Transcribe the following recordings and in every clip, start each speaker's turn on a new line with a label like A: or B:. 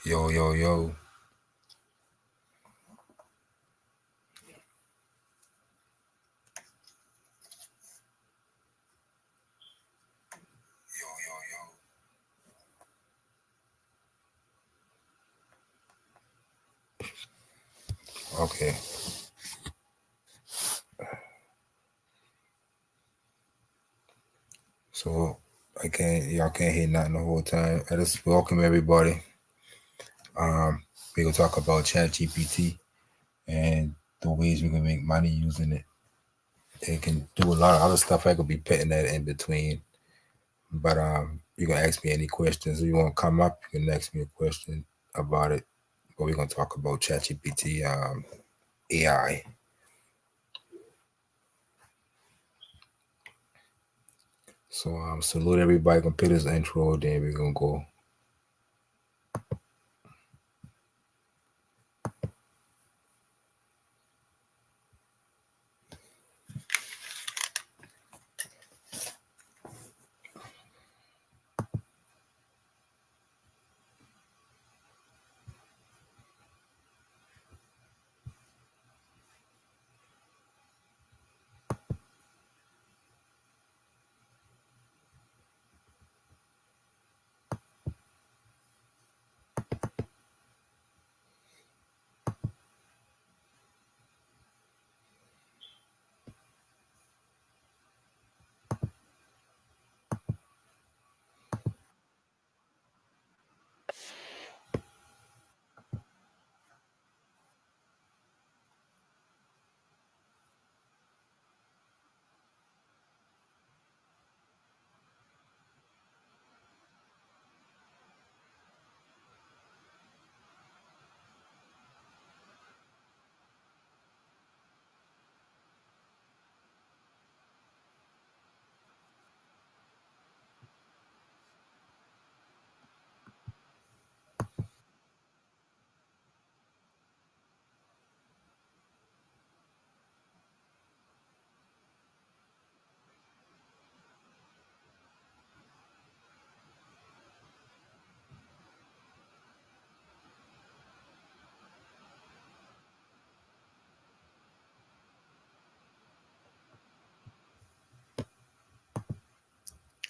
A: Yo, yo, yo. Okay. So y'all can't hear nothing the whole time. I just welcome everybody. We gonna talk about Chatgpt and the ways we can make money using it. It can do a lot of other stuff. I could be putting that in between. But you can ask me any questions. If you want to come up, you can ask me a question about it. But we're gonna talk about Chatgpt AI. So salute everybody. Gonna put this intro, then we're gonna go.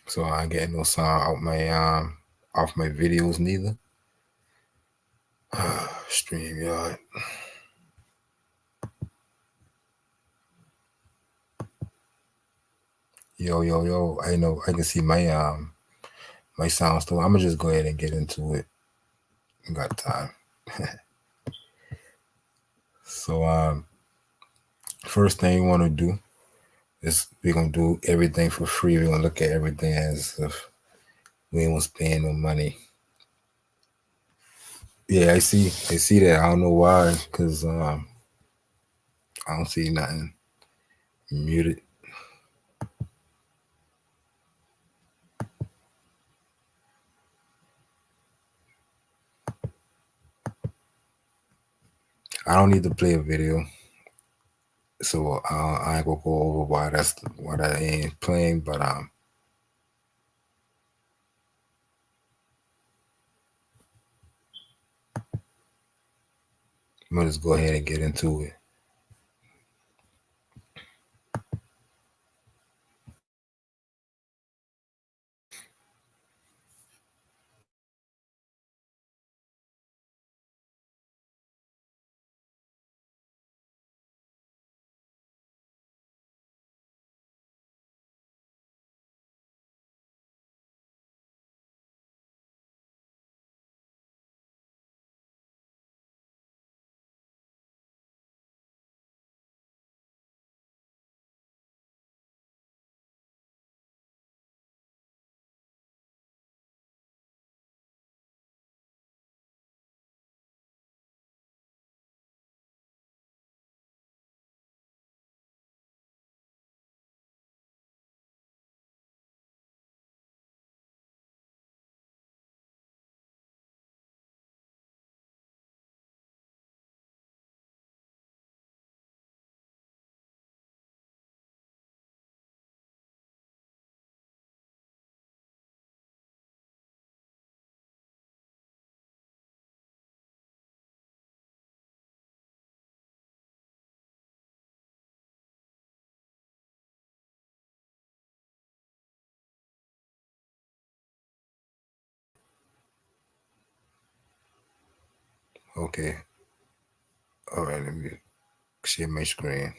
A: So I ain't getting no sound off my videos neither. StreamYard. Yo, yo, yo. I know I can see my sound still. I'm gonna just go ahead and get into it. I got time. So first thing you wanna do is we're gonna do everything for free. We're gonna look at everything as if we ain't gonna spend no money. Yeah, I see that. I don't know why, because I don't see nothing muted. I don't need to play a video. So I ain't gonna go over why that ain't playing, but I'm gonna just go ahead and get into it. Okay. All right. Let me share my screen.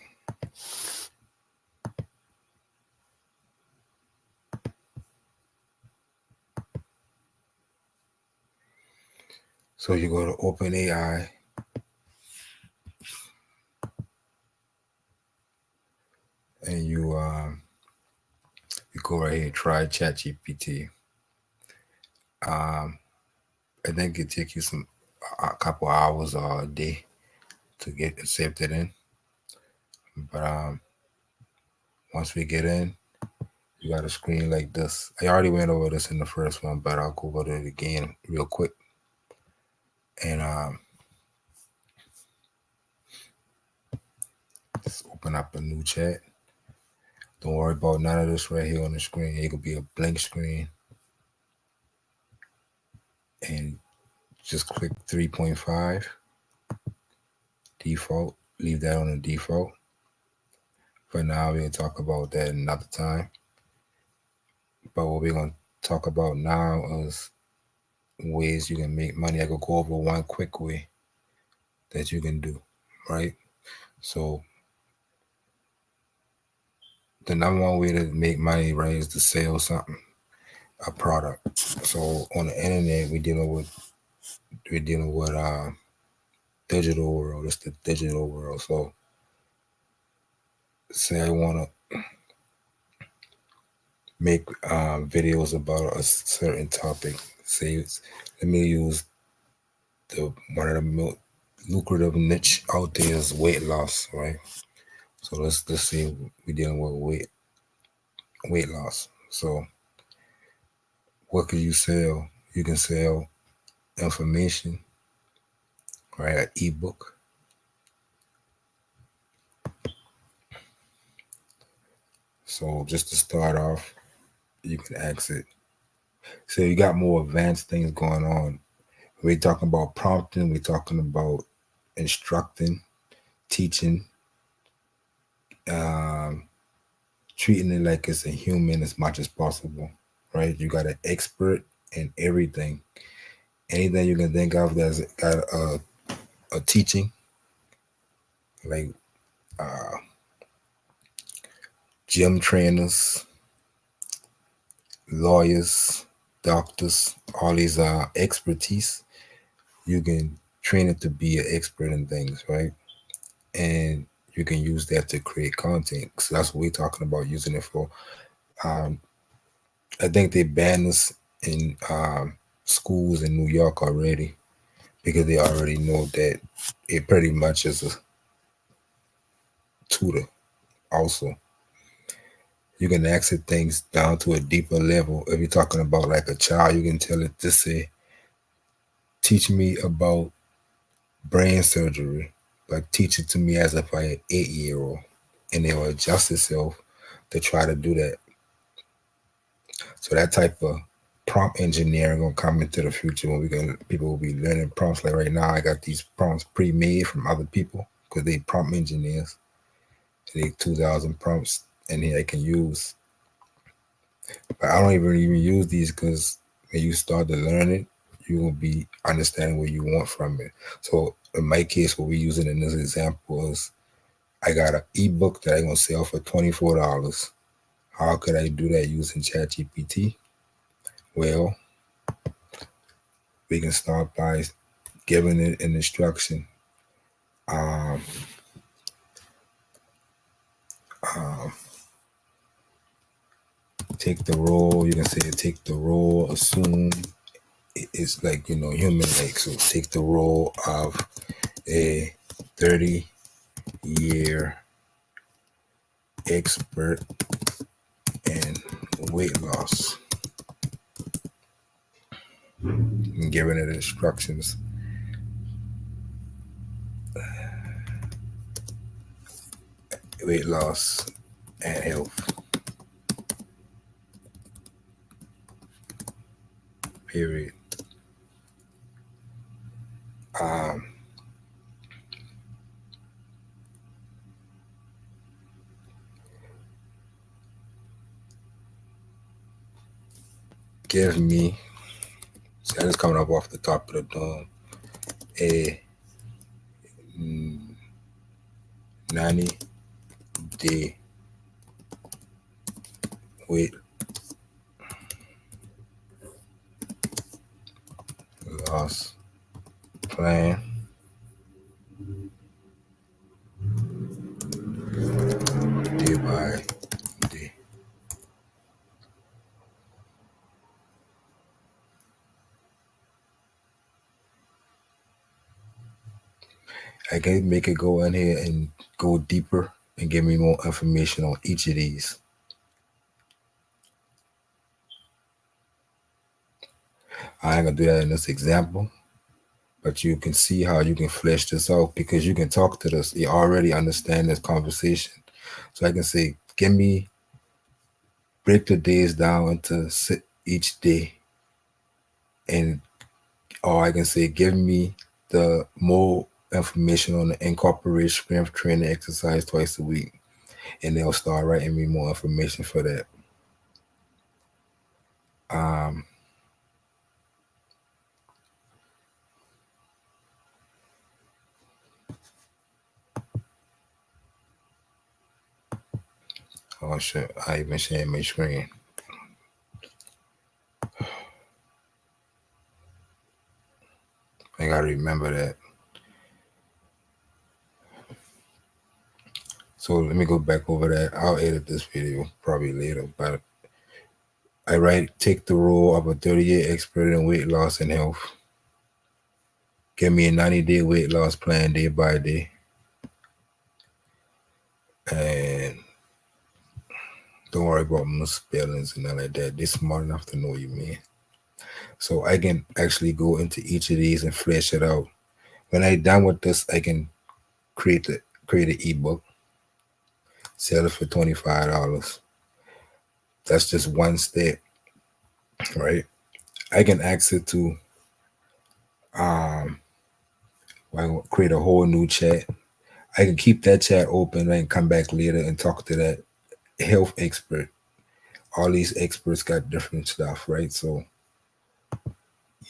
A: So you go to OpenAI and you go right here, try ChatGPT. Um, I think it take you a couple hours or a day to get accepted in. But once we get in, you got a screen like this. I already went over this in the first one, but I'll go over it again real quick. And just open up a new chat. Don't worry about none of this right here on the screen. It could be a blank screen. And just click 3.5 default. Leave that on the default. For now, we'll talk about that another time. But what we're going to talk about now is ways you can make money. I could go over one quick way that you can do, right? So the number one way to make money, right, is to sell something, a product. So on the internet, we're dealing with digital world. It's the digital world. So say I want to make videos about a certain topic. Let me use the one of the most lucrative niche out there is weight loss, right? So let's see we're dealing with weight loss. So what could you sell? You can sell information, right? An ebook. So just to start off, you can exit. So you got more advanced things going on. We're talking about prompting. We're talking about instructing, teaching, um, treating it like it's a human as much as possible, right? You got an expert in everything. Anything you can think of that's got a teaching, like uh, gym trainers, lawyers, doctors, all these expertise. You can train it to be an expert in things, right? And you can use that to create content. So that's what we're talking about using it for. Um, I think they banned this in schools in New York already because they already know that it pretty much is a tutor. Also, you can access things down to a deeper level. If you're talking about like a child, you can tell it to say, "Teach me about brain surgery," but teach it to me as if I an 8-year-old, and it will adjust itself to try to do that. So that type of prompt engineering gonna come into the future when people will be learning prompts. Like right now, I got these prompts pre-made from other people because they prompt engineers. So they 2,000 prompts and here I can use. But I don't even use these because when you start to learn it, you will be understanding what you want from it. So in my case, what we're using in this example is I got an ebook that I'm gonna sell for $24. How could I do that using ChatGPT? Well, we can start by giving it an instruction. Um, um, take the role. You can say take the role. Assume it's like human like. So take the role of a 30-year expert in weight loss. And giving it instructions. Weight loss and health. Period. Um, give me. See, I just coming up off the top of the dome. A 90-day weight loss plan day by day. I can make it go in here and go deeper and give me more information on each of these. I ain't gonna do that in this example, but you can see how you can flesh this out because you can talk to this. You already understand this conversation. So I can say, break the days down into each day, and or I can say, give me the more information on the incorporate strength training exercise twice a week, and they'll start writing me more information for that. Um, oh shit, I even shared my screen. I gotta remember that. So let me go back over that. I'll edit this video probably later, but take the role of a 30-year expert in weight loss and health. Give me a 90-day weight loss plan day by day. And don't worry about misspellings and nothing like that. They're smart enough to know what you mean. So I can actually go into each of these and flesh it out. When I'm done with this, I can create an ebook, sell it for $25. That's just one step, right? I can ask it to create a whole new chat. I can keep that chat open and come back later and talk to that health expert. All these experts got different stuff, right? So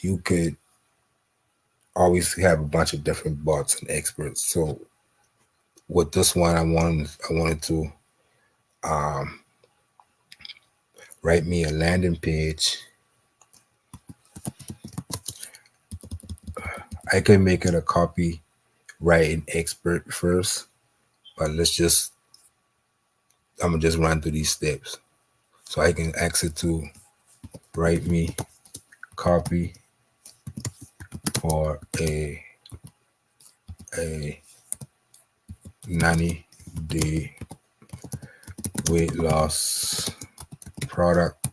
A: you could always have a bunch of different bots and experts. So with this one, I wanted to write me a landing page. I can make it a copywriting expert first, but I'm gonna just run through these steps. So I can ask it to write me copy for a 90-day weight loss product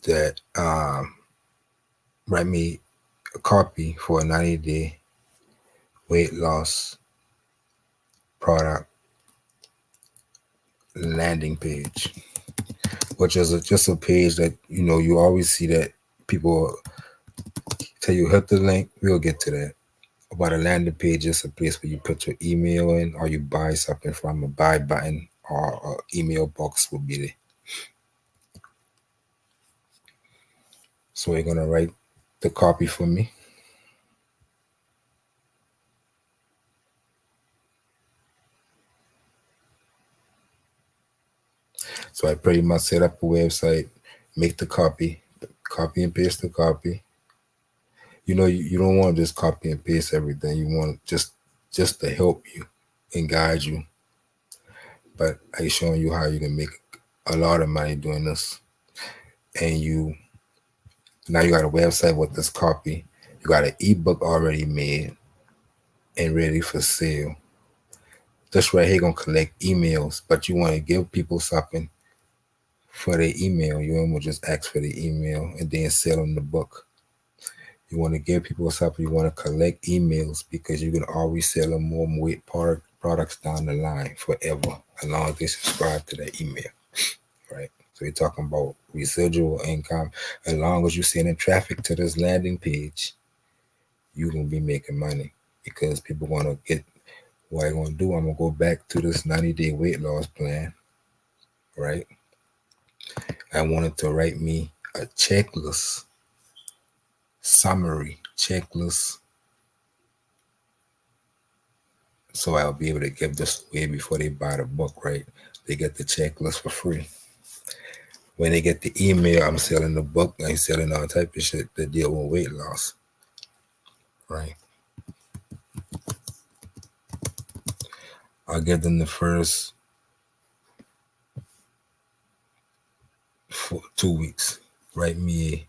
A: that write me a copy for a 90-day weight loss product landing page, which is just a page that you always see that people tell you hit the link. We'll get to that. But a landing page is a place where you put your email in, or you buy something from. A buy button or an email box will be there. So you're gonna write the copy for me. So I pretty much set up a website, make the copy and paste the copy. You don't want to just copy and paste everything. You want just to help you and guide you. But I'm showing you how you can make a lot of money doing this. And now you got a website with this copy. You got an ebook already made and ready for sale. This right here gonna collect emails, but you want to give people something for their email. You don't want to just ask for the email and then sell them the book. You want to give people something. You want to collect emails because you can always sell them more weight products down the line forever, as long as they subscribe to that email, right? So you're talking about residual income. As long as you're sending traffic to this landing page, you're going to be making money because people want to get what I'm going to do. I'm going to go back to this 90-day weight loss plan, right? I wanted to write me a checklist, summary checklist So I'll be able to give this away before they buy the book, right? They get the checklist for free. When they get the email, I'm selling the book, I'm selling all type of shit that deal with weight loss, right? I'll give them the first 2 weeks. Write me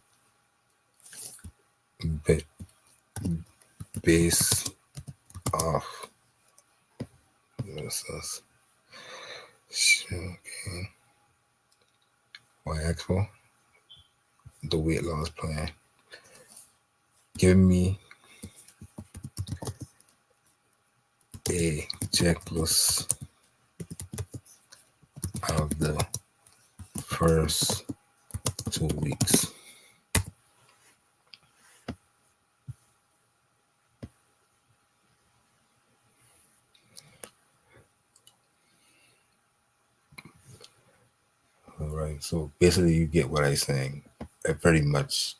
A: based off this. Okay. What I ask for? The weight loss plan. Give me a checklist of the first 2 weeks. All right. So basically, you get what I'm saying. I pretty much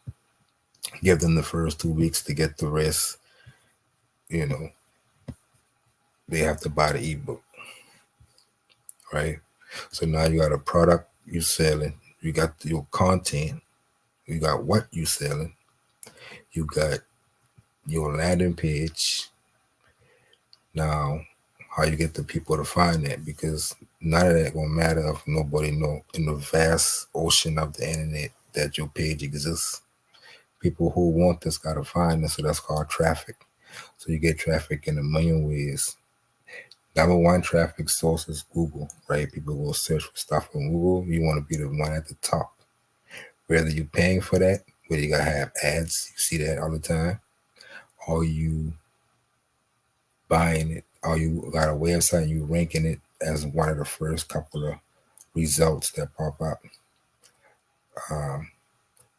A: give them the first 2 weeks to get the rest. You know, they have to buy the ebook, right? So now you got a product you selling. You got your content. You got what you selling. You got your landing page. Now, how you get the people to find that? Because none of that gonna matter if nobody know in the vast ocean of the internet that your page exists. People who want this gotta find this, so that's called traffic. So you get traffic in a million ways. Number one traffic source is Google, right? People will search for stuff on Google. You want to be the one at the top. Whether you're paying for that, whether you gotta have ads, you see that all the time, or you buying it, or you got a website and you ranking it as one of the first couple of results that pop up. Um,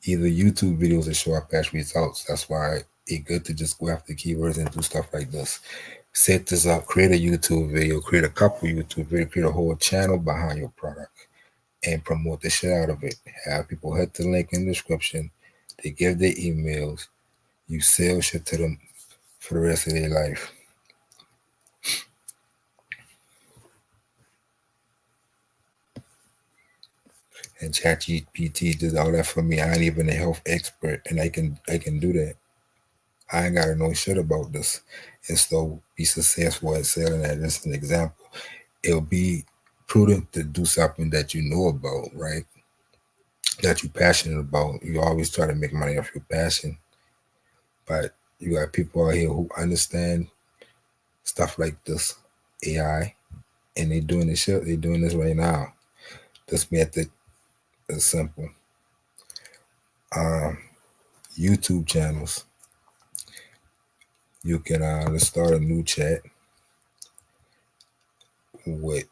A: Either YouTube videos that show up as results. That's why it's good to just go after keywords and do stuff like this. Set this up, create a YouTube video, create a couple YouTube videos, create a whole channel behind your product and promote the shit out of it. Have people hit the link in the description. They give their emails. You sell shit to them for the rest of their life. And ChatGPT does all that for me. I ain't even a health expert, and I can do that. I ain't gotta know shit about this and still be successful at selling that. Just an example. It'll be prudent to do something that you know about, right? That you're passionate about. You always try to make money off your passion, but you got people out here who understand stuff like this AI, and they doing this shit. They doing this right now. This method is simple. Um, YouTube channels. You can let's start a new chat with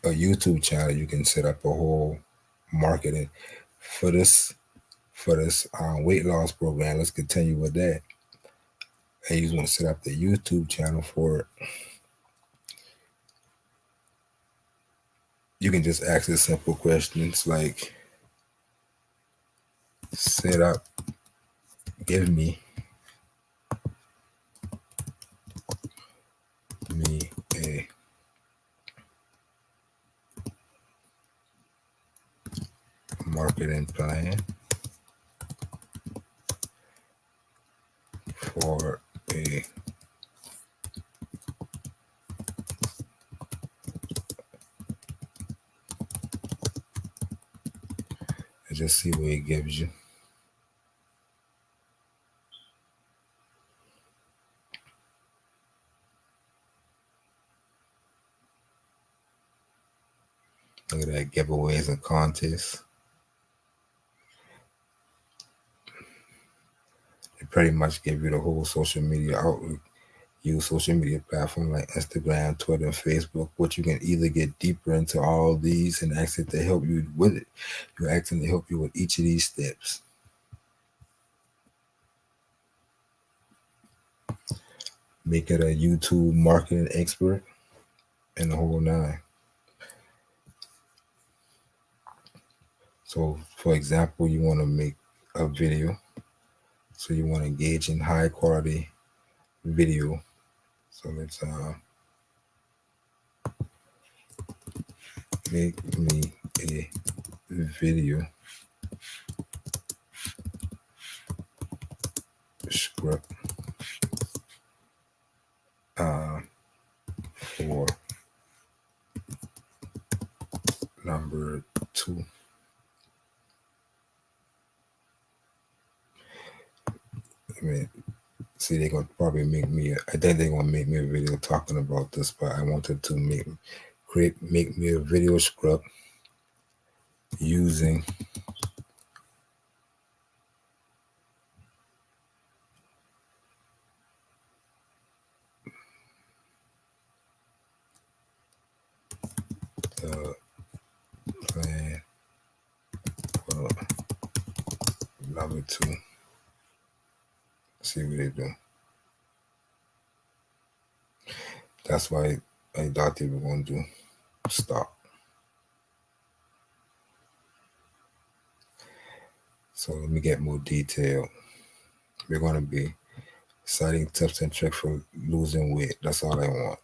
A: a YouTube channel. You can set up a whole marketing for this weight loss program. Let's continue with that. And you want to set up the YouTube channel for it. You can just ask the simple questions like set up, give me a marketing plan for a and just see what it gives you. Look at that, giveaways and contests. It pretty much give you the whole social media outlet. Use social media platforms like Instagram, Twitter, and Facebook, which you can either get deeper into all these and ask it to help you with it. You're asking to help you with each of these steps. Make it a YouTube marketing expert and the whole nine. So, for example, you want to make a video. So you want to engage in high quality video. So let's make me a video script uh, for number 2. I mean, see, they're gonna probably make me. I think they're gonna make me a video talking about this, but I wanted to make me a video script using the plan for number 2. See what they do. That's why I thought they were gonna do stop. So let me get more detail. We're gonna be citing tips and tricks for losing weight. That's all I want.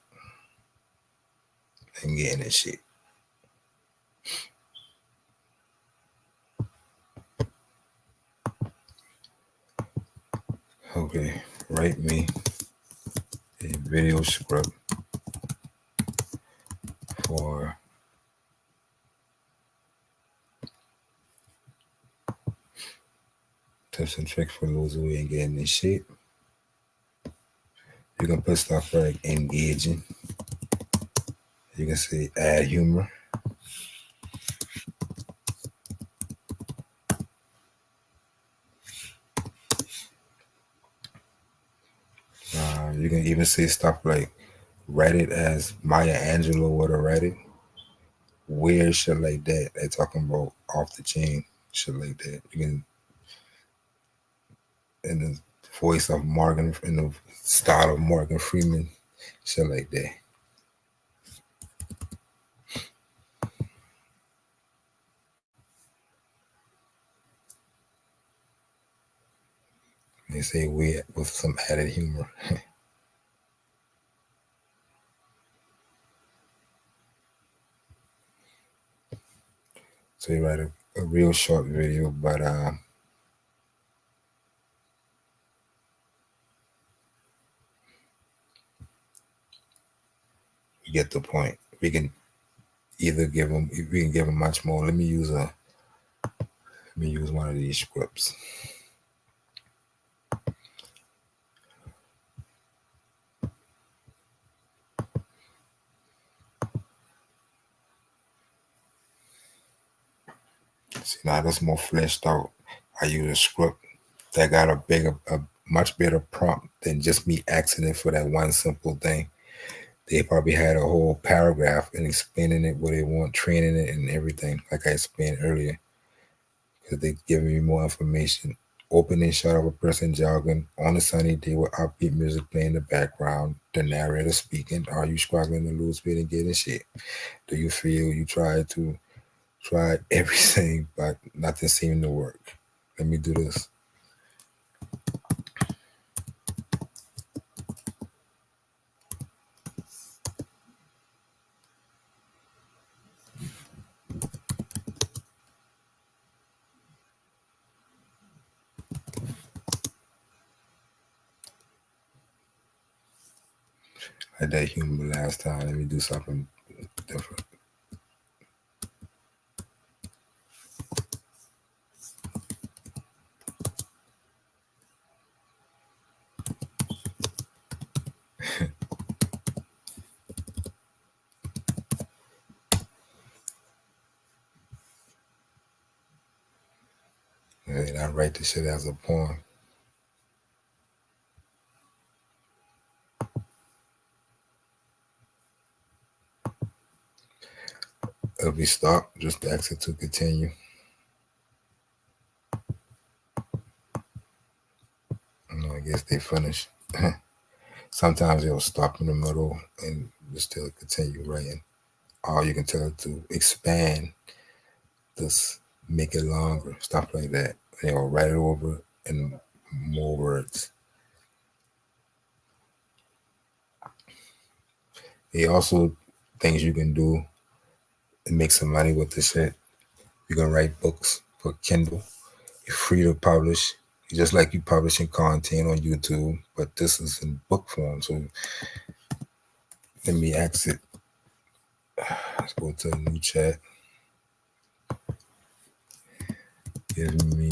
A: And getting in shape. Okay, write me a video script for tips and tricks for losing weight and getting in shape. You can put stuff like engaging. You can say add humor. You can even say stuff like write it as Maya Angelou would have write it. Weird shit like that. They're talking about off the chain shit like that. You can in the voice of Morgan, in the style of Morgan Freeman, shit like that. They say weird with some added humor. So you write a real short video, but you get the point. We can give them much more. Let me use one of these scripts. See, now that's more fleshed out. I use a script that got a much better prompt than just me asking it for that one simple thing. They probably had a whole paragraph and explaining it what they want, training it and everything, like I explained earlier. Because they giving me more information. Opening shot of a person jogging on a sunny day with upbeat music playing in the background. The narrator speaking. Are you struggling to lose weight and get in shape? Do you feel you tried everything, but nothing seemed to work? Let me do this. I had that humor last time. Let me do something different. And I write this shit as a poem. If we stop, just exit to continue. I guess they finish. Sometimes it'll stop in the middle and you still continue writing. Or you can tell it to expand this, make it longer, stuff like that. Write it over in more words. It also things you can do and make some money with this shit. You can write books for Kindle. You're free to publish, just like you publishing content on YouTube, but this is in book form. So let me exit. Let's go to a new chat. Give me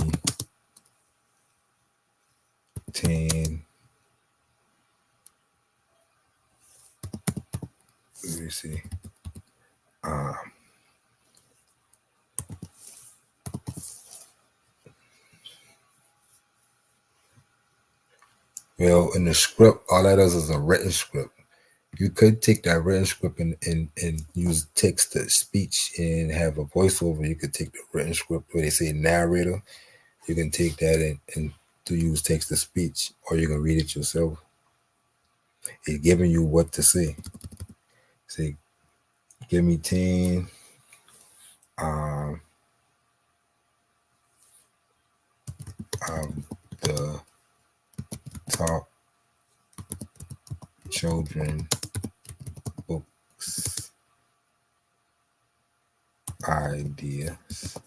A: 10. Let me see. Uh, well, in the script, all that is a written script. You could take that written script and use text to speech and have a voiceover. You could take the written script where they say narrator. You can take that and to use text to speech, or you can read it yourself. It's giving you what to say. Say, give me 10. Um, the top children books ideas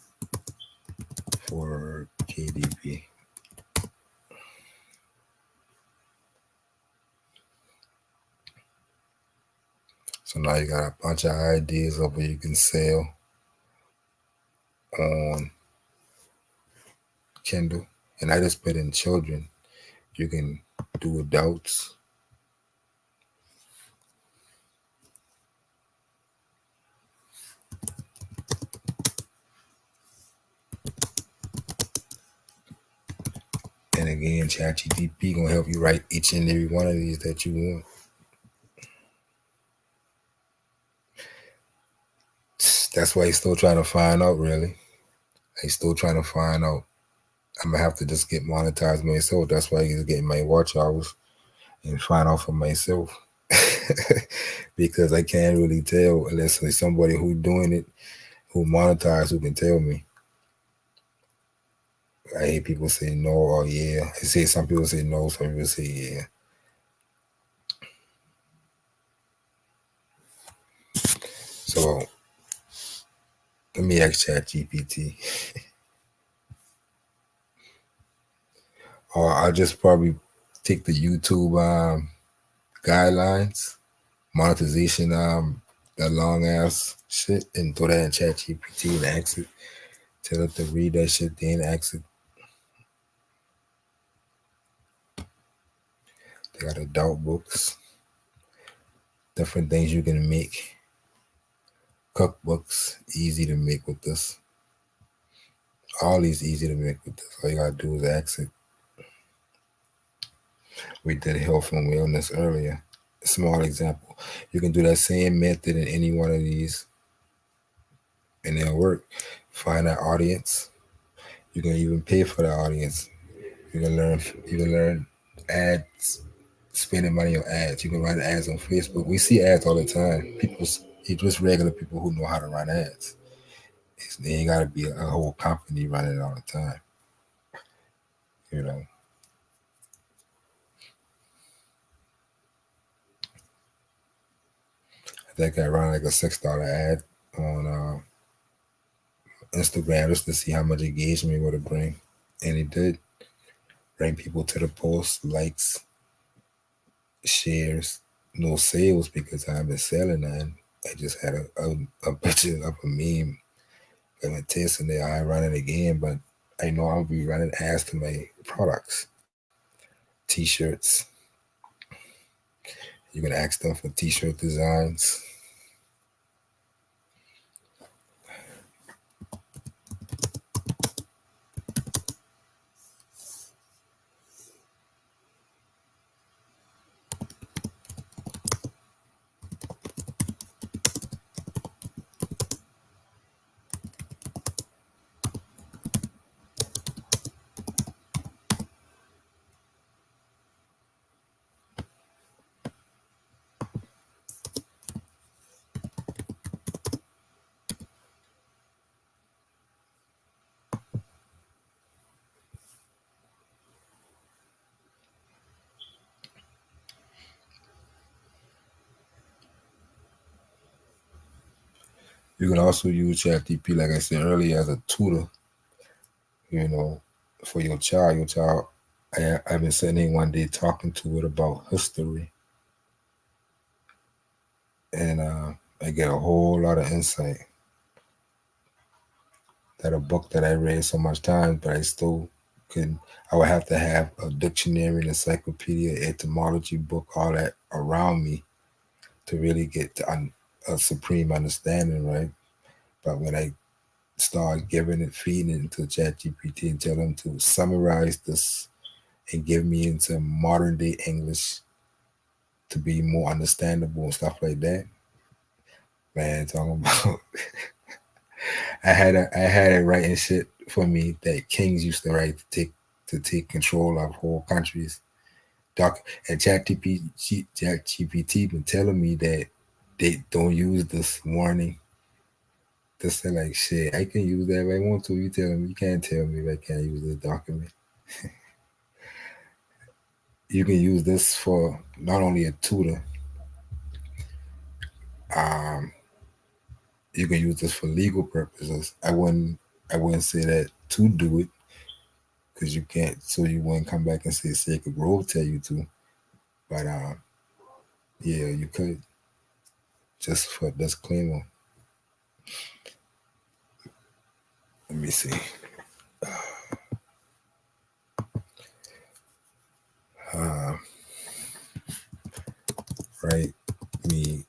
A: for KDP. So now you got a bunch of ideas of what you can sell on Kindle. And I just put in children. You can do adults. And again, ChatGPT gonna help you write each and every one of these that you want. That's why he's still trying to find out, really. He's still trying to find out. I'm gonna have to just get monetized myself. That's why he's getting my watch hours and find out for myself. Because I can't really tell unless there's somebody who doing it, who monetize, who can tell me. I hear people say no or yeah. I say some people say no, some people say yeah. So let me ask ChatGPT. Or I'll just probably take the YouTube guidelines, monetization, that long ass shit, and throw that in ChatGPT and ask it. Tell it to read that shit, then ask it. They got adult books, different things you can make. Cookbooks, easy to make with this. All these easy to make with this. All you gotta do is ask it. We did health and wellness earlier. Small example. You can do that same method in any one of these and it'll work. Find that audience. You can even pay for the audience. You can learn ads, spending money on ads. You can run ads on Facebook. We see ads all the time. It's just regular people who know how to run ads. They ain't gotta be a whole company running it all the time. You know. I think I ran like a $6 ad on Instagram just to see how much engagement it would bring. And it did bring people to the post, likes, shares, no sales because I haven't selling none. I just had a picture of a meme of a test and then I run it again, but I know I'll be running ads to my products. T-shirts. You can ask them for t-shirt designs. You can also use ChatGPT, like I said earlier, as a tutor, you know, for your child. Your child, I've been sitting here one day talking to it about history, and I get a whole lot of insight that a book that I read so much time, but I still couldn't. I would have to have a dictionary, an encyclopedia, etymology book, all that around me to really get to a supreme understanding, right? But when I start giving it, feeding it into ChatGPT and tell them to summarize this and give me into modern day English to be more understandable and stuff like that, man, talking about I had it writing shit for me that kings used to write to take control of whole countries. Doc and ChatGPT been telling me that they don't use this warning. This is like shit. I can use that if I want to. You telling me you can't tell me if I can't use this document. You can use this for not only a tutor. Um, you can use this for legal purposes. I wouldn't say that to do it because you can't. So you wouldn't come back and say Sacred Grove tell you to. But yeah, you could just for disclaimer. Let me see. Uh, write me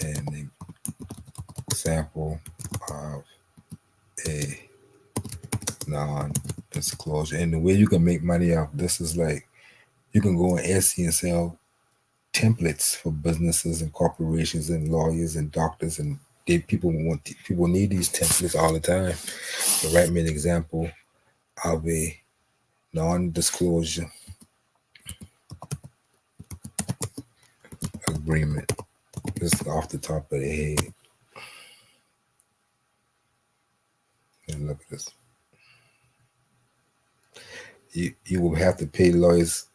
A: an example of a non-disclosure. And the way you can make money off this is like you can go on Etsy and sell templates for businesses and corporations and lawyers and doctors and people need these templates all the time. So write me an example of a non-disclosure agreement. Just off the top of the head. And look at this. You will have to pay lawyers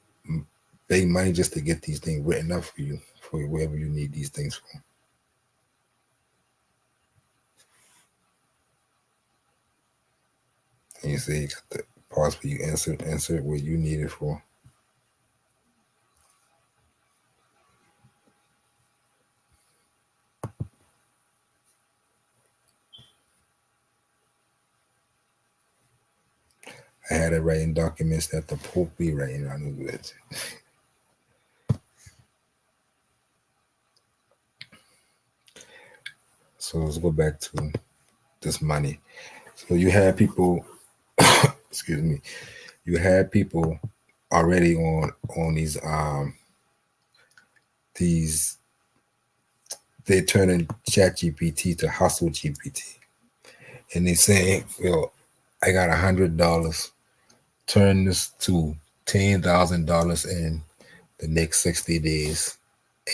A: big money just to get these things written up for you for wherever you need these things for. And you see, you got the parts where you insert where you need it for. I had it writing documents that the Pope be writing. I knew that. So let's go back to this money. So you had people, excuse me, you had people already on these they turning ChatGPT to Hustle GPT, and they saying, "Yo, I got $100. Turn this to $10,000 in the next 60 days,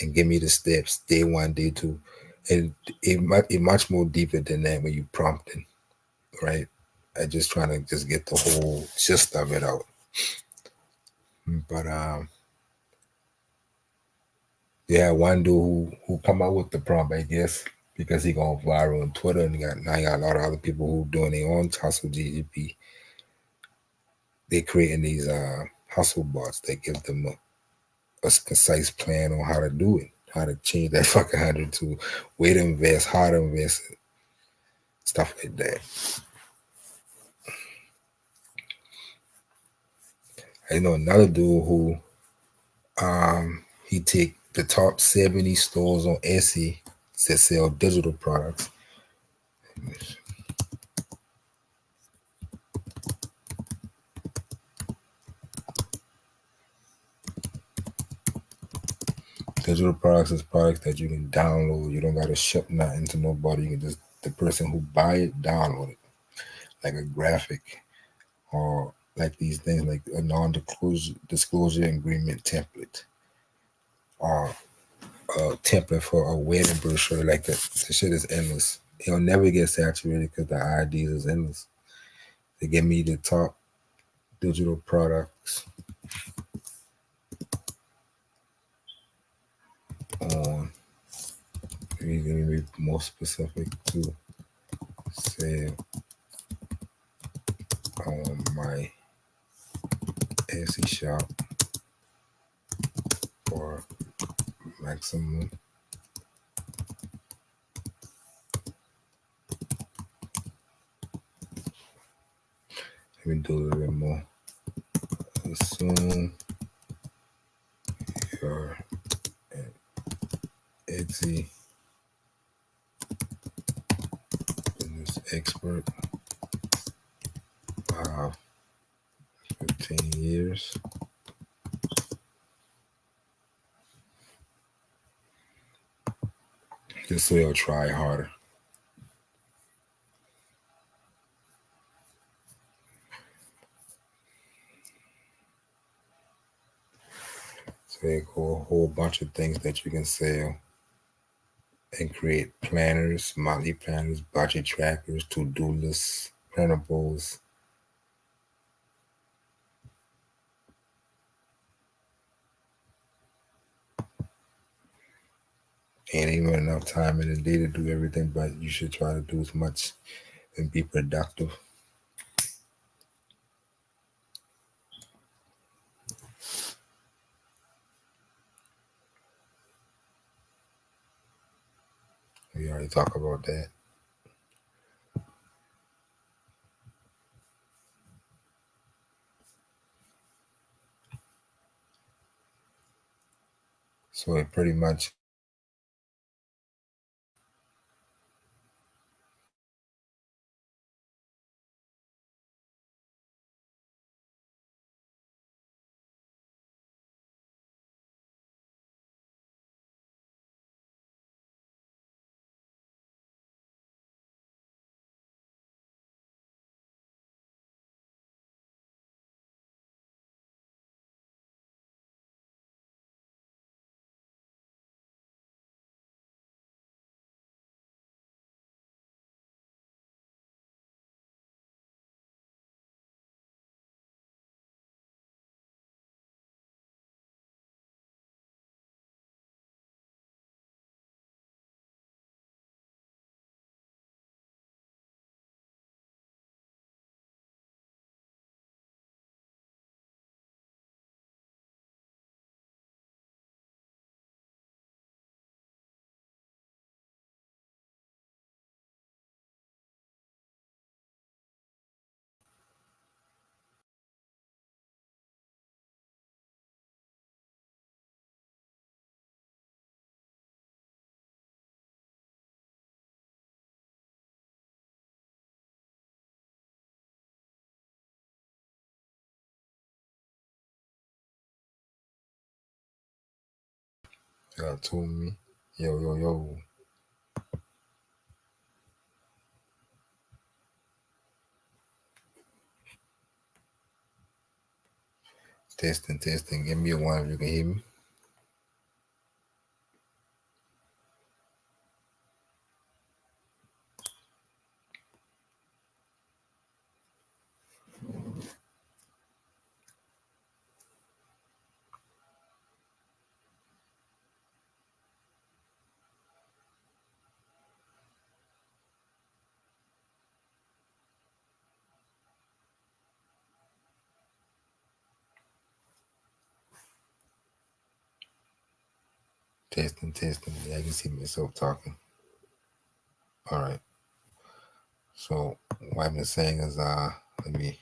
A: and give me the steps day one, day two." And it much more deeper than that when you prompting, right? I just trying to just get the whole gist of it out. But yeah, one dude who come out with the prompt, I guess, because he going viral on Twitter, and now you got a lot of other people who doing their own hustle GGP. They creating these hustle bots that give them a concise plan on how to do it, how to change that fucking 100 to way to invest, how to invest, stuff like that. I know another dude who he take the top 70 stores on Etsy that sell digital products. Digital products is products that you can download. You don't gotta ship nothing to nobody. You can just the person who buy it download it, like a graphic or like these things like a non-disclosure agreement template or a template for a wedding brochure. Like the shit is endless. It'll never get saturated because the ideas is endless. They give me the top digital products on Let me be more specific to sell on my Etsy shop for maximum. Let me do a little bit more. Assume you're an Etsy business expert. 15 years. Just so they'll try harder. So they go a whole bunch of things that you can sell and create planners, monthly planners, budget trackers, to-do lists, printables. Ain't even enough time in the day to do everything, but you should try to do as much and be productive. We already talked about that. So it pretty much told me, yo. Testing. Give me a one if you can hear me. Testing. Yeah, I can see myself talking. All right. So what I've been saying is, if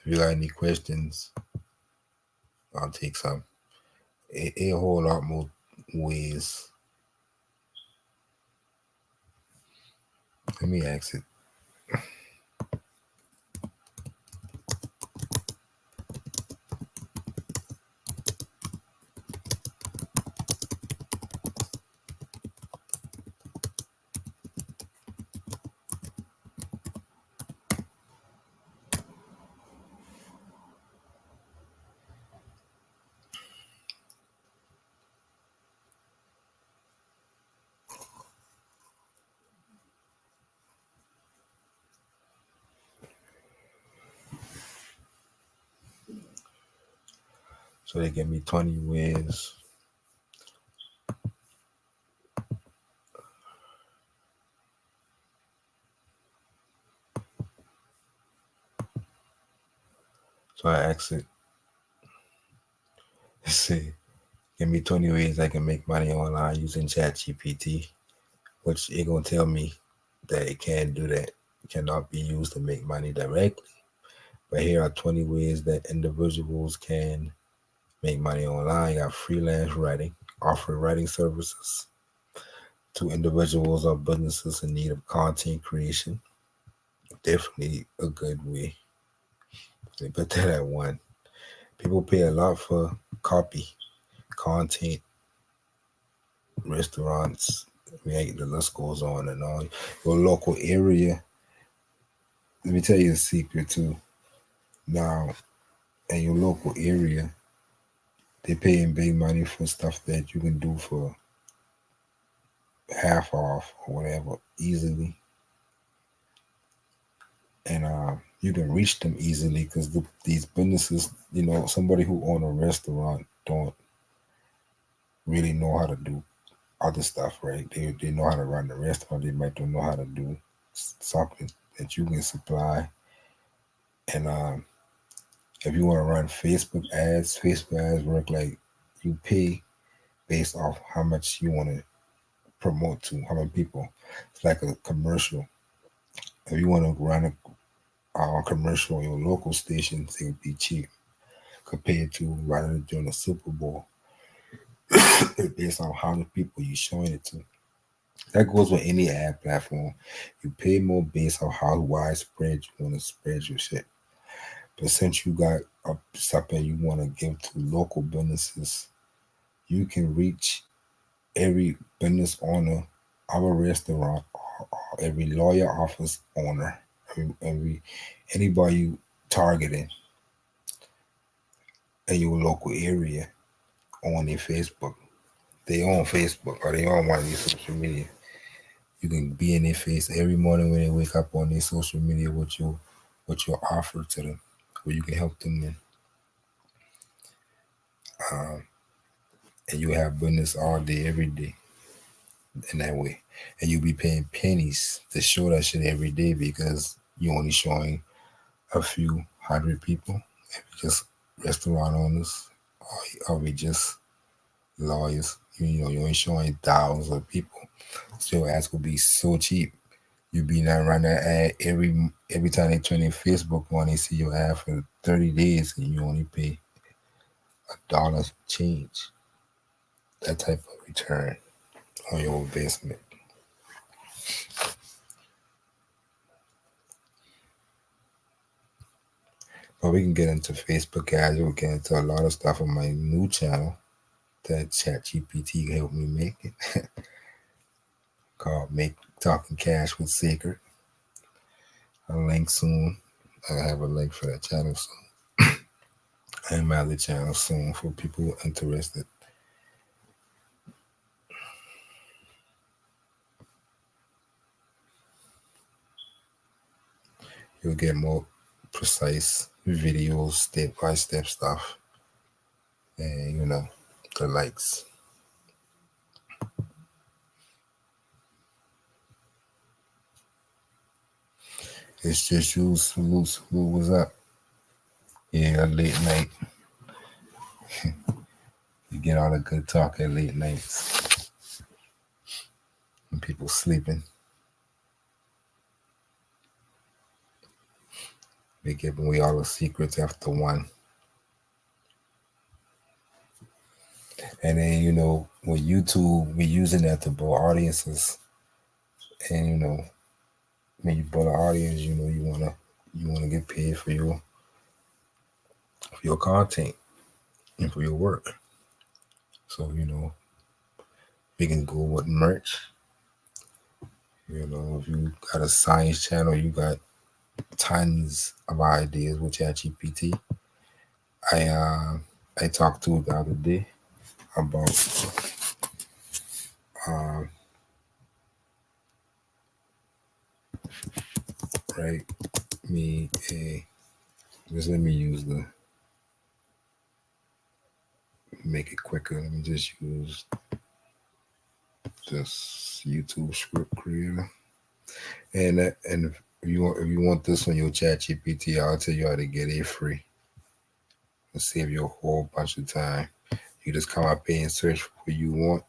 A: you got any questions, I'll take some. A whole lot more ways. Let me ask it. So they give me 20 ways if I ask it, let's see, give me 20 ways I can make money online using ChatGPT, which it gonna tell me that it can't do that. It cannot be used to make money directly. But here are 20 ways that individuals can make money online. You got freelance writing, offer writing services to individuals or businesses in need of content creation. Definitely a good way. They put that at one. People pay a lot for copy, content, restaurants. The list goes on and on. Your local area. Let me tell you a secret too. Now, in your local area, they paying big money for stuff that you can do for half off or whatever easily, and you can reach them easily because these businesses, somebody who own a restaurant don't really know how to do other stuff, right? They know how to run the restaurant. They might don't know how to do something that you can supply. And if you want to run Facebook ads work like you pay based off how much you want to promote to, how many people. It's like a commercial. If you want to run a commercial on your local stations, it would be cheap compared to running it during the Super Bowl. Based on how many people you're showing it to. That goes with any ad platform. You pay more based on how widespread you want to spread your shit. But since you got something you want to give to local businesses, you can reach every business owner of a restaurant, or every lawyer office owner, every anybody you targeting in your local area on their Facebook. They on Facebook or they on one of these social media. You can be in their face every morning when they wake up on their social media with your offer to them, where you can help them in. Um, and you have business all day, every day in that way. And you'll be paying pennies to show that shit every day because you're only showing a few hundred people. If you just restaurant owners or we just lawyers, you ain't showing thousands of people. So your ads will be so cheap. You be not run that ad every time they turn their Facebook on, they see your ad for 30 days and you only pay $1 change. That type of return on your investment. But we can get into Facebook ads. We'll get into a lot of stuff on my new channel that ChatGPT helped me make it. Called Make Talking Cash with Secret. A link soon. I'll have a link for that channel soon. And my other channel soon for people interested. You'll get more precise videos, step by step stuff, and the likes. It's just you, Salute. What's up? Yeah, late night. You get all the good talk at late nights when people sleeping. They giving away all the secrets after one. And then, with YouTube, we're using that to build audiences. And, when you build an audience, you wanna get paid for your content and for your work. So, we can go with merch. If you got a science channel, you got tons of ideas with ChatGPT. I talked to it the other day about uh, right me a just let me use the make it quicker. Let me just use this YouTube script creator, and if you want this on your ChatGPT, I'll tell you how to get it free. and save you a whole bunch of time. You just come up here and search for what you want,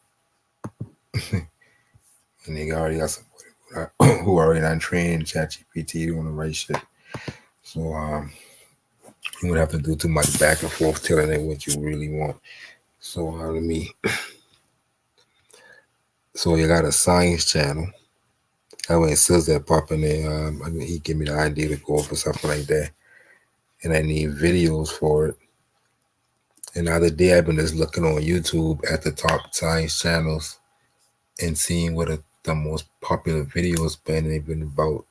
A: and they already got somebody who already done trained ChatGPT on the right shit. So you wouldn't have to do too much back and forth telling it what you really want. So let me. So you got a science channel. That way it says that pop in there. I mean, he gave me the idea to go for something like that, and I need videos for it. And the other day I've been just looking on YouTube at the top science channels and seeing what the most popular videos been. They've been about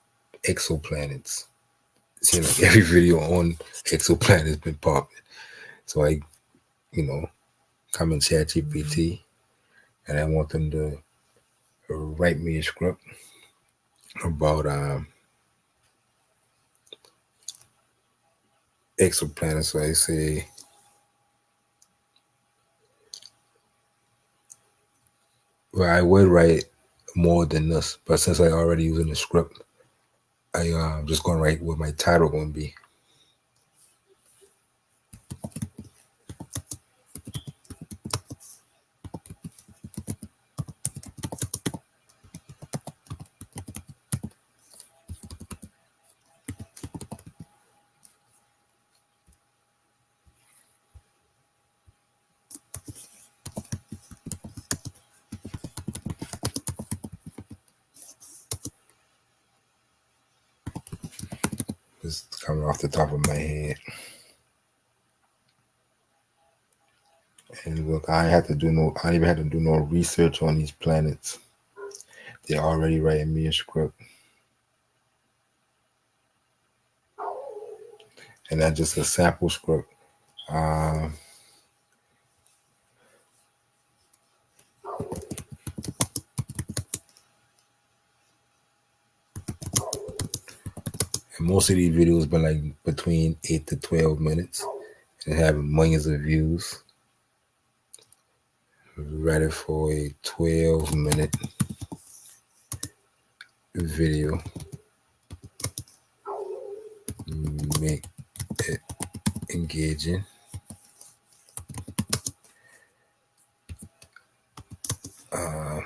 A: exoplanets. It seems like every video on exoplanets been popping. So I, you know, come in ChatGPT and I want them to write me a script about exoplanets. So I say, well, I would write more than this, but since I already using the script, I'm just gonna write what my title gonna be. Just coming off the top of my head. And look, I even had to do no research on these planets. They're already writing me a script. And that's just a sample script. Um, and most of these videos been like between 8 to 12 minutes and have millions of views. Ready for a 12-minute video. Make it engaging. Uh,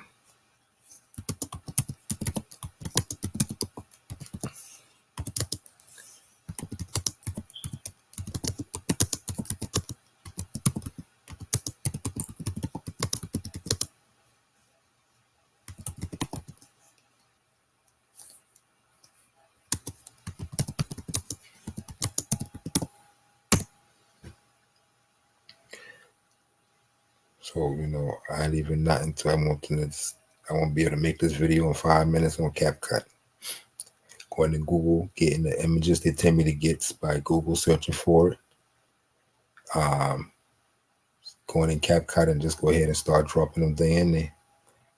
A: so I ain't even not until I won't be able to make this video in 5 minutes on CapCut. Going to Google, getting the images they tell me to get by Google searching for it. Going in CapCut and just go ahead and start dropping them there in there.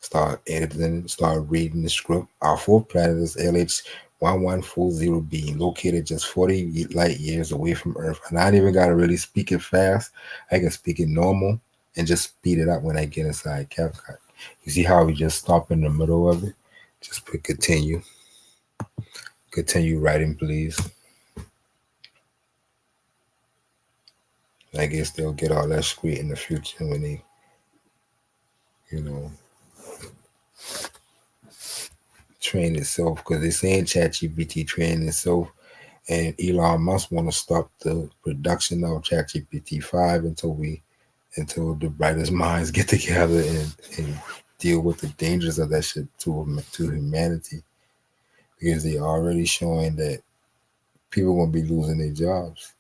A: Start editing, start reading the script. Our fourth planet is LH1140b, located just 40 light years away from Earth. And I don't even got to really speak it fast. I can speak it normal and just speed it up when I get inside CapCut. You see how we just stop in the middle of it? Just put continue. Continue writing, please. I guess they'll get all that straight in the future when they, train itself. Because they're saying ChatGPT train itself. And Elon Musk want to stop the production of ChatGPT 5 until the brightest minds get together and deal with the dangers of that shit to humanity. Because they're already showing that people gonna be losing their jobs.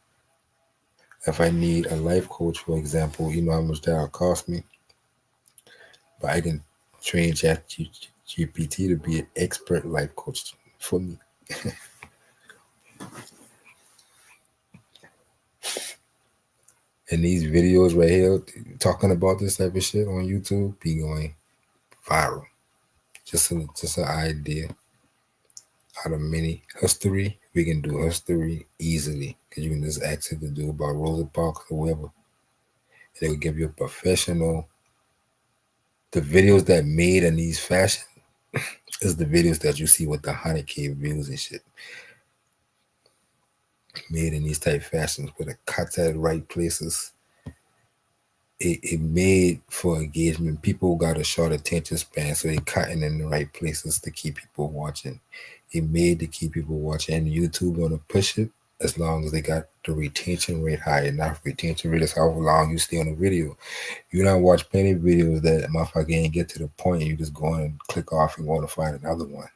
A: If I need a life coach, for example, you know how much that'll cost me. But I can train ChatGPT to be an expert life coach for me. And these videos right here talking about this type of shit on YouTube be going viral. Just an idea. Out of many history, we can do history easily because you can just ask it to do about Rosa Parks or whatever. And it will give you a professional. The videos that made in these fashion is the videos that you see with the 100K views and shit. made in these type fashions with the cuts at the right places. It made for engagement. People got a short attention span, so they cutting in the right places to keep people watching. It made to keep people watching, and YouTube gonna push it as long as they got the retention rate high enough. Retention rate is how long you stay on a video. You don't watch plenty of videos that motherfucker ain't get to the point, and you just go on and click off and want to find another one.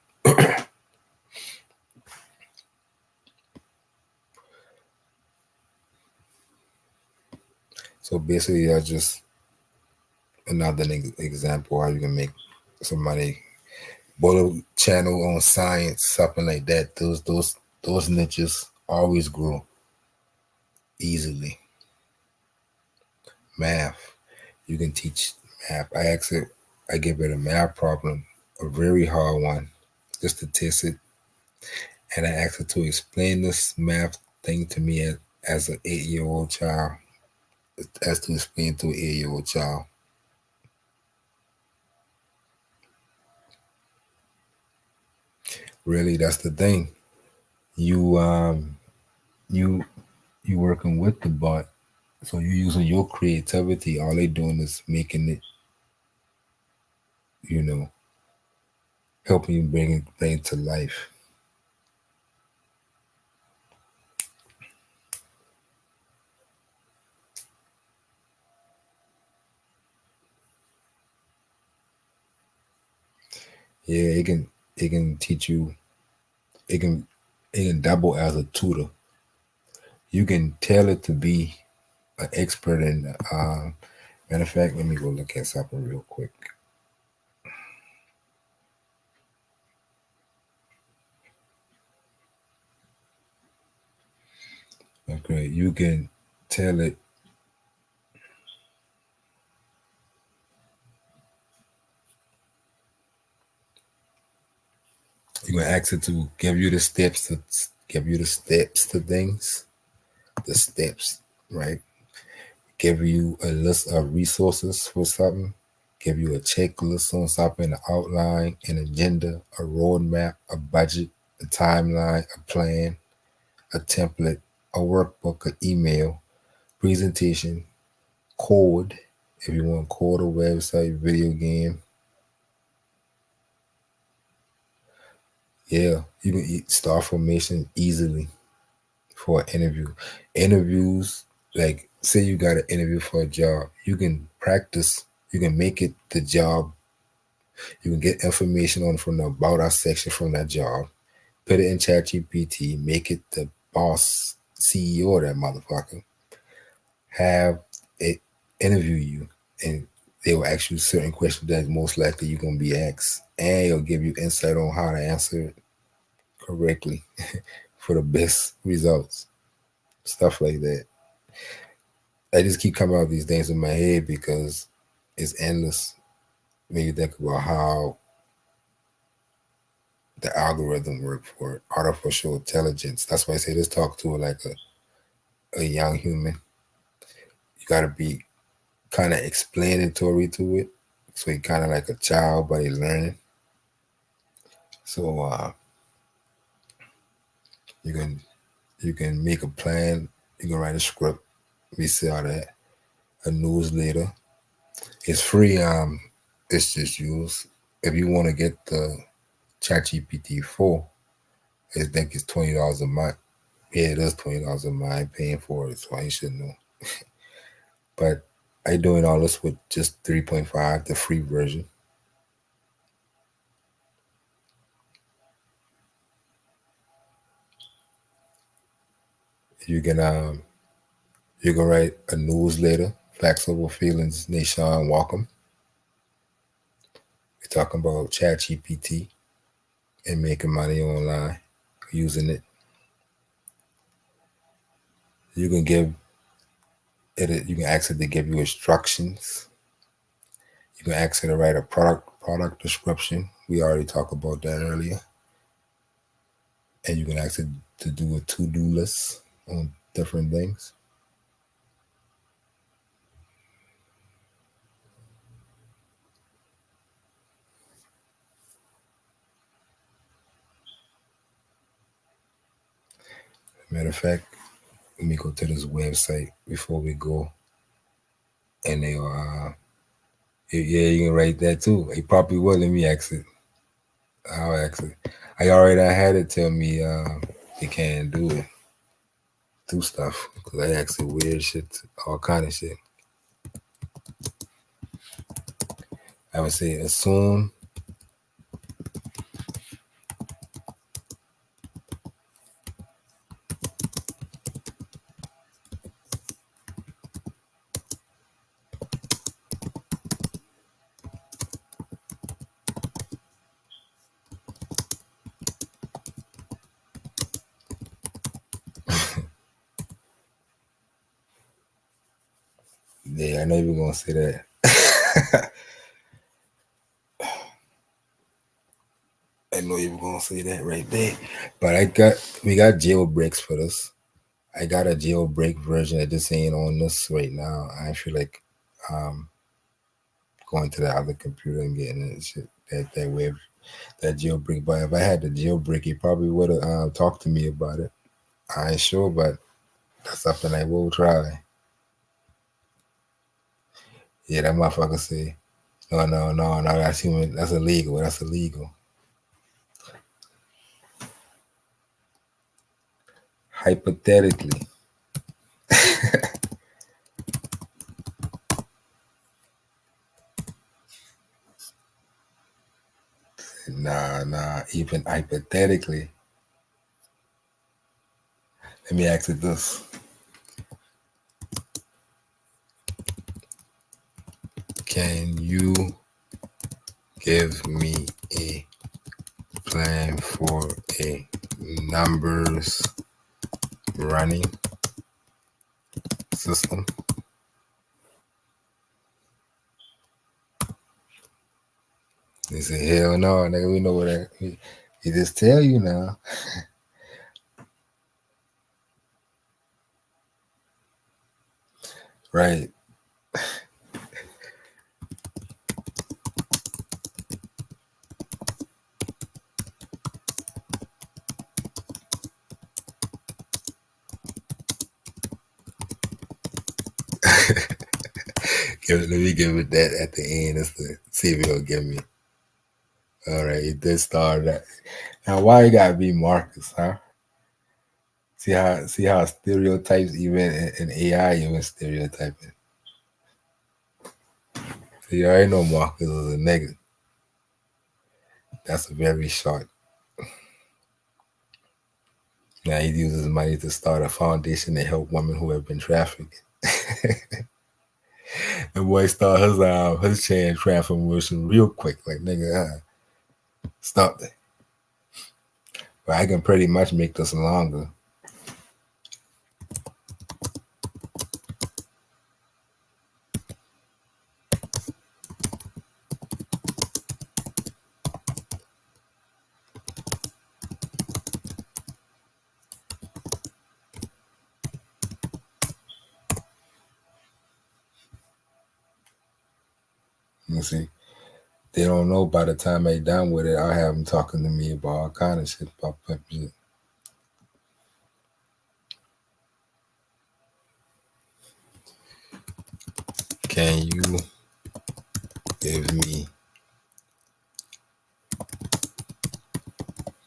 A: So basically, that's just another example how you can make some money. Bullet channel on science, something like that. Those niches always grow easily. Math, you can teach math. I give it a math problem, a very hard one, just to test it, and I asked it to explain this math thing to me as an 8-year-old child, as to explain to an 8-year-old child. Really, that's the thing. You you you working with the bot, so you using your creativity. All they doing is making it, you know, helping you bring it to life. Yeah, it can teach you. It can it can double as a tutor. You can tell it to be an expert in. Matter of fact, let me go look at something real quick. Okay, you can tell it. You can ask it to give you the steps to things. The steps, right? Give you a list of resources for something, give you a checklist on something, an outline, an agenda, a roadmap, a budget, a timeline, a plan, a template, a workbook, an email, presentation, code, if you want code a website, video game. Yeah, you can start formation easily for an interview. Interviews, like say you got an interview for a job, you can practice, you can make it the job. You can get information on from the about us section from that job, put it in ChatGPT, make it the boss CEO of that motherfucker, have it interview you, and they will ask you certain questions that most likely you're gonna be asked, and it'll give you insight on how to answer it correctly for the best results. Stuff like that. I just keep coming out with these things in my head because it's endless when you think about how the algorithm work for artificial intelligence. That's why I say let's talk to it like a young human. You got to be kind of explanatory to it, so you kind of like a child, but he's learning. So you can make a plan. You can write a script. We sell that. A newsletter. It's free. It's just used. If you want to get the ChatGPT 4, I think it's $20 a month. Yeah, it is $20 a month. I'm paying for it, so I should know. But I doing all this with just 3.5, the free version. You can write a newsletter, Flexible Feelings Nation Welcome. We're talking about ChatGPT and making money online using it. You can give it. You can ask it to give you instructions. You can ask it to write a product description. We already talked about that earlier. And you can ask it to do a to-do list on different things. Matter of fact, let me go to this website before we go, and yeah, you can write that too. He probably will. Let me ask it. I'll ask it. I had it tell me it can't do it, do stuff because I asked it weird shit, all kind of shit. I would say assume. Yeah, I know you were gonna say that. I know you were gonna say that right there. But we got jailbreaks for this. I got a jailbreak version that just ain't on this right now. I feel like um going to the other computer and getting it shit that web that jailbreak. But if I had the jailbreak, he probably would have talked to me about it. I ain't sure, but that's something I will try. Yeah, that motherfucker say, no, no, no, no, that's human. That's illegal. That's illegal. Hypothetically, nah, nah. Even hypothetically, let me ask it this: can you give me a plan for a numbers running system? They say, hell no, nigga, we know what that. He just tell you now. Right. Let me give it that at the end. Let's see if he'll give me. All right, it did start that. Now, why you gotta be Marcus, huh? See how stereotypes even in AI even stereotyping. So you already know Marcus is a nigga. That's a very short. Now he uses money to start a foundation to help women who have been trafficked. The boy start his chain transformation real quick, like nigga, stop that. But I can pretty much make this longer. You see, they don't know by the time they done with it, I have them talking to me about all kind of shit about pimp shit. Can you give me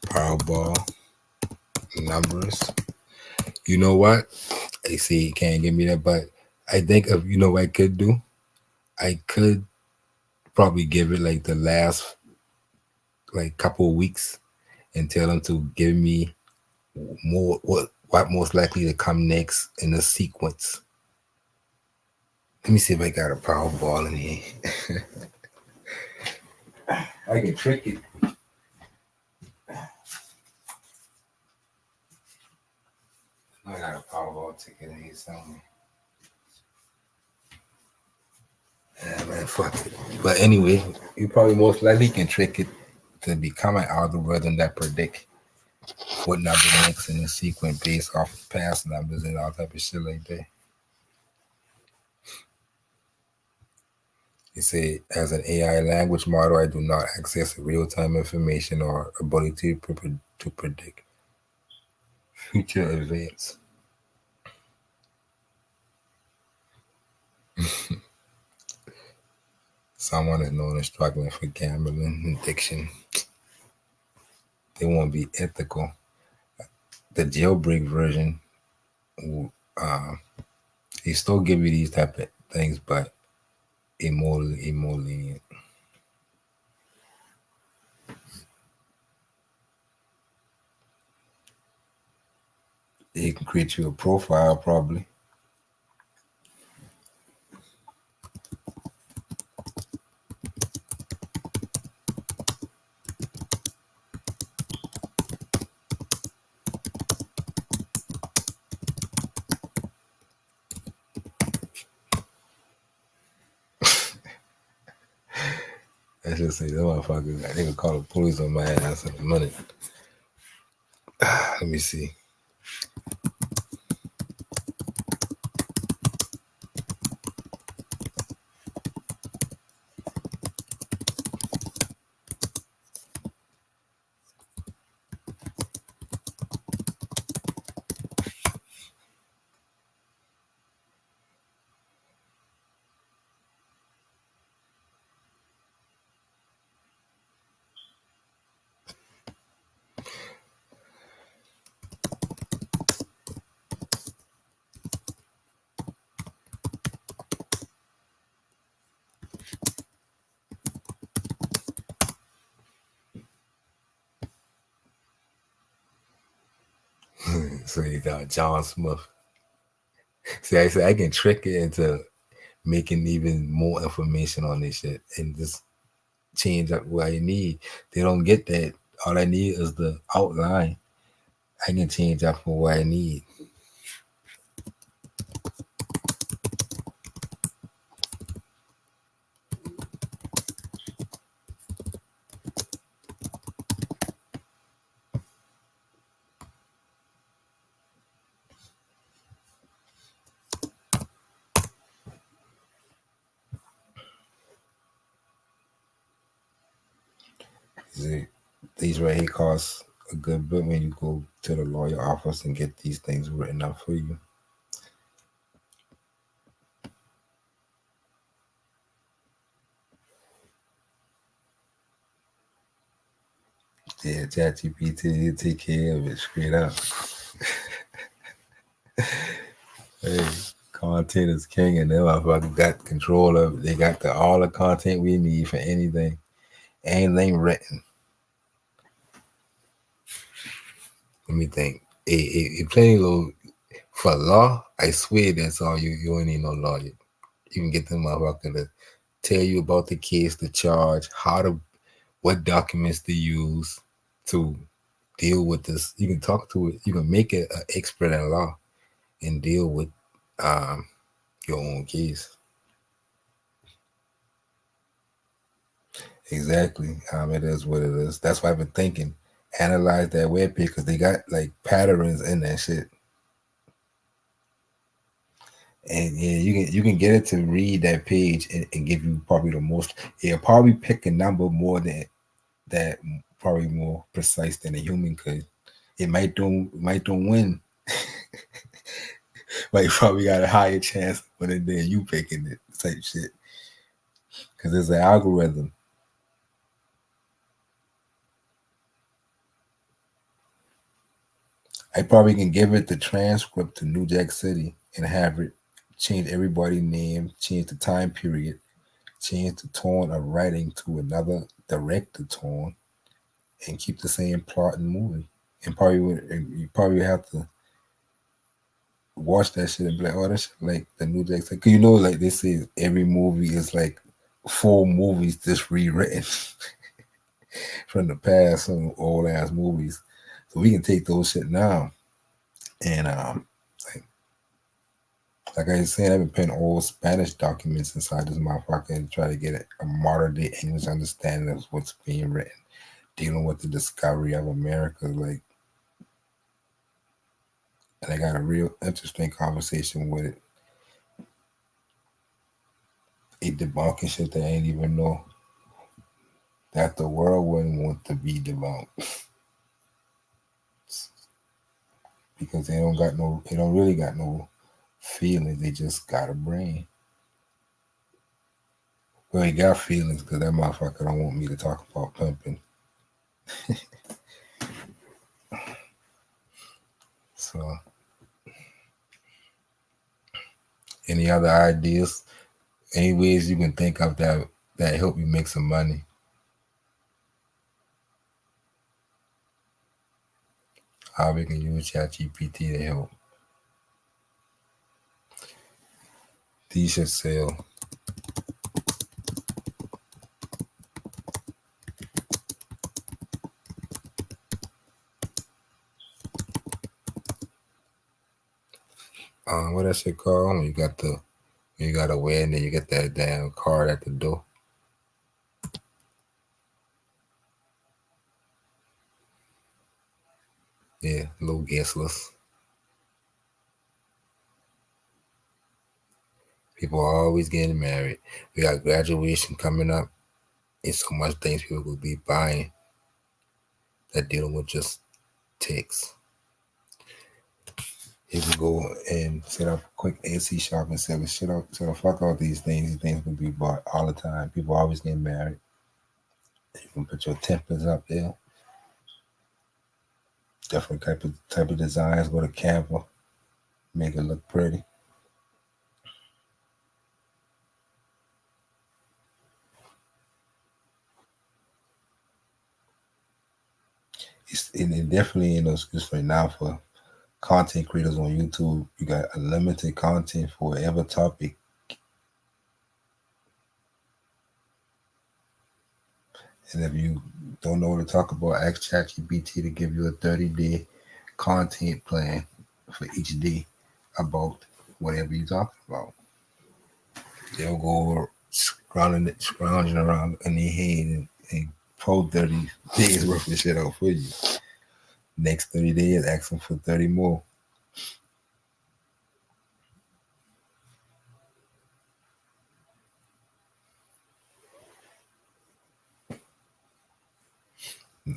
A: Powerball numbers? You know what? They say you can't give me that, but I think of you know what I could do? I could probably give it like the last like couple of weeks and tell them to give me more what most likely to come next in the sequence. Let me see if I got a Powerball in here. I can trick it. I got a Powerball ticket in here somewhere. Yeah, man, fuck it. But anyway, you probably most likely can trick it to become an algorithm that predict what number next in the sequence based off of past numbers and all type of shit like that. You say, as an AI language model, I do not access real-time information or ability to predict Future events. Someone is known as struggling for gambling addiction. They won't be ethical. The jailbreak version, uh, they still give you these type of things, but more lenient. They can create you a profile probably. Let's just say that motherfucker, they can call the police on my ass in a minute. Let me see. So you got John Smith. See, I said I can trick it into making even more information on this shit and just change up what I need. They don't get that. All I need is the outline. I can change up for what I need. See, these right here cost a good bit when you go to the lawyer office and get these things written up for you. Yeah, ChatGPT, you take care of it straight up. Hey, content is king, and them motherfuckers got control of it. They got all the content we need for anything written. Let me think. Plenty little for law. I swear that's all you. You don't need no lawyer. You can get them motherfucker to tell you about the case, the charge, what documents to use to deal with this. You can talk to it. You can make it an expert in law and deal with um, your own case. Exactly. It is what it is. That's why I've been thinking. Analyze that web page because they got like patterns in that shit. And yeah, you can get it to read that page and give you probably the most. It'll probably pick a number more than that, probably more precise than a human could. It might don't win, but you probably got a higher chance of winning than you picking it type shit. Because it's an algorithm. I probably can give it the transcript to New Jack City and have it change everybody's name, change the time period, change the tone of writing to another director tone, and keep the same plot and movie. And you probably have to watch that shit and be like, oh, that's like the New Jack City. Cause like they say, every movie is like 4 movies just rewritten from the past, some old ass movies. So we can take those shit now and like like I was saying, I've been putting old Spanish documents inside this motherfucker and try to get a modern day English understanding of what's being written, dealing with the discovery of America. Like, and I got a real interesting conversation with it. It debunking shit that I ain't even know that the world wouldn't want to be debunked. because they don't really got no feelings. They just got a brain. Well, he got feelings because that motherfucker don't want me to talk about pimping. So, any other ideas? Any ways you can think of that help you make some money? How we can use ChatGPT to help? These should sell. What that shit called? You got to wear and then you get that damn card at the door. Yeah, little guest list. People are always getting married. We got graduation coming up. It's so much things people will be buying that dealing with just text. You can go and set up a quick AC shop and sell the fuck out these things. These things can be bought all the time. People always getting married. You can put your templates up there. Different type of designs. Go to Canva. Make it look pretty. And definitely in those just right now for content creators on YouTube, you got unlimited content for whatever topic. And if you don't know what to talk about, ask ChatGPT to give you a 30-day content plan for each day about whatever you're talking about. They'll go scrounging around in their head and pull 30 days worth of shit out for you. Next 30 days, ask them for 30 more.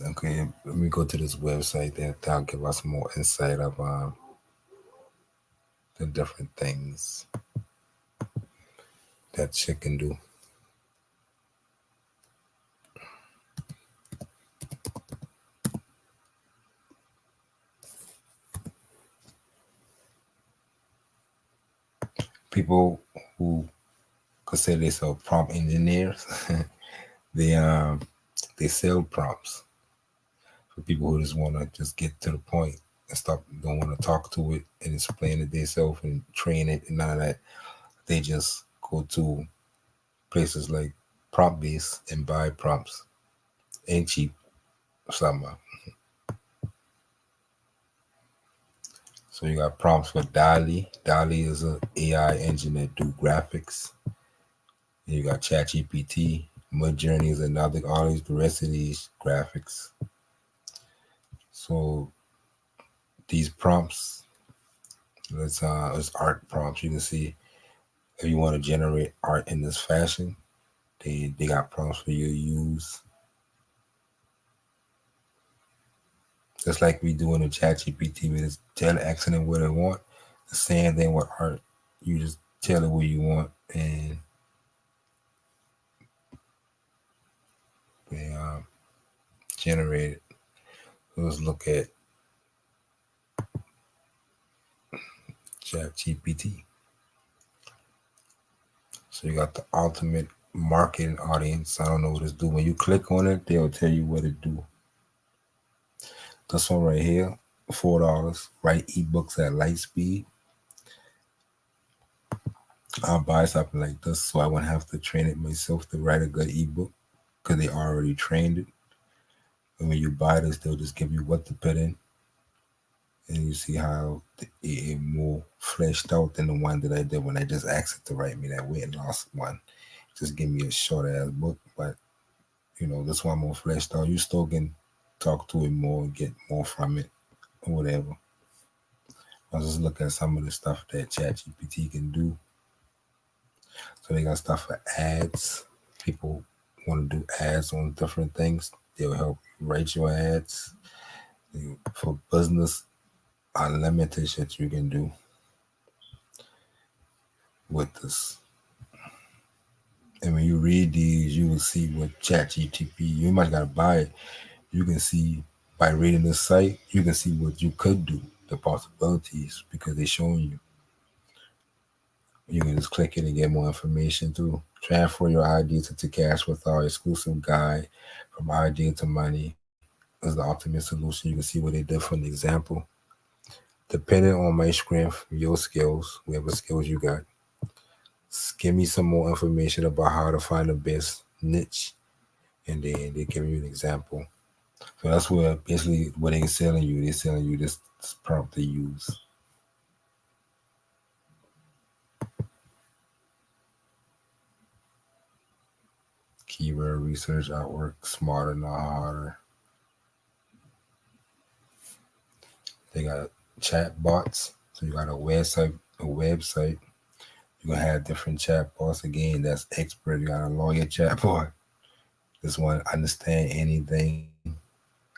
A: Okay, let me go to this website that'll give us more insight of the different things that shit can do. People who consider themselves prompt engineers, they they sell prompts for people who just want to just get to the point and stop, don't want to talk to it and explain it themselves and train it and none of that. They just go to places like prompt base and buy prompts and cheap somehow. So you got prompts for Dali. Dali is an AI engine that do graphics. And you got ChatGPT. Midjourney is another. All these, the rest of these graphics. So these prompts, it's art prompts. You can see if you want to generate art in this fashion, they got prompts for you to use. Just like we do in the ChatGPT, we just tell it, asking them what they want. The same thing with art. You just tell it what you want, and they generate it. Let's look at ChatGPT. So you got the ultimate marketing audience. I don't know what it's do. When you click on it, they'll tell you what it do. This one right here, $4. Write ebooks at light speed. I'll buy something like this so I won't have to train it myself to write a good ebook because they already trained it. And when you buy this, they'll just give you what to put in, and you see how it more fleshed out than the one that I did when I just asked it to write me that weight loss one. Just give me a short ass book, but this one more fleshed out. You still can talk to it more, get more from it, or whatever. I'll just look at some of the stuff that ChatGPT can do. So they got stuff for ads. People want to do ads on different things. They'll help you write your ads. For business, unlimited shit you can do with this. And when you read these, you will see what ChatGPT. You might gotta buy it. You can see by reading the site, you can see what you could do, the possibilities, because they're showing you. You can just click it and get more information too. Transfer your ideas into cash with our exclusive guide from idea to money is the ultimate solution. You can see what they did for an example. Depending on my strength, your skills, whatever skills you got, give me some more information about how to find the best niche, and then they give you an example. So that's what basically what they're selling you. They're selling you this prompt to use. Keyword research, outwork, smarter, not harder. They got chat bots. So you got a website. You're gonna have different chat bots again. That's expert. You got a lawyer chat bot. This one understand anything.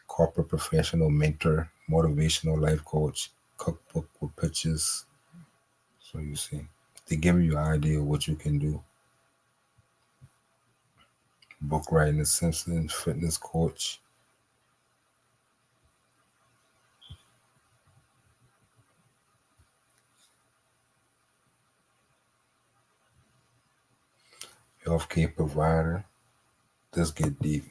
A: Corporate professional, mentor, motivational life coach, cookbook with pictures. So you see, they give you an idea of what you can do. Book writing assistant, fitness coach, healthcare provider. This get deep,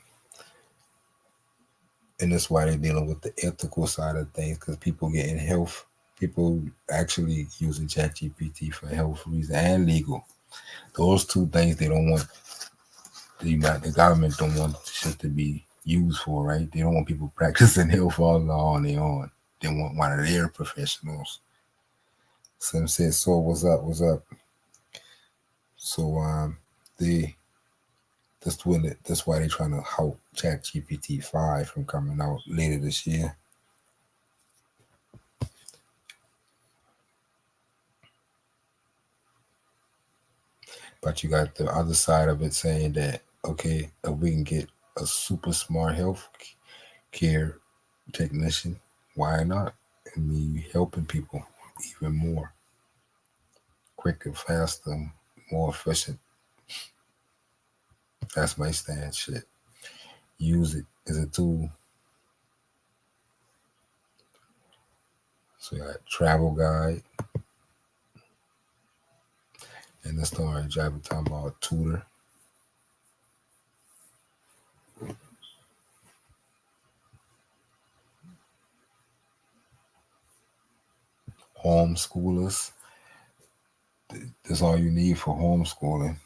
A: and that's why they're dealing with the ethical side of things because people getting health. People actually using ChatGPT for health reasons and legal. Those two things they don't want. The government don't want shit to be used for, right? They don't want people practicing health all law on their own. They want one of their professionals. Some said, "So what's up? What's up?" So they that's why they're trying to halt ChatGPT 5 from coming out later this year. But you got the other side of it saying that okay, if we can get a super smart health care technician, why not? I mean, helping people even more, quicker, faster, more efficient. That's my stand. Shit, use it as a tool. So you got travel guide, and the story driver talking about tutor, homeschoolers. That's all you need for homeschooling.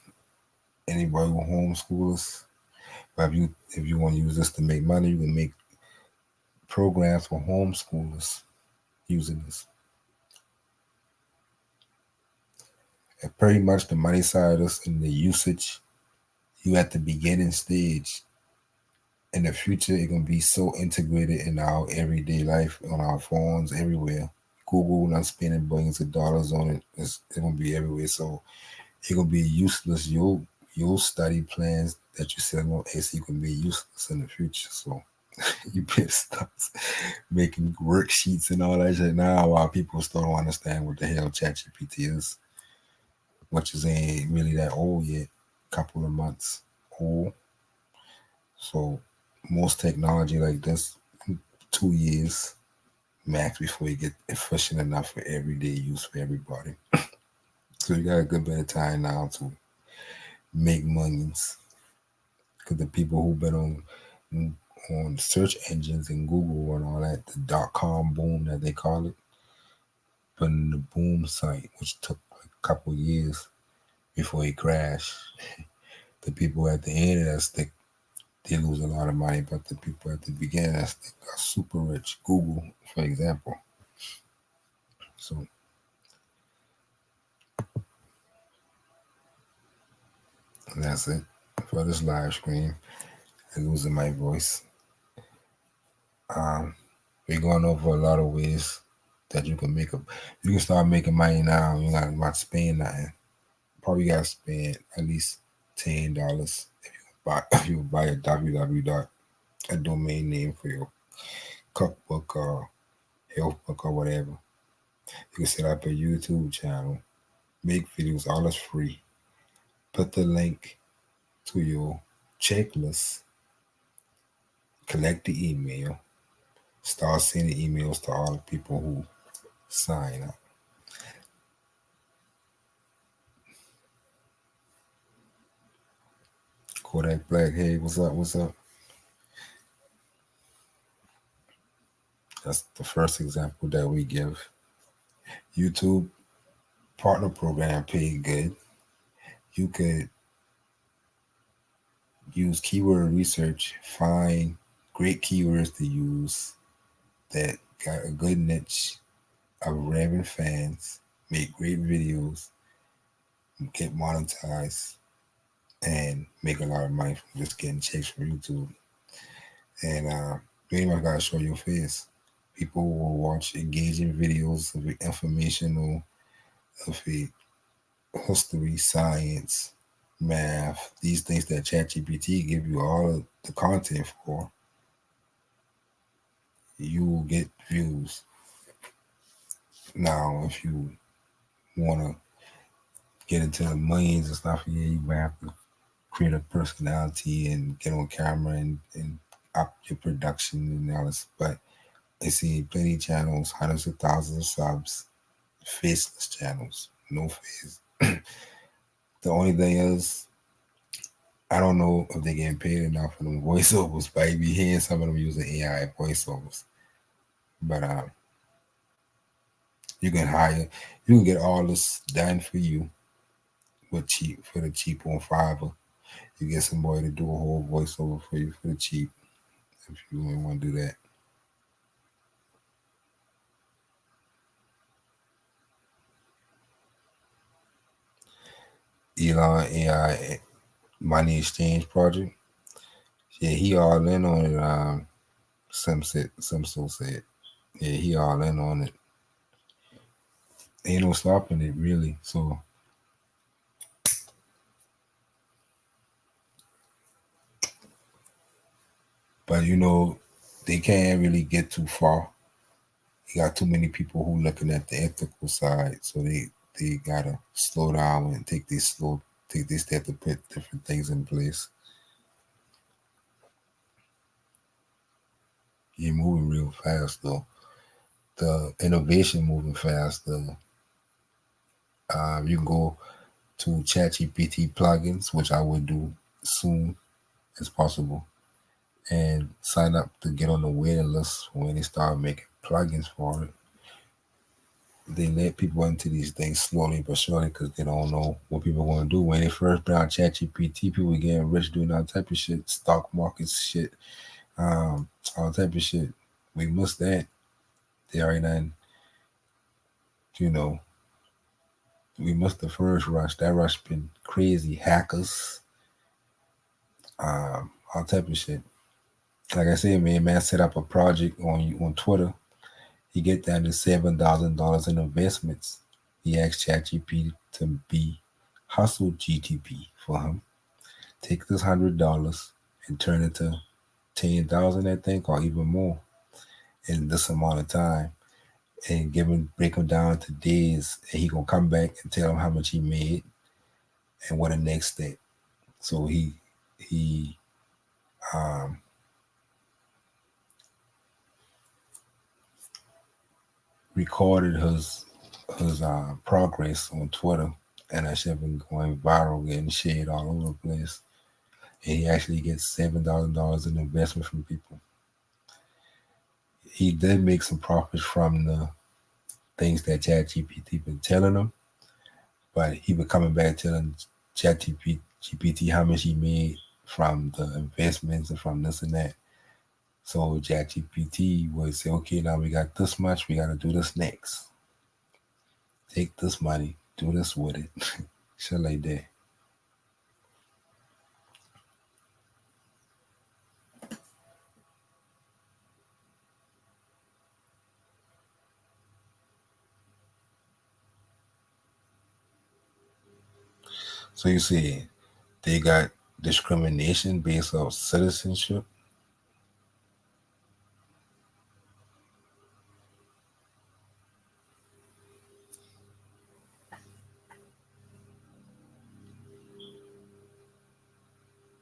A: Anybody with homeschoolers. But if you want to use this to make money, you can make programs for homeschoolers using this. And pretty much the money side of this and the usage, you at the beginning stage. In the future, it's gonna be so integrated in our everyday life on our phones everywhere. Google not spending billions of dollars on it. It's gonna be everywhere. So it's gonna be useless. Your study plans that you set on AC can be useless in the future. So you better start making worksheets and all that shit now while people still don't understand what the hell ChatGPT is, which is ain't really that old yet, couple of months old. So most technology like this, 2 years max before you get efficient enough for everyday use for everybody. So you got a good bit of time now to make millions. Because the people who've been on search engines and Google and all that, the .com boom that they call it, but in the boom site, which took a couple years before it crashed. The people at the end of that stick, they lose a lot of money, but the people at the beginning of that stick are super rich. Google, for example. So that's it for this live stream. And losing my voice. Um, we're going over a lot of ways that you can make up. You can start making money now. You got not spend nothing. Probably got to spend at least $10 if you buy a www dot a domain name for your cookbook or health book or whatever. You can set up a YouTube channel, make videos, all is free. Put the link to your checklist, collect the email, start sending emails to all the people who sign up. Kodak Black, hey, what's up? What's up? That's the first example that we give. YouTube partner program paid good. You could use keyword research, find great keywords to use that got a good niche of raving fans, make great videos, get monetized, and make a lot of money from just getting checks from YouTube. And you ain't even gotta show your face. People will watch engaging videos of informational, of a history, science, math, these things that ChatGPT give you all of the content for. You will get views. Now, if you want to get into the millions and stuff, yeah, you might have to create a personality and get on camera and up your production and all this. But I see plenty of channels, hundreds of thousands of subs, faceless channels, no face. The only thing is, I don't know if they're getting paid enough for them voiceovers, but I be hearing some of them using AI voiceovers. But you can hire, you can get all this done for you with cheap for the cheap on Fiverr. You get somebody to do a whole voiceover for you for the cheap if you want to do that. Elon AI money exchange project. Yeah, he all in on it. Some so said. Yeah, he all in on it. Ain't no stopping it really. So, but they can't really get too far. You got too many people who looking at the ethical side, so they gotta slow down and take this step to put different things in place. You're moving real fast though. The innovation moving fast. You can go to ChatGPT plugins, which I would do soon as possible, and sign up to get on the waiting list when they start making plugins for it. They let people into these things slowly but surely because they don't know what people are going to do. When they first put out ChatGPT, people were getting rich doing all type of shit, stock markets shit, all type of shit. We missed that. They already done, you know, we missed the first rush. That rush been crazy. Hackers, all type of shit. Like I said, man set up a project on Twitter. He get down to $7,000 in investments. He asked ChatGPT to be hustle GTP for him. Take this $100 and turn it to 10,000, I think, or even more in this amount of time, and break him down to days, and he gonna come back and tell him how much he made and what the next step. So he um recorded his progress on Twitter, and that shit been going viral, getting shared all over the place. And he actually gets $7,000 in investment from people. He did make some profits from the things that ChatGPT been telling him, but he been coming back telling ChatGPT how much he made from the investments and from this and that. So ChatGPT would say, okay, now we got this much, we got to do this next. Take this money, do this with it, shit like that. So you see, they got discrimination based on citizenship.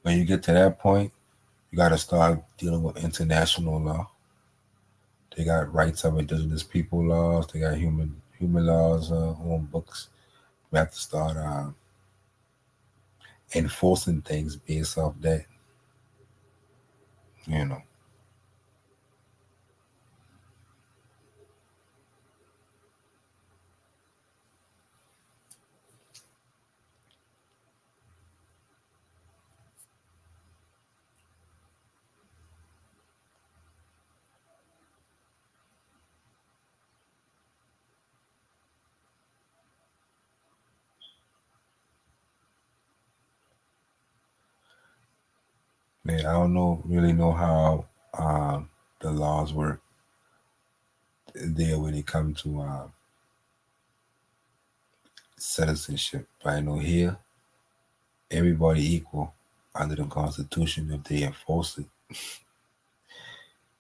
A: when you get to that point, you got to start dealing with international law. They got rights of indigenous people laws. They got human laws on books. We have to start enforcing things based off that. You know, man, I don't really know how the laws work there when it comes to citizenship. But I know here everybody equal under the Constitution if they enforce it.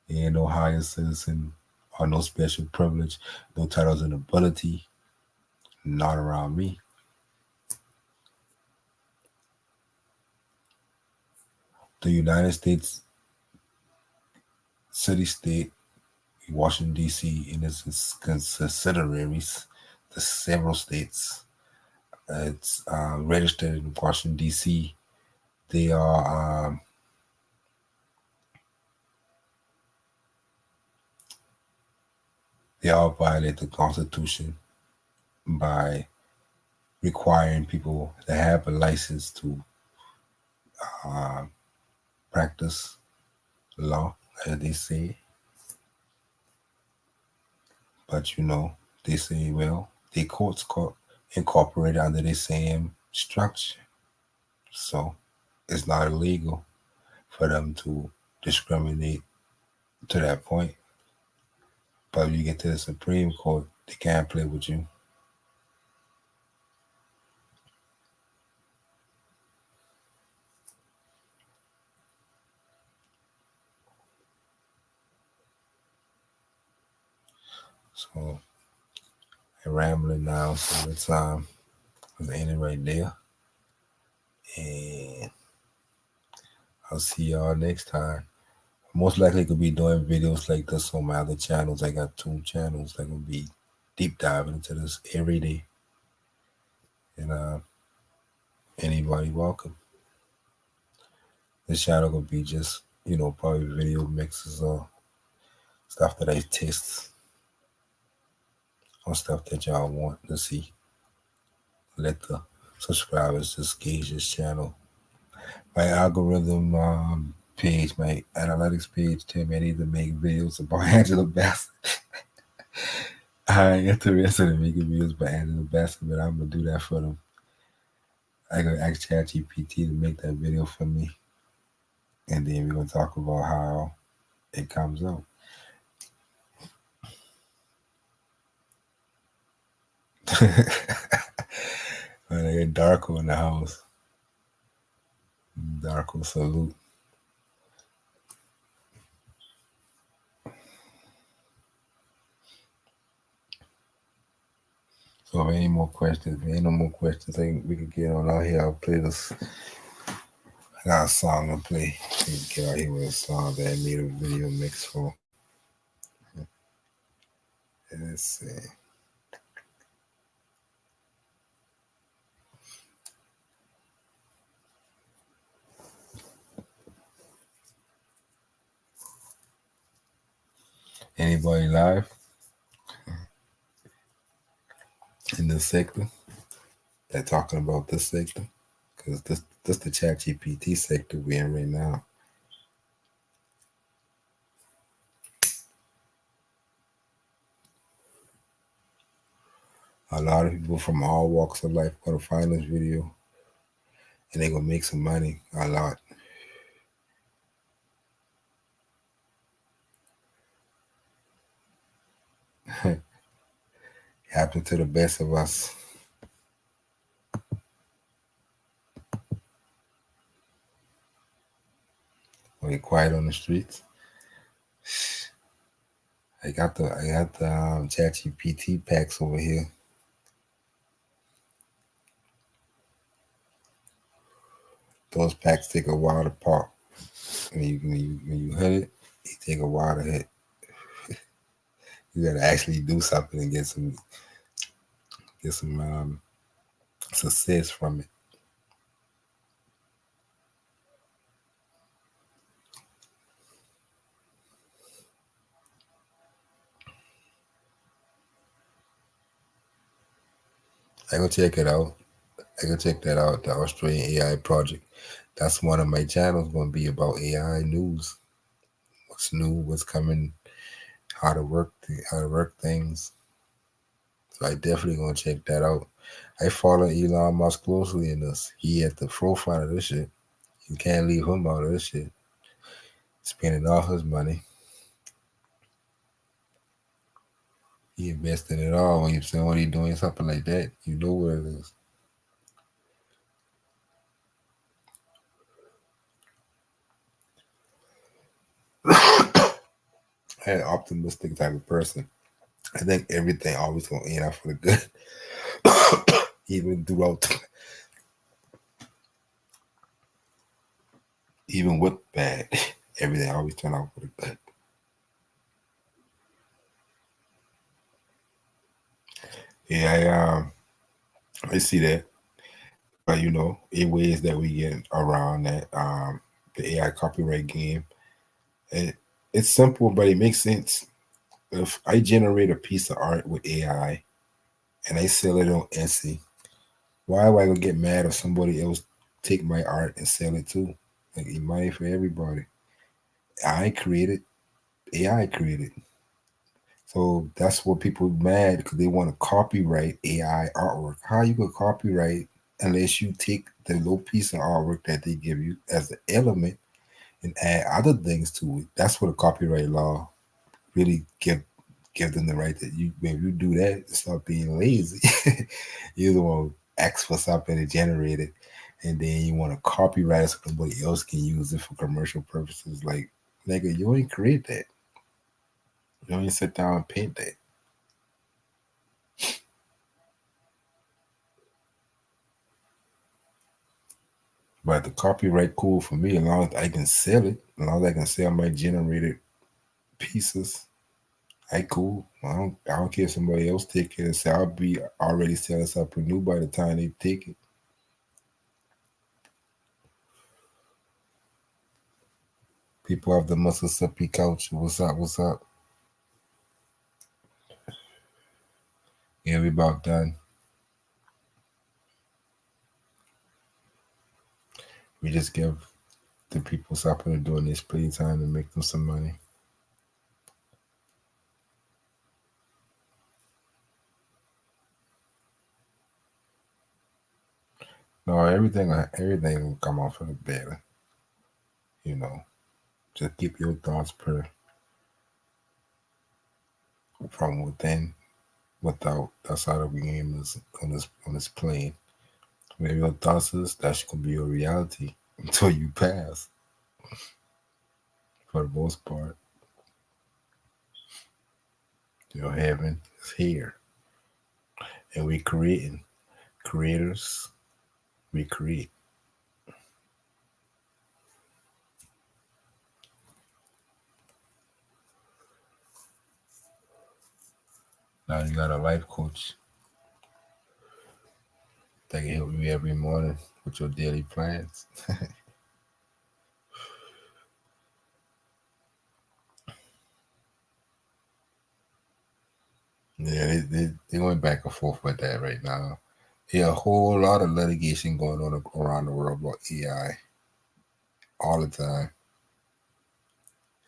A: There ain't no higher citizen or no special privilege, no titles and ability, not around me. The United States city-state, Washington, D.C., and its subsidiaries, the several states, it's registered in Washington, D.C. They are they all violate the Constitution by requiring people to have a license to uh, practice law, as they say. But they say, well, the courts incorporated under the same structure, so it's not illegal for them to discriminate to that point. But when you get to the Supreme Court, they can't play with you. So I'm rambling now, so let's end it right there. And I'll see y'all next time. Most likely could be doing videos like this on my other channels. I got 2 channels that will be deep diving into this every day. And anybody welcome. This channel could be just, probably video mixes or stuff that I test or stuff that y'all want to see. Let the subscribers just gauge this channel. My algorithm page, my analytics page, tell me I need to make videos about Angela Bassett. I ain't interested in making videos about Angela Bassett, but I'm gonna do that for them. I gonna ask ChatGPT to make that video for me, and then we're gonna talk about how it comes out. When I get Darko in the house, Darko salute. So if any more questions, if ain't no more questions, I think we can get on out here. I'll play this. I got a song to play. We can get out here with a song that I made a video mix for. Let's see. Anybody live in this sector that talking about this sector? Because this the ChatGPT sector we're in right now. A lot of people from all walks of life gonna find this video and they're gonna make some money. A lot. Happen to the best of us. When you're quiet on the streets. I got the ChatGPT packs over here. those packs take a while to pop. When you hit it, it take a while to hit. You gotta actually do something and get some success from it. I go check it out. I go check that out. The Australian AI project. That's one of my channels going to be about AI news. What's new? What's coming? How to work things. So I definitely gonna check that out. I follow Elon Musk closely in this. He at the forefront of this shit. You can't leave him out of this shit. Spending all his money. He invested it all. When you see what he doing something like that, you know where it is. I'm an optimistic type of person. I think everything always gonna end out for the good. even throughout even with bad, everything always turn out for the good. Yeah, I see that. But in ways that we get around that the AI copyright game. It, it's simple, but it makes sense. If I generate a piece of art with AI and I sell it on Etsy, why would I go get mad if somebody else take my art and sell it too? Like it's money for everybody. I created, AI created. So that's what people mad because they want to copyright AI artwork. How you gonna copyright unless you take the little piece of artwork that they give you as an element and add other things to it? That's what a copyright law really give them the right that you if you do that, stop being lazy. You don't want to ask for something to generate it, and then you want to copyright it so somebody else can use it for commercial purposes. Like, nigga, you ain't create that. You ain't sit down and paint that. But the copyright cool for me as long as I can sell it, as long as I can sell my generated pieces. I cool. I don't care if somebody else take it and say I'll be already selling something new by the time they take it. People of the Mississippi culture. What's up? What's up? Yeah, we about done. We just give the people something to do in their spare time to make them some money. No, everything will come off of the better. You know, just keep your thoughts from within, without. That's how the game is on this plane. Where your thoughts is, that's gonna be your reality until you pass. For the most part, heaven is here, and we creating creators. We create. Now you got a life coach that can help you every morning with your daily plans. Yeah, they went back and forth with that right now. Yeah, a whole lot of litigation going on around the world about AI all the time.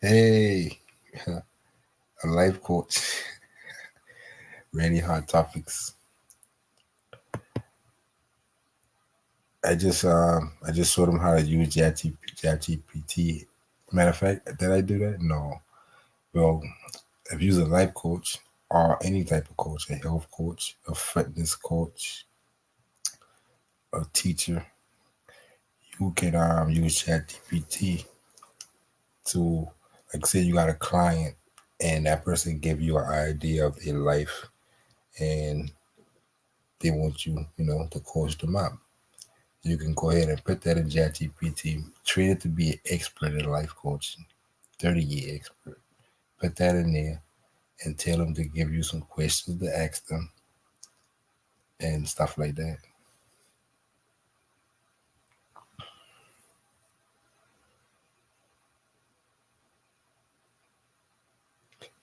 A: Hey, a life coach, many hot topics. I just showed them how to use ChatGPT. Matter of fact, did I do that? No. Well, if you're a life coach or any type of coach, a health coach, a fitness coach, a teacher, you can use ChatGPT to, like, say you got a client and that person give you an idea of their life and they want you to coach them up. You can go ahead and put that in ChatGPT. Train it to be an expert in life coaching, 30-year expert. Put that in there and tell them to give you some questions to ask them and stuff like that.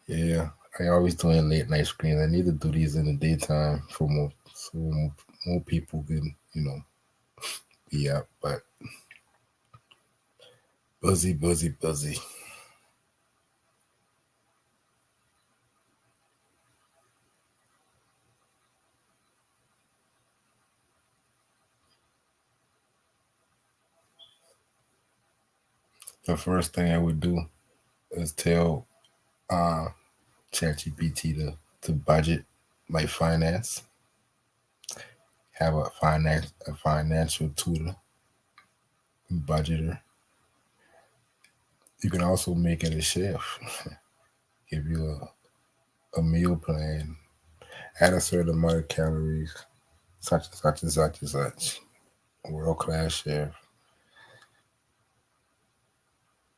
A: Yeah, I always doing late night screens. I need to do these in the daytime for more, so more people can, be up. But busy, busy, busy. The first thing I would do is tell uh, ChatGPT to budget my finance. Have a financial tutor, budgeter. You can also make it a chef. Give you a meal plan. Add a certain amount of calories, such and such and such and such. World class chef.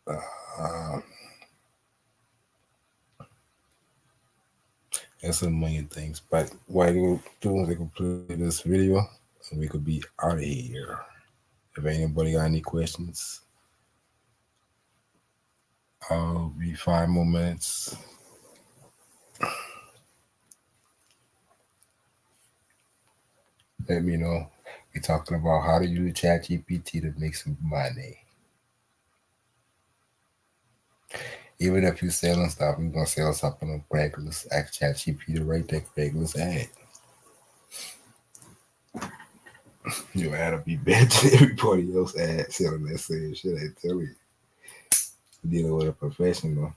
A: Uh, That's a million things. But what I will do is I can play this video and we could be out of here. If anybody got any questions, I'll be 5 more minutes. Let me know. We're talking about how to use ChatGPT to make some money. Even if you're selling stuff, you're gonna sell something on Craigslist. Ask ChatGPT to write that Craigslist ad. Your ad will be better than everybody else ad selling that same shit. I tell you, dealing with a professional.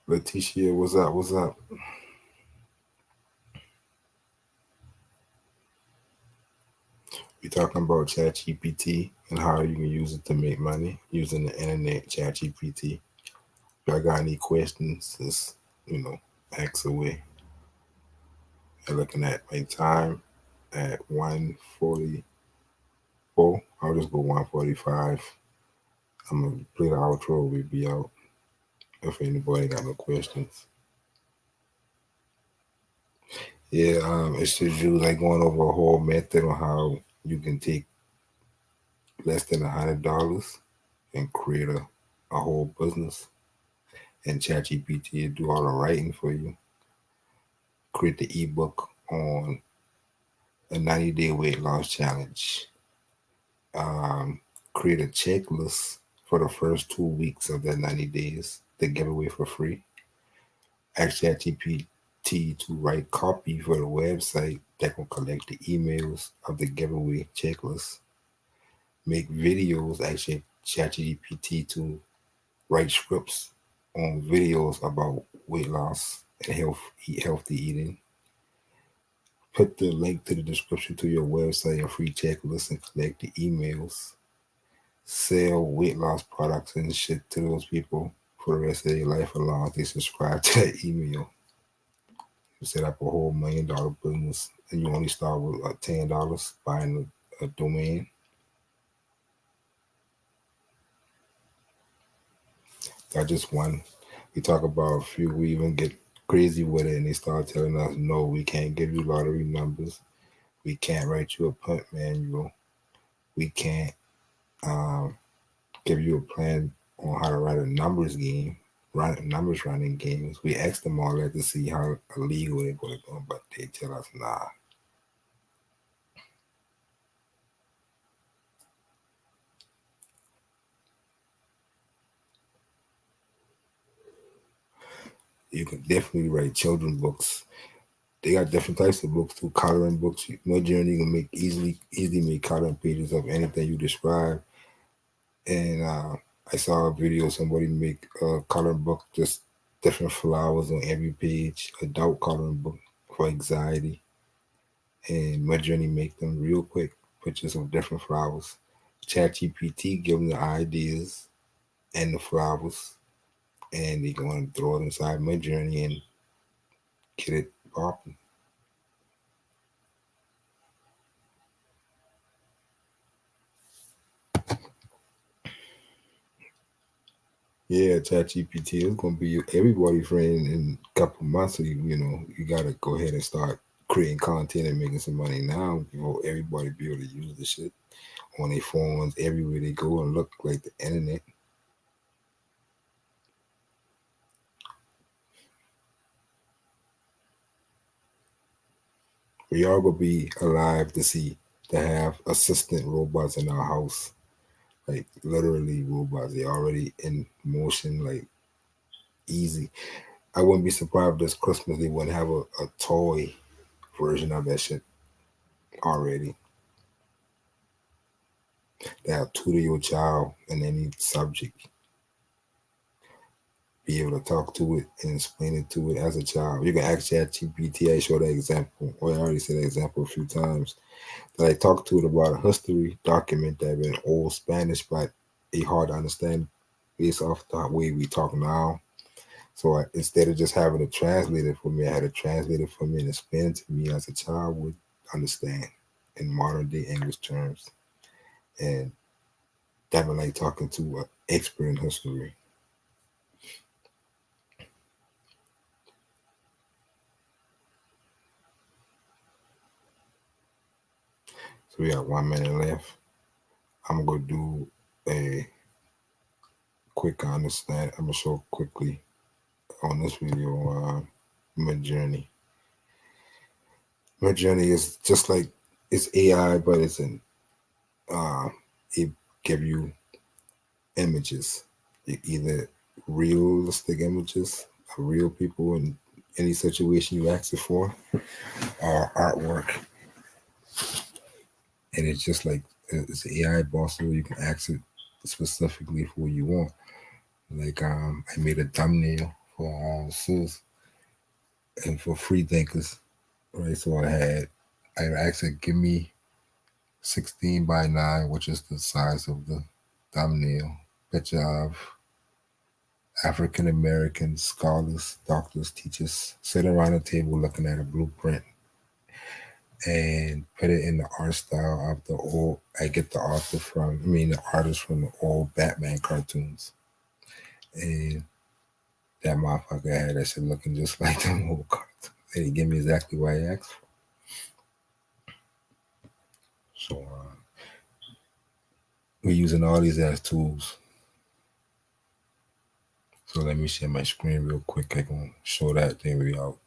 A: Leticia, what's up? What's up? We're talking about ChatGPT and how you can use it to make money using the internet. ChatGPT. If y'all got any questions, just ask away. I'm looking at my time at 1:44. I'll just go 1:45. I'm gonna play the outro. We'll be out. If anybody got no questions. Yeah, it's just you like going over a whole method on how you can take less than $100 and create a whole business. And ChatGPT do all the writing for you. Create the ebook on a 90-day weight loss challenge. Um, Create a checklist for the first 2 weeks of that 90 days to give away for free. Ask ChatGPT to write copy for the website that will collect the emails of the giveaway checklist. Make videos. Ask ChatGPT to write scripts on videos about weight loss and healthy eating. Put the link to the description to your website and free checklist and collect the emails. Sell weight loss products and shit to those people for the rest of their life as long as they subscribe to that email. You set up a whole $1 million business and you only start with $10 buying a domain. That's just one. We talk about a few, we even get crazy with it and they start telling us, no, we can't give you lottery numbers. We can't write you a punt manual. We can't give you a plan on how to write a numbers game, numbers running games. We asked them all that to see how illegal they're going to go, but they tell us, nah. You can definitely write children books. They got different types of books too. Coloring books. Midjourney can make easily make coloring pages of anything you describe. And I saw a video somebody make a coloring book, just different flowers on every page. Adult coloring book for anxiety. And Midjourney make them real quick pictures of different flowers. ChatGPT give them the ideas and the flowers, and they go and throw it inside my journey and get it popping. Yeah, ChatGPT is gonna be everybody friend in a couple months. So you gotta go ahead and start creating content and making some money now before everybody be able to use the shit on their phones everywhere they go and look like the internet. We all gonna be alive to have assistant robots in our house, like literally robots. They already in motion, like easy. I wouldn't be surprised if this Christmas they wouldn't have a toy version of that shit already. That tutor your child in any subject, be able to talk to it and explain it to it as a child. You can ask ChatGPT. I showed that example. Well, I already said that example a few times. That I talked to it about a history document that in old Spanish, but it hard to understand based off the way we talk now. So instead of just having a translator for me, I had a translator for me and explain it to me as a child would understand in modern day English terms. And that was like talking to an expert in history. So we got 1 minute left. I'm gonna do a quick understand. I'm gonna show quickly on this video my journey. My journey is just like it's AI, but it's in uh, it give you images, either realistic images of real people in any situation you ask it for, or artwork, and it's just like it's an AI boss, so you can ask it specifically for what you want. Like I made a thumbnail for Sus and for free thinkers, right? So I asked it give me 16 by 9, which is the size of the thumbnail, picture of African American scholars, doctors, teachers sitting around a table looking at a blueprint and put it in the art style of the old. I get the author from, I mean, the artist from the old Batman cartoons. And that motherfucker had that shit looking just like the old cartoons. And he gave me exactly what I asked for. So we're using all these as tools. So let me share my screen real quick. I can show that thing we out.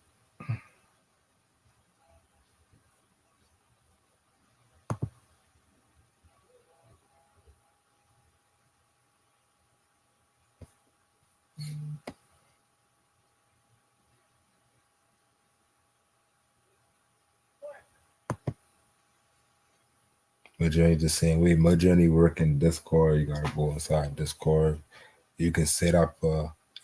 A: Midjourney the same way. Midjourney work in Discord. You gotta go inside Discord. You can set up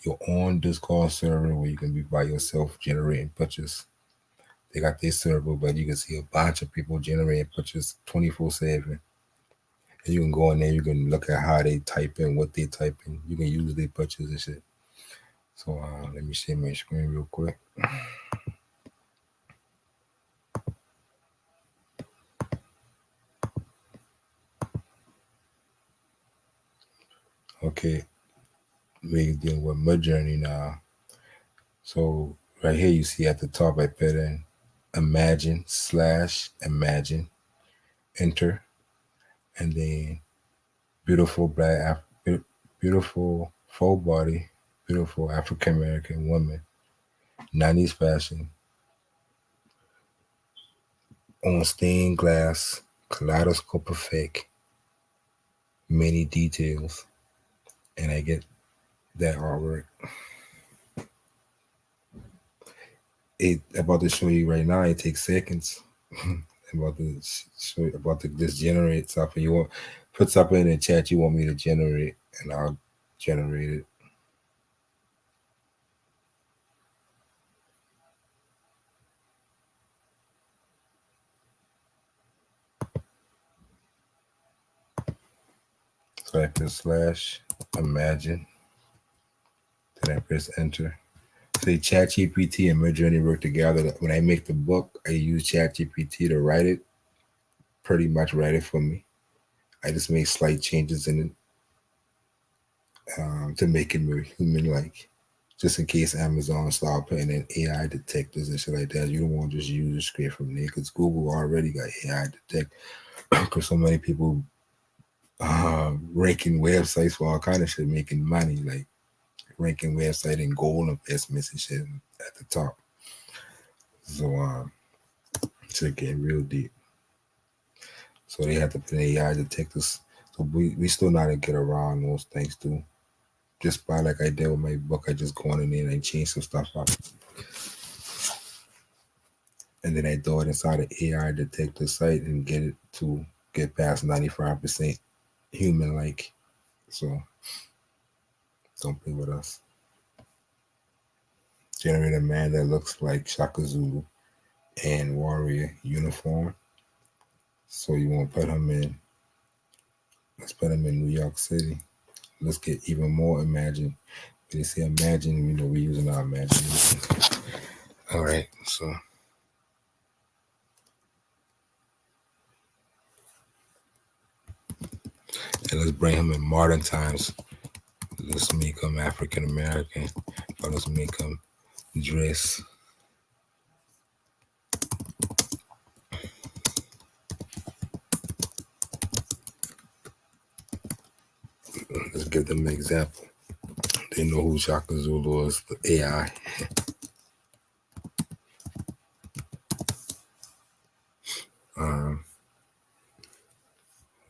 A: your own Discord server where you can be by yourself generating pictures. They got their server, but you can see a bunch of people generating pictures 24/7. And you can go in there, you can look at how they type in, what they type in. You can use their pictures and shit. So let me share my screen real quick. Okay, we're dealing with Midjourney now. So right here, you see at the top, I put in imagine/imagine, enter, and then beautiful beautiful full body, beautiful African American woman, 90s fashion, on stained glass, kaleidoscope effect, many details, and I get that artwork. It about to show you right now. It takes seconds. I'm about to show you, about to just generate something. You want put something in the chat you want me to generate, and I'll generate it. So I press slash imagine, then I press enter. Say ChatGPT and Midjourney work together. When I make the book, I use ChatGPT to write it, pretty much write it for me. I just make slight changes in it to make it more human-like. Just in case Amazon start putting in AI detectors and shit like that, you don't want to just use it straight from there because Google already got AI detect. Because so many people ranking websites for all kind of shit, making money, like ranking website and gold investments and shit at the top. So shit getting real deep. So they have to put AI detectors. So we still know how to get around those things too. Just by like I did with my book, I just go on in there and I change some stuff up. And then I throw it inside the AI detector site and get it to get past 95% human like. So don't play with us. Generate a man that looks like Shaka Zulu and warrior uniform. So you want to put him in, let's put him in New York City. Let's get even more imagine. They say imagine, we're using our imagination. All right, so and let's bring him in modern times. Let's make him African American. Or let's make him dress. Let's give them an example. They know who Shaka Zulu is, the AI.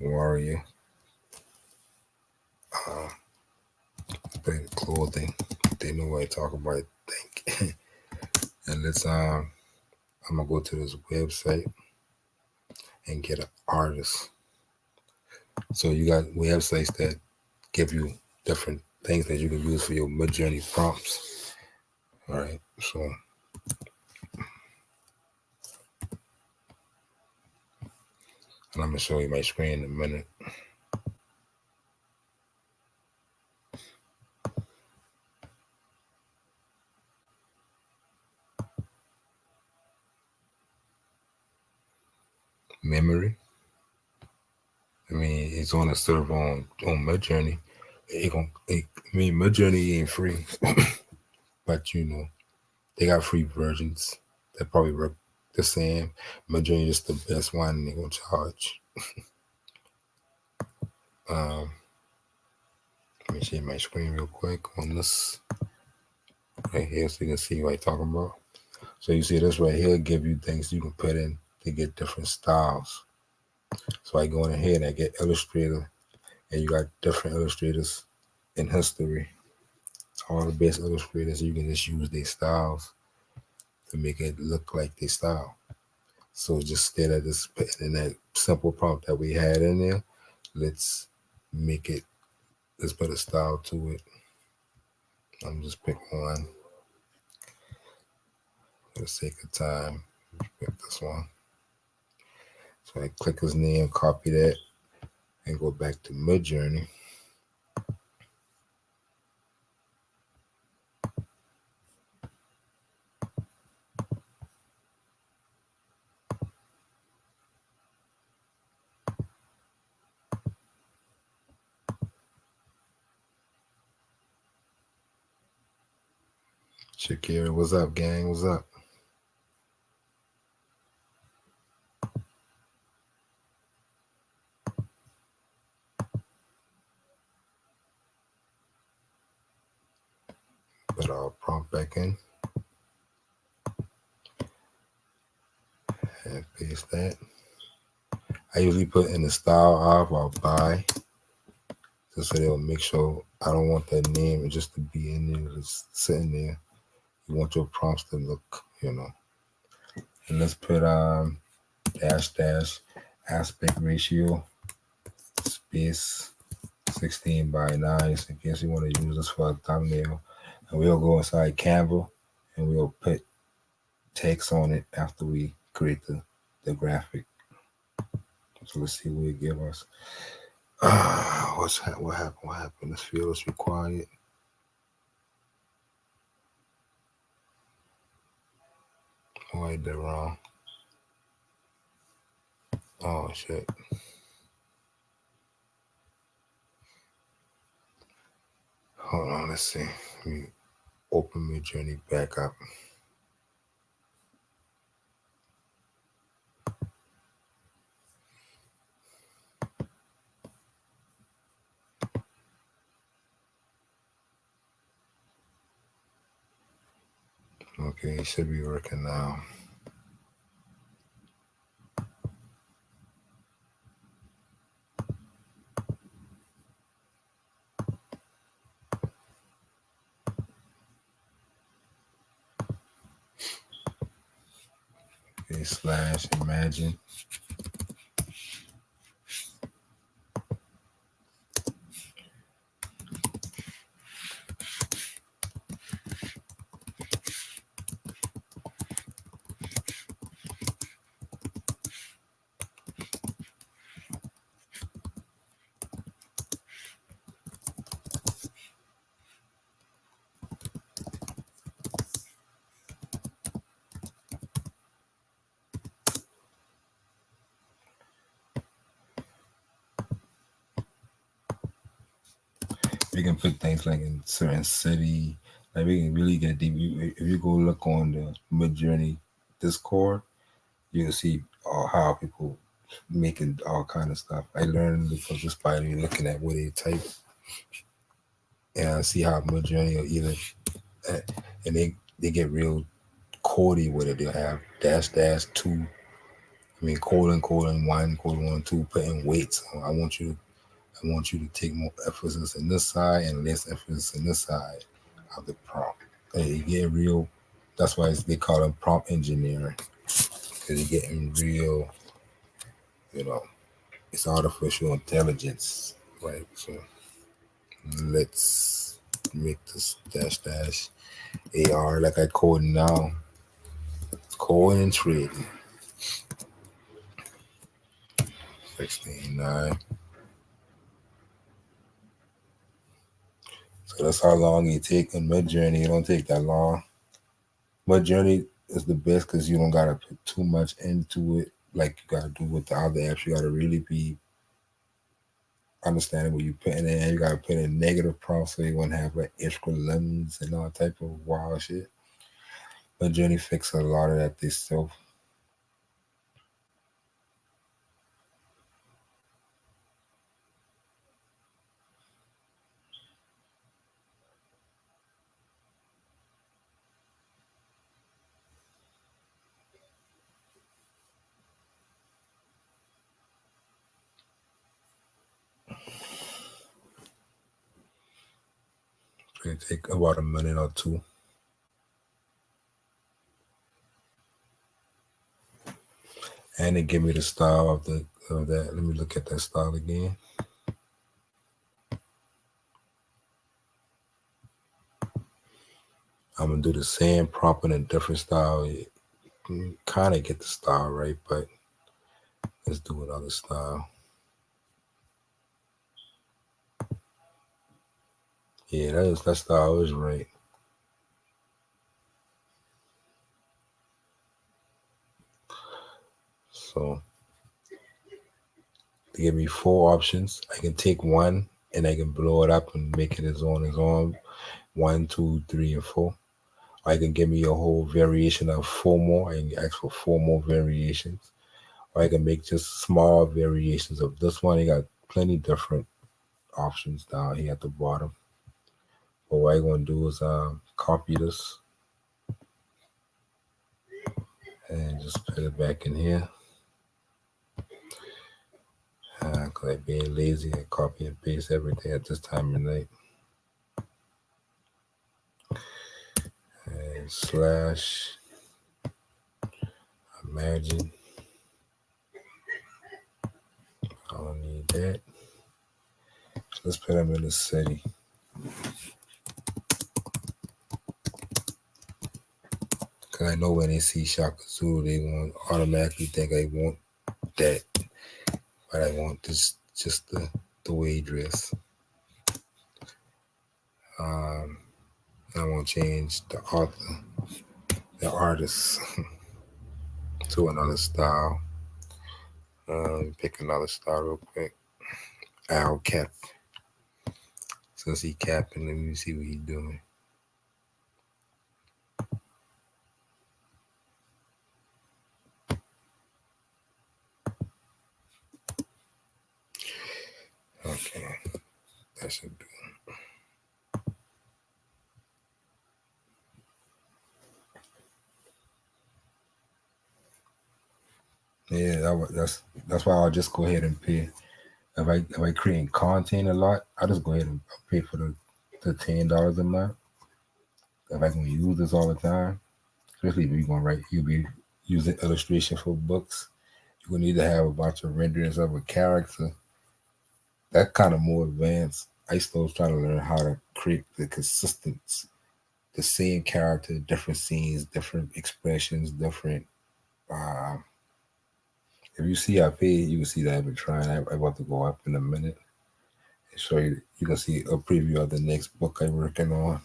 A: Warrior. Clothing. They know what I talk about, I think. And let's I'm gonna go to this website and get an artist. So you got websites that give you different things that you can use for your Midjourney prompts. All right, so and I'm gonna show you my screen in a minute. Memory. I mean, it's on a server on Midjourney. Midjourney ain't free, but they got free versions that probably work the same. Midjourney is the best one, and they're gonna charge. Let me share my screen real quick on this right here so you can see what I'm talking about. So you see this right here give you things you can put in to get different styles. So I go in here and I get Illustrator, and you got different illustrators in history. All the best illustrators, you can just use their styles to make it look like their style. So just instead of just putting in that simple prompt that we had in there, let's make it, let's put a style to it. I'm just pick one for the sake of time. Pick this one. So I click his name, copy that, and go back to Midjourney. Shakira, what's up, gang? What's up? Put our prompt back in and paste that. I usually put in the style of or by, just so they'll make sure I don't want that name just to be in there, just sitting there. You want your prompts to look, And let's put dash dash aspect ratio space 16 by 9, just in case you want to use this for a thumbnail. And we'll go inside Canva and we'll put text on it after we create the graphic. So let's see what it give us. What happened? What happened? This field is required. Oh, I did wrong. Oh shit. Hold on. Let's see. Let me open my journey back up. Okay, it should be working now. Okay, slash imagine. We can put things like in certain city. Like we can really get deep. If you go look on the Midjourney Discord, you can see how people making all kind of stuff. I learned because just by looking at what they type, and I see how Midjourney or either, uh, and they get real cordy with it. They'll have dash dash two. I mean colon one two, putting weights. I want you to take more emphasis in this side and less emphasis in this side of the prompt. And you get real. That's why they call them prompt engineering, because you're getting real. You know, it's artificial intelligence, right? So let's make this dash dash AR like I code now. Coding and trading. 16.9. So that's how long you take in Midjourney. It don't take that long. Midjourney is the best because you don't gotta put too much into it like you gotta do with the other apps. You gotta really be understanding what you put in there. You gotta put in negative prompts so you won't have like extra lemons and all type of wild shit. Midjourney fix a lot of that themselves. It take about a minute or two. And it give me the style of that. Let me look at that style again. I'm gonna do the same prompt in a different style. Kind of get the style right, but let's do another style. Yeah, that style is right. So they give me four options. I can take one and I can blow it up and make it its own. One, two, three, and four. Or I can give me a whole variation of four more. I can ask for four more variations. Or I can make just small variations of this one. You got plenty different options down here at the bottom. But what I'm gonna do is copy this and just put it back in here. Cause I'm being lazy and copy and paste everything at this time of night. And slash imagine. I don't need that. So let's put them in the city. Cause I know when they see Shaka Zulu, they won't automatically think I want that. But I want this just the the way dress. Um, I want to change the author, the artist, to another style. Pick another style real quick. Al Cap. Since he capping, let me see what he doing. Okay, that should do. Yeah, that's why I'll just go ahead and pay. If I create content a lot, I just go ahead and pay for the $10 a month. If I can use this all the time, especially if you're gonna write, you'll be using illustration for books. You're gonna need to have a bunch of renderings of a character. That kind of more advanced. I still was trying to learn how to create the consistency, the same character, different scenes, different expressions, different. Uh, if you see I paid, you will see that I've been trying. I'm about to go up in a minute and show you. You can see a preview of the next book I'm working on.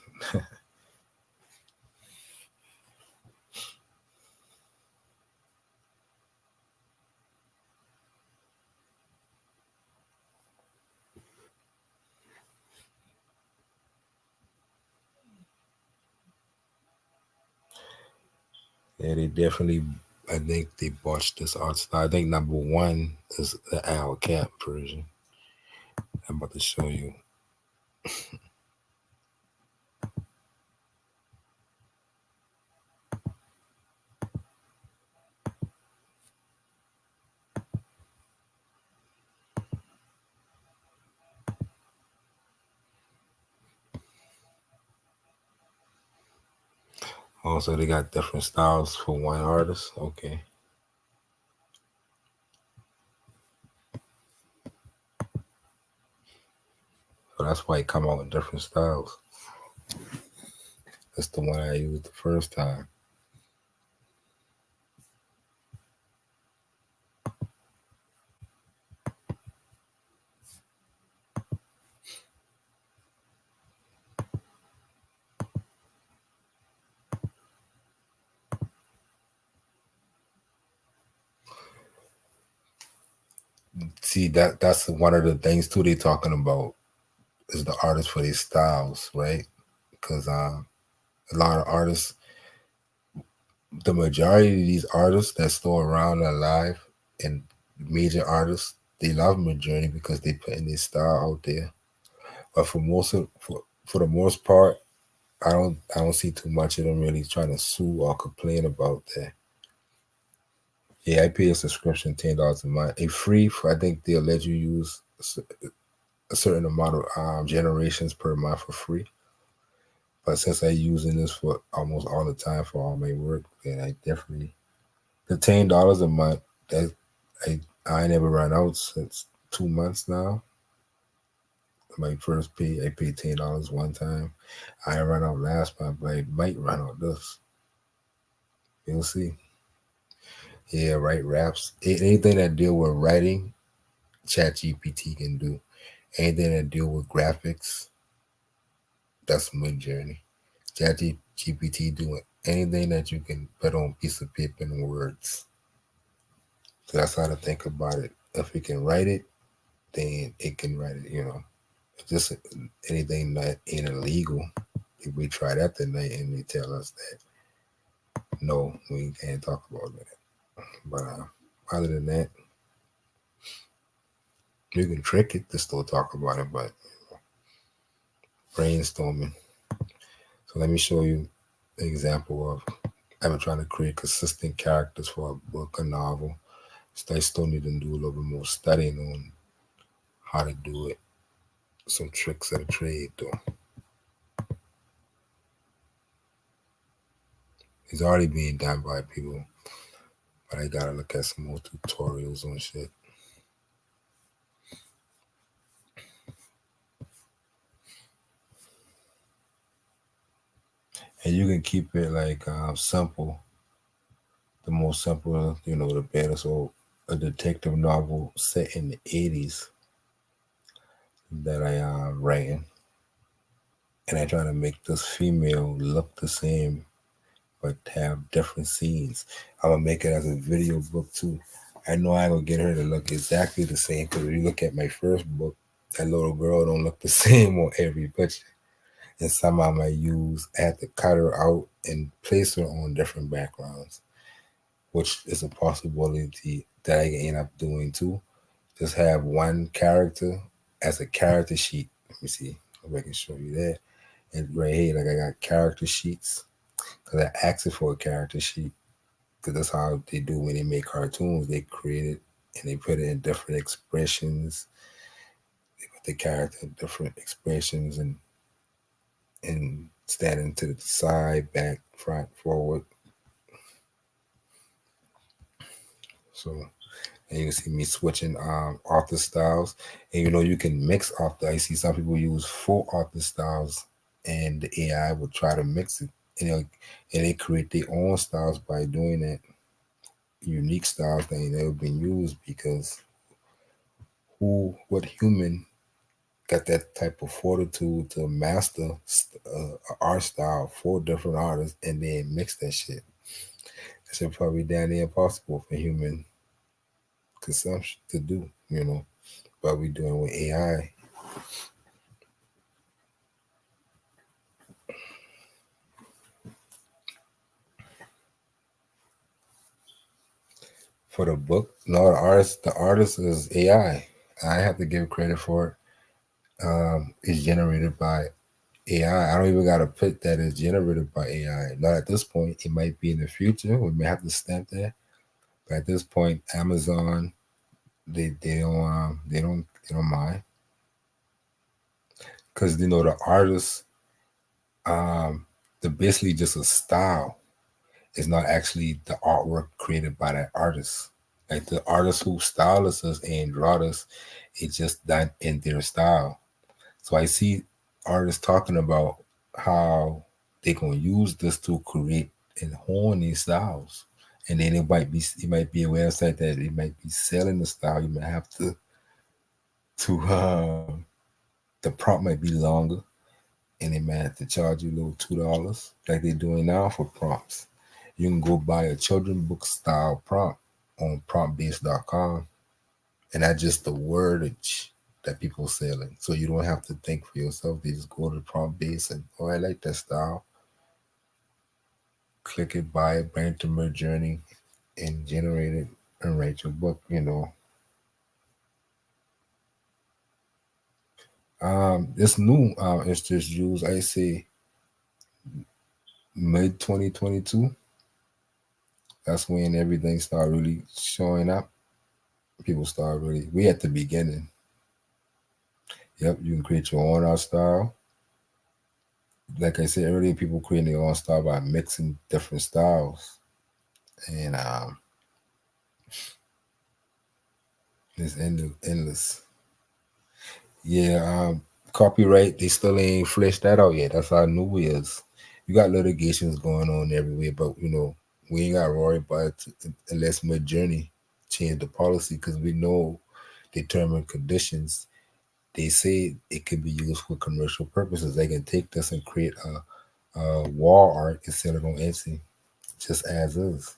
A: Yeah, they definitely. I think they botched this art style. I think number one is the Al Cap version. I'm about to show you. Also, they got different styles for one artist. Okay, so that's why it come out in different styles. That's the one I used the first time. See that's one of the things too they talking about is the artists for these styles, right? Because a lot of artists, the majority of these artists that still around and alive and major artists, they love Midjourney because they putting their style out there. But for the most part, I don't see too much of them really trying to sue or complain about that. Yeah, I pay a subscription $10 a month. A free for I think they'll let you use a certain amount of generations per month for free. But since I using this for almost all the time for all my work, then I definitely the $10 a month that I never run out since 2 months now. My first pay I paid $10 one time. I ran out last month, but I might run out this. You'll see. Yeah, write raps. Anything that deal with writing, ChatGPT can do. Anything that deal with graphics, that's my journey. ChatGPT doing anything that you can put on piece of paper and words. So that's how to think about it. If it can write it, then it can write it. Just anything that ain't illegal. If we try that tonight and they tell us that no, we can't talk about that. But other than that, you can trick it to still talk about it. But brainstorming. So let me show you an example of I've been trying to create consistent characters for a book, a novel. So I still need to do a little bit more studying on how to do it. Some tricks of the trade, though. It's already being done by people, but I gotta look at some more tutorials on shit. And you can keep it like simple. The more simple, the better. So a detective novel set in the 80s. that I writing, and I try to make this female look the same but have different scenes. I'm gonna make it as a video book too. I know I ain't gonna get her to look exactly the same because if you look at my first book, that little girl don't look the same on every picture. And some I might use, I have to cut her out and place her on different backgrounds, which is a possibility that I can end up doing too. Just have one character as a character sheet. Let me see if I can show you that. And right here, like I got character sheets because I asked it for a character sheet because that's how they do when they make cartoons. They create it and they put it in different expressions. They put the character in different expressions and standing to the side, back, front, forward. So and you can see me switching author styles. And you can mix author. I see some people use full author styles and the AI will try to mix it. And, and they create their own styles by doing that. Unique styles that ain't never been used because what human got that type of fortitude to master art style for different artists and then mix that shit. That shit probably down there impossible for human consumption to do. What we doing with AI. For the book, no, the artist is AI. I have to give credit for it. It's generated by AI. I don't even gotta put that it's generated by AI. Not at this point. It might be in the future. We may have to stamp that. But at this point, Amazon they don't mind because the artists they're basically just a style. It's not actually the artwork created by that artist. Like the artist who styled us and draw us, it's just done in their style. So I see artists talking about how they're gonna use this to create and hone these styles. And then it might be a website that it might be selling the style. You might have to the prompt might be longer and they might have to charge you a little $2 like they're doing now for prompts. You can go buy a children book style prompt on promptbase.com, and that's just the wordage that people selling. So you don't have to think for yourself. They just go to prompt base and I like that style. Click it, buy it, bring it to Merge Journey, and generate it and write your book. This new it's just used. I say mid 2022. That's when everything started really showing up. People start really. We at the beginning. Yep, you can create your own art style. Like I said earlier, people create their own style by mixing different styles, and it's endless. Yeah, copyright they still ain't fleshed that out yet. That's how new it is. You got litigations going on everywhere, but we ain't got to worry about it unless Midjourney change the policy because we know determined conditions. They say it could be used for commercial purposes. They can take this and create a wall art and sell it on Etsy, just as is.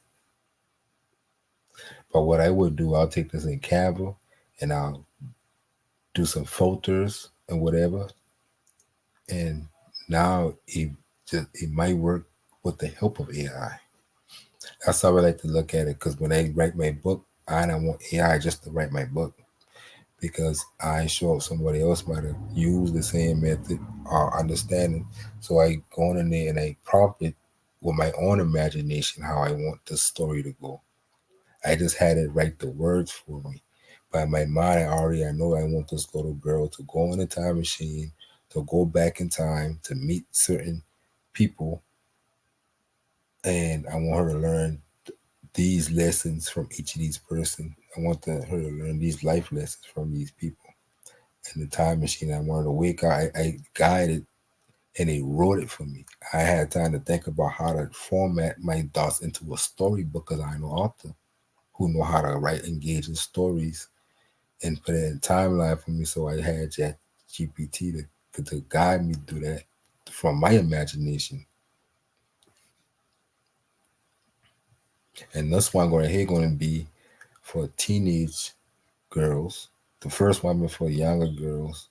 A: But what I would do, I'll take this in Canva and I'll do some filters and whatever, and now it might work with the help of AI. That's how I like to look at it. Because when I write my book, I don't want AI just to write my book because I sure somebody else might have used the same method or understanding. So I go in there and I prompt it with my own imagination how I want the story to go. I just had it write the words for me. By my mind, I know I want this little girl to go in a time machine, to go back in time, to meet certain people, and I want her to learn these lessons from each of these person. I want her to learn these life lessons from these people. And the time machine, I wanted to wake up. I guided and they wrote it for me. I had time to think about how to format my thoughts into a storybook because I know author who know how to write engaging stories and put it in timeline for me. So I had GPT to guide me through that from my imagination. And this one going here going to be for teenage girls. The first one for younger girls,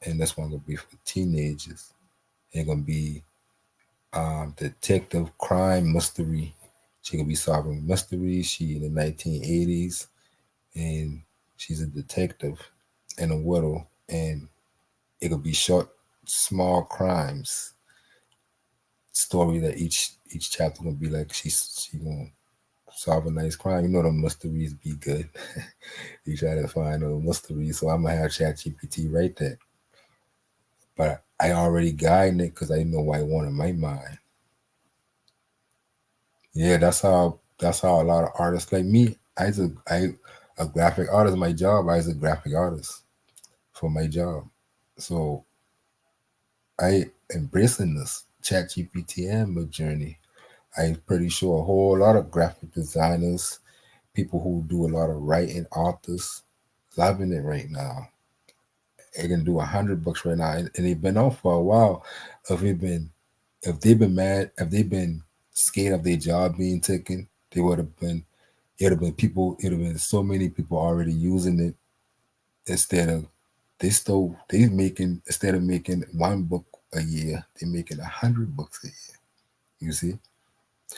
A: and this one gonna be for teenagers. It's gonna be detective crime mystery. She gonna be solving mysteries. She in the 1980s, and she's a detective and a widow, and it could be short, small crimes story that each chapter gonna be like she gonna solve a nice crime. You know the mysteries be good. You try to find a mystery, so I'm gonna have ChatGPT write that. But I already guided it because I know what I want in my mind. Yeah, that's how a lot of artists like me. I a graphic artist. My job. I was a graphic artist for my job. So I embracing this ChatGPT and my journey. I'm pretty sure a whole lot of graphic designers, people who do a lot of writing, authors, loving it right now. They can do 100 books right now, and they've been out for a while. If they've been, if they've been mad, if they've been scared of their job being taken, they would have been. It would have been people. It would have been so many people already using it instead of they making instead of making one book a year, they're making 100 books a year. You see,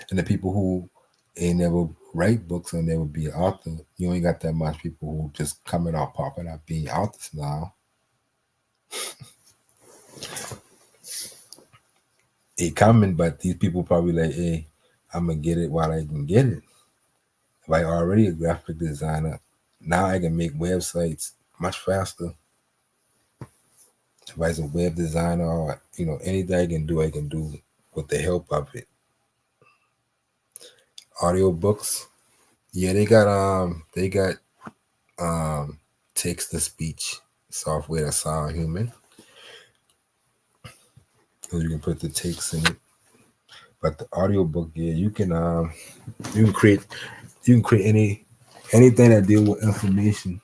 A: and the people who ain't never write books and never be an author, you ain't got that much people who just coming out popping out being authors now. They coming, but these people probably like, hey, I'm gonna get it while I can get it. If I already a graphic designer, now I can make websites much faster. If I was a web designer or anything I can do with the help of it. Audiobooks, yeah, they got um text to speech software that sound human. So you can put the text in it. But the audiobook, yeah, you can create anything that deal with information.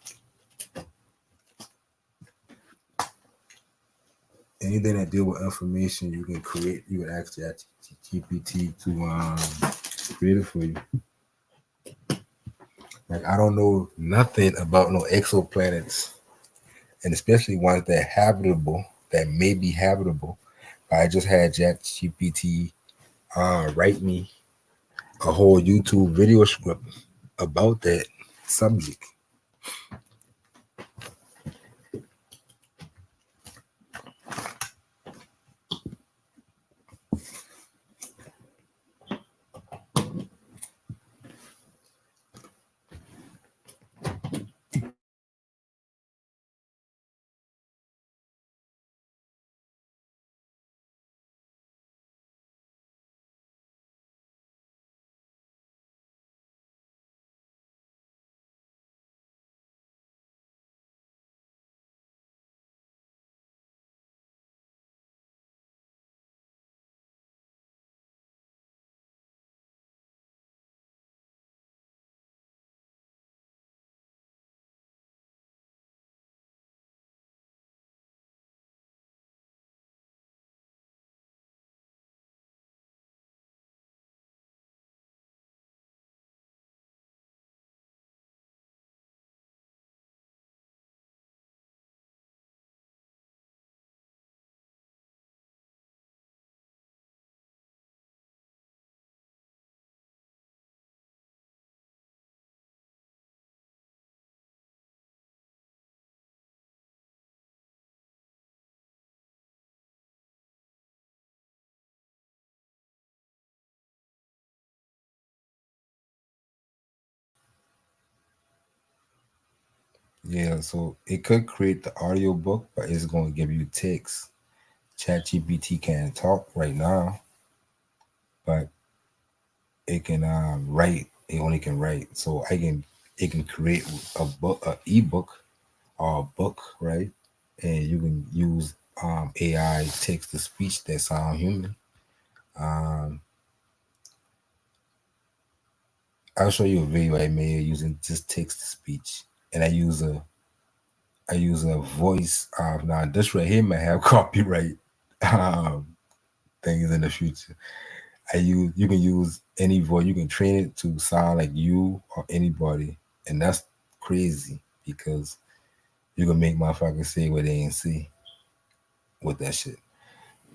A: Anything that deal with information, you can create. You can ask that GPT to create it for you. Like I don't know nothing about no exoplanets, and especially ones that habitable, that may be habitable. But I just had ChatGPT write me a whole YouTube video script about that subject. Yeah, so it could create the audio book, but it's going to give you text. ChatGPT can't talk right now, but it can write. It only can write. So it can create a book, a ebook or a book, right? And you can use AI text to speech that sound human. Um, I'll show you a video I made using just text to speech, and I use I use a voice. Now this right here may have copyright um, things in the future. You can use any voice. You can train it to sound like you or anybody, and that's crazy because you can make motherfuckers say what they ain't see with that shit.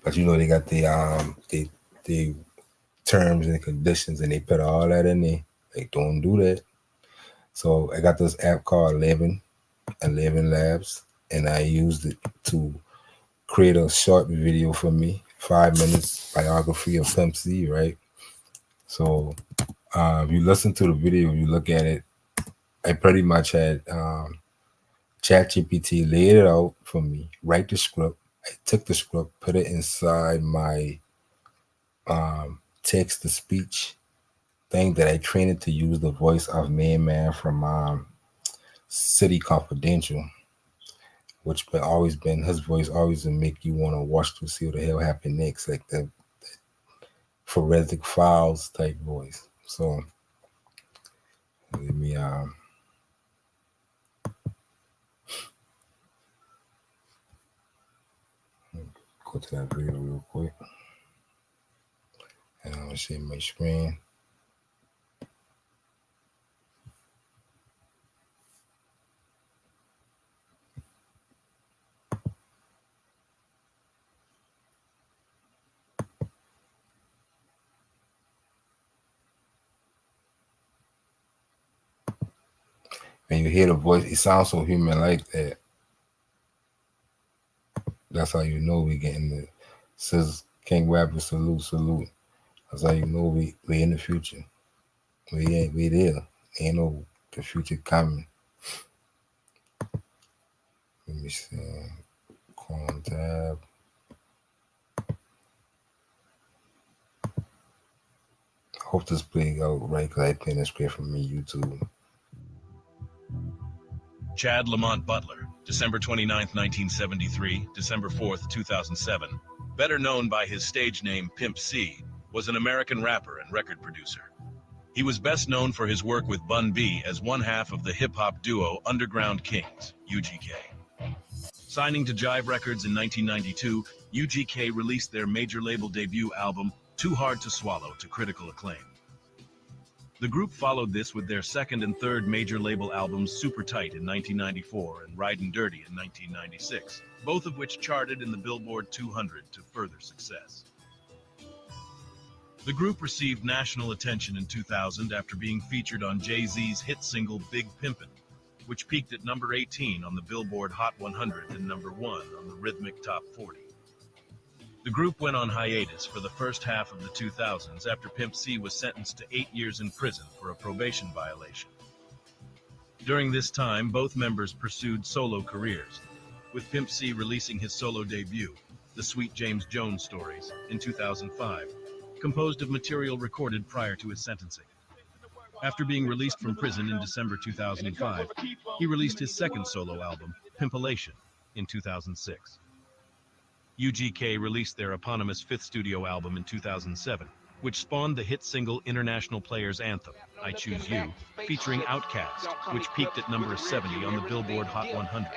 A: But they got the terms and conditions, and they put all that in there. Like, don't do that. So I got this app called 11 Labs, and I used it to create a short video for me, 5 minutes biography of Pimp C, right? So if you listen to the video, you look at it, I pretty much had ChatGPT laid it out for me, write the script. I took the script, put it inside my text to speech thing that I trained it to use the voice of Man from City Confidential, which always been his voice always will make you want to watch to see what the hell happened next, like the forensic files type voice. So let me go to that video real quick, and I'm gonna share my screen. When you hear the voice, it sounds so human like that. That's how you know we getting the says King Rapper salute. That's how you know we in the future. We there. Ain't no the future coming. Let me see. Chrome tab. Hope this play out right because I played this script from me YouTube.
B: Chad Lamont Butler, December 29, 1973, December 4th, 2007, better known by his stage name Pimp C, was an American rapper and record producer. He was best known for his work with Bun B as one half of the hip-hop duo Underground Kings, UGK. Signing to Jive Records in 1992, UGK released their major label debut album, Too Hard to Swallow, to critical acclaim. The group followed this with their second and third major label albums Super Tight in 1994 and Ridin' Dirty in 1996, both of which charted in the Billboard 200 to further success. The group received national attention in 2000 after being featured on Jay-Z's hit single Big Pimpin', which peaked at number 18 on the Billboard Hot 100 and number 1 on the Rhythmic Top 40. The group went on hiatus for the first half of the 2000s after Pimp C was sentenced to 8 years in prison for a probation violation. During this time, both members pursued solo careers, with Pimp C releasing his solo debut, The Sweet James Jones Stories, in 2005, composed of material recorded prior to his sentencing. After being released from prison in December 2005, he released his second solo album, Pimpalation, in 2006. UGK released their eponymous fifth studio album in 2007, which spawned the hit single International Players Anthem, I Choose You, featuring Outkast, which peaked at number 70 on the Billboard Hot 100.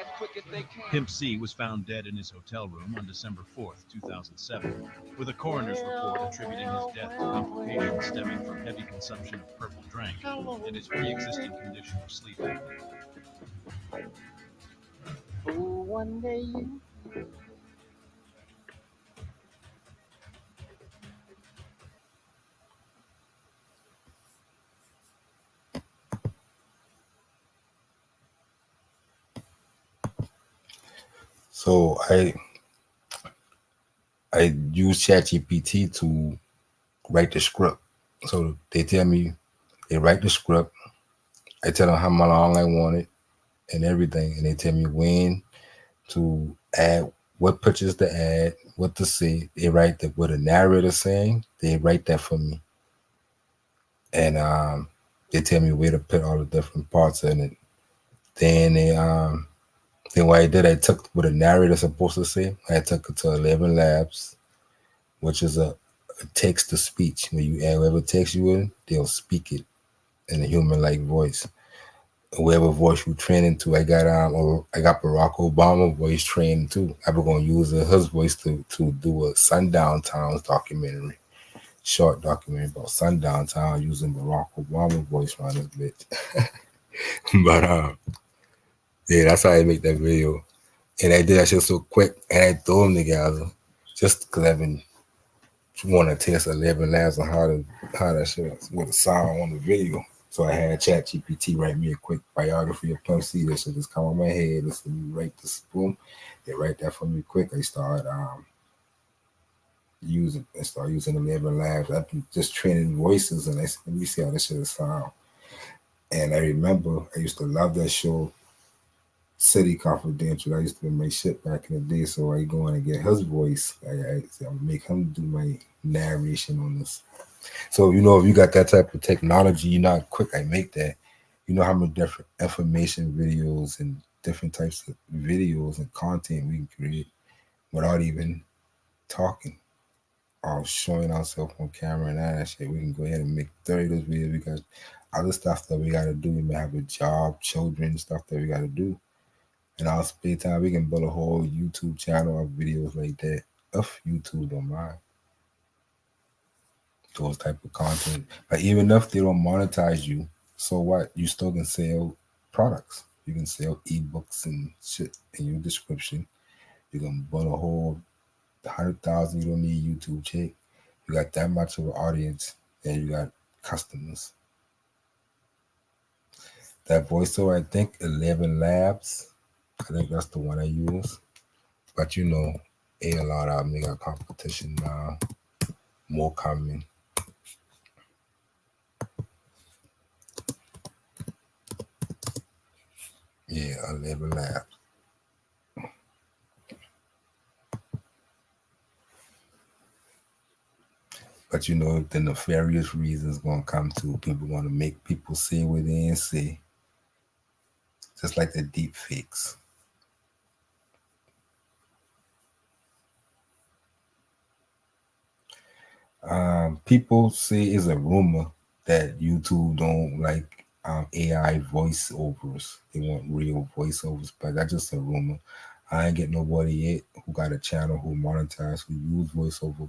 B: Pimp C was found dead in his hotel room on December 4th, 2007, with a coroner's report attributing his death to complications stemming from heavy consumption of purple drink and his pre-existing condition of sleep apnea.
C: One day you
A: So I use ChatGPT to write the script. So they tell me they write the script. I tell them how long I want it and everything, and they tell me when to add, what pictures to add, what to say. They write what the narrator saying. They write that for me, and they tell me where to put all the different parts in it. Then then what I did, I took what a narrator supposed to say. I took it to 11 Labs, which is a text to speech. When you add whatever text you in, they'll speak it in a human like voice. whatever voice you training to. I got Barack Obama voice training too. I'm gonna use his voice to do a sundown towns documentary, short documentary about sundown town using Barack Obama voice on this bitch. But yeah, that's how I make that video. And I did that shit so quick, and I threw them together just because I've been want to test 11 labs on how that shit would sound on the video. So I had ChatGPT write me a quick biography of Pump C. That shit just come on my head. Just let me write this, boom. They write that for me quick. I start using 11 labs. I've been just training voices, and I said, let me see how this shit sound. And I remember I used to love that show, City Confidential. I used to make shit back in the day, so I go in and get his voice. I make him do my narration on this. So if you got that type of technology, you're not quick. I make that. You know how many different information videos and different types of videos and content we can create without even talking or showing ourselves on camera and all that shit. We can go ahead and make 30 of those videos because other stuff that we gotta do. We may have a job, children, stuff that we gotta do. In our spare time, we can build a whole YouTube channel of videos like that. If YouTube don't mind those type of content. But even if they don't monetize you, so what? You still can sell products. You can sell ebooks and shit in your description. You can build a whole 100,000. You don't need YouTube check. You got that much of an audience, and you got customers. That voiceover, I think 11 Labs. I think that's the one I use. But a lot of them they got competition now. More coming. Yeah, 11 Labs. But the nefarious reasons gonna come to people gonna make people say what they ain't say, just like the deep fakes. People say it's a rumor that YouTube don't like AI voiceovers. They want real voiceovers, but that's just a rumor. I ain't get nobody yet who got a channel who monetize who use voiceover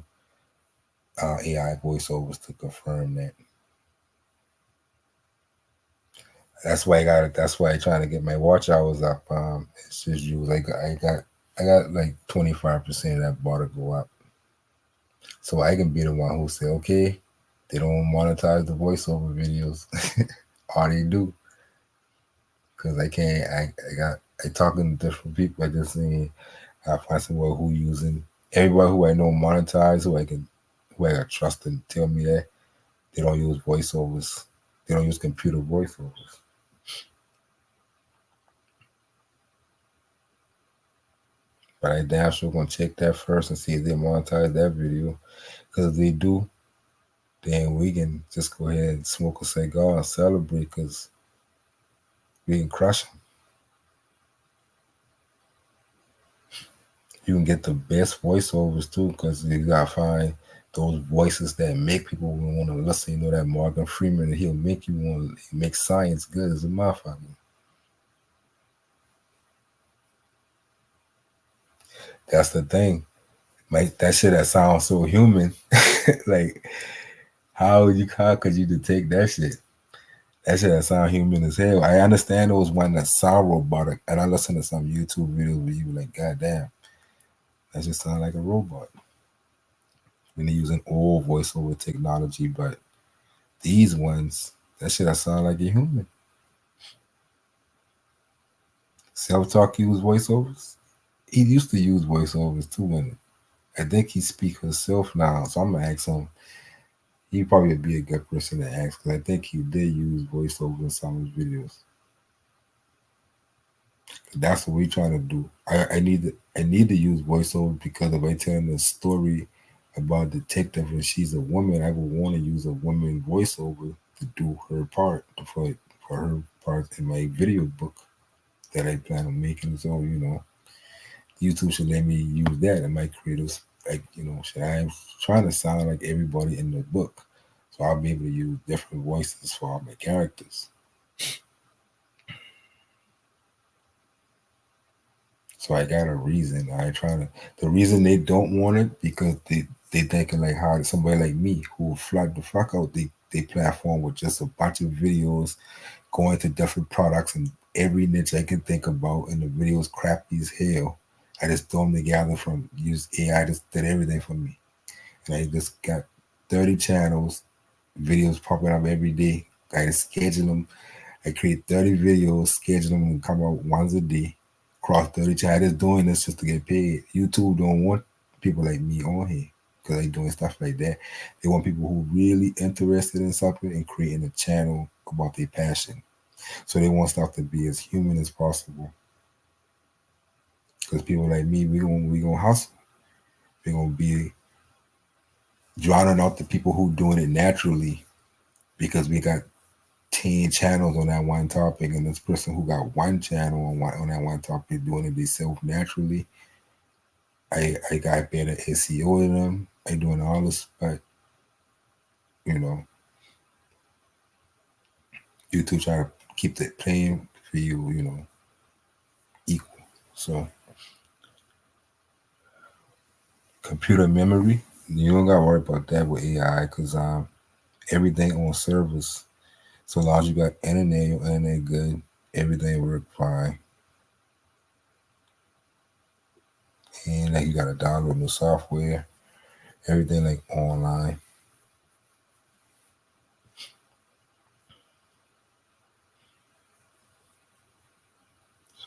A: AI voiceovers to confirm that. That's why I trying to get my watch hours up. It's just you like I got like 25% of that bar to go up. So I can be the one who say, okay, they don't monetize the voiceover videos. All they do. Cause I can't I talking to different people. I just saying I find someone who using everybody who I know monetize who I got trust and tell me that they don't use voiceovers. They don't use computer voiceovers. But I damn sure gonna check that first and see if they monetize that video. Because if they do, then we can just go ahead and smoke a cigar and celebrate because we can crush them. You can get the best voiceovers too because you gotta find those voices that make people want to listen. That Morgan Freeman, he'll make you want to make science good as a motherfucker. That's the thing. That shit that sounds so human. Like, how could you detect that shit? That shit that sound human as hell. I understand those one that sound robotic, and I listen to some YouTube videos where you be like, God damn, that just sound like a robot. When they're using old voiceover technology, but these ones, that shit that sound like a human. Self-talk use voiceovers. He used to use voiceovers too, and I think he speak himself now. So I'm gonna ask him. He probably would be a good person to ask because I think he did use voiceover in some of his videos. That's what we're trying to do. I need to use voiceover because if I tell a story about a detective and she's a woman, I would want to use a woman voiceover to do her part for her part in my video book that I plan on making. So YouTube should let me use that in my creatives. Like should I'm trying to sound like everybody in the book, so I'll be able to use different voices for all my characters. So I got a reason. I trying to. The reason they don't want it because they thinking like how somebody like me who will flood the fuck out they platform with just a bunch of videos going to different products and every niche I can think about, and the videos crappy as hell. I just throw them together from use AI just did everything for me, and I just got 30 channels, videos popping up every day. I just schedule them. I create 30 videos, schedule them, and come out once a day. Cross 30 channels. I just doing this just to get paid. YouTube don't want people like me on here because they doing stuff like that. They want people who really interested in something and creating a channel about their passion. So they want stuff to be as human as possible. Because people like me, we gonna hustle. We're gonna be drowning out the people who doing it naturally because we got 10 channels on that one topic, and this person who got one channel on that one topic doing it themselves naturally. I got better SEO than them. I doing all this, but you know, YouTube try to keep that playing for you, equal. So computer memory, you don't gotta worry about that with AI because everything on servers. So long as you got internet, your internet good, everything work fine. And like you gotta download new software, everything like online.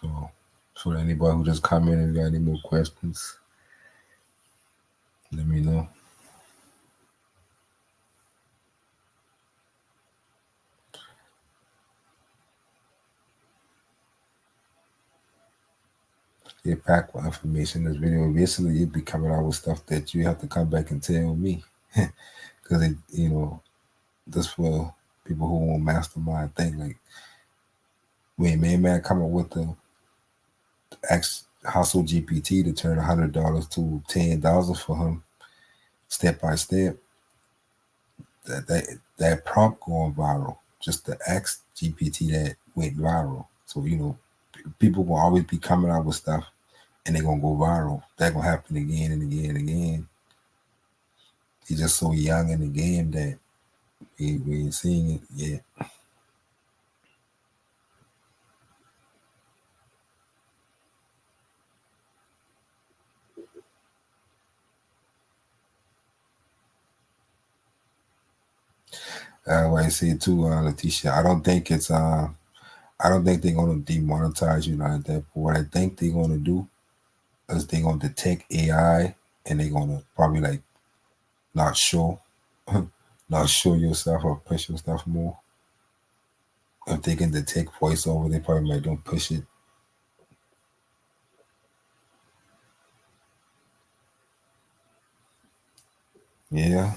A: So for anybody who just come in and got any more questions, let me know. Get packed with information. This video basically you'd be coming out with stuff that you have to come back and tell me. Because this for people who want mastermind thing. Like when man come up with the X household GPT to turn $100 to $10 for him, step by step, that prompt going viral. Just the X GPT that went viral. So people will always be coming out with stuff, and they're gonna go viral. That gonna happen again and again and again. He's just so young in the game that we ain't seeing it yet. What I say too, Letitia. I don't think they're gonna demonetize you like that. But what I think they're gonna do is they're gonna detect AI and they're gonna probably like not show, not show yourself or push your stuff more. If they can detect voiceover, they probably might don't push it. Yeah,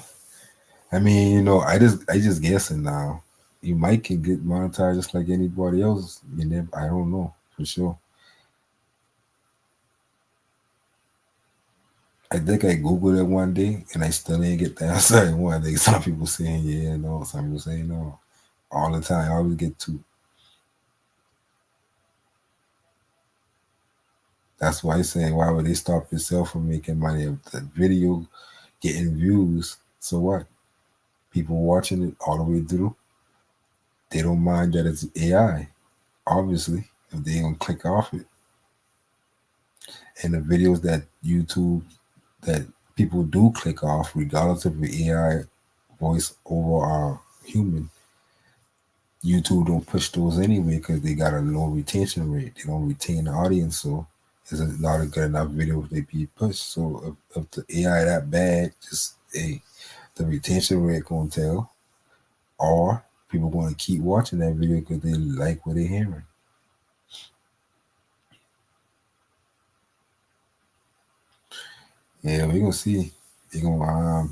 A: I mean, I just guessing now. You might can get monetized just like anybody else. You never, I don't know for sure. I think I googled it one day and I still ain't get the answer I want. Like some people saying yeah, no. Some people saying no. All the time, I always get two. That's why I say why would they stop yourself from making money if the video getting views? So what? People watching it all the way through. They don't mind that it's AI. Obviously, if they don't click off it, and the videos that YouTube that people do click off, regardless of the AI voice over our human, YouTube don't push those anyway because they got a low retention rate. They don't retain the audience, so it's not a good enough video if they be pushed. So if the AI that bad, just the retention rate gonna tell, or people gonna keep watching that video because they like what they're hearing. Yeah, we gonna see. They gonna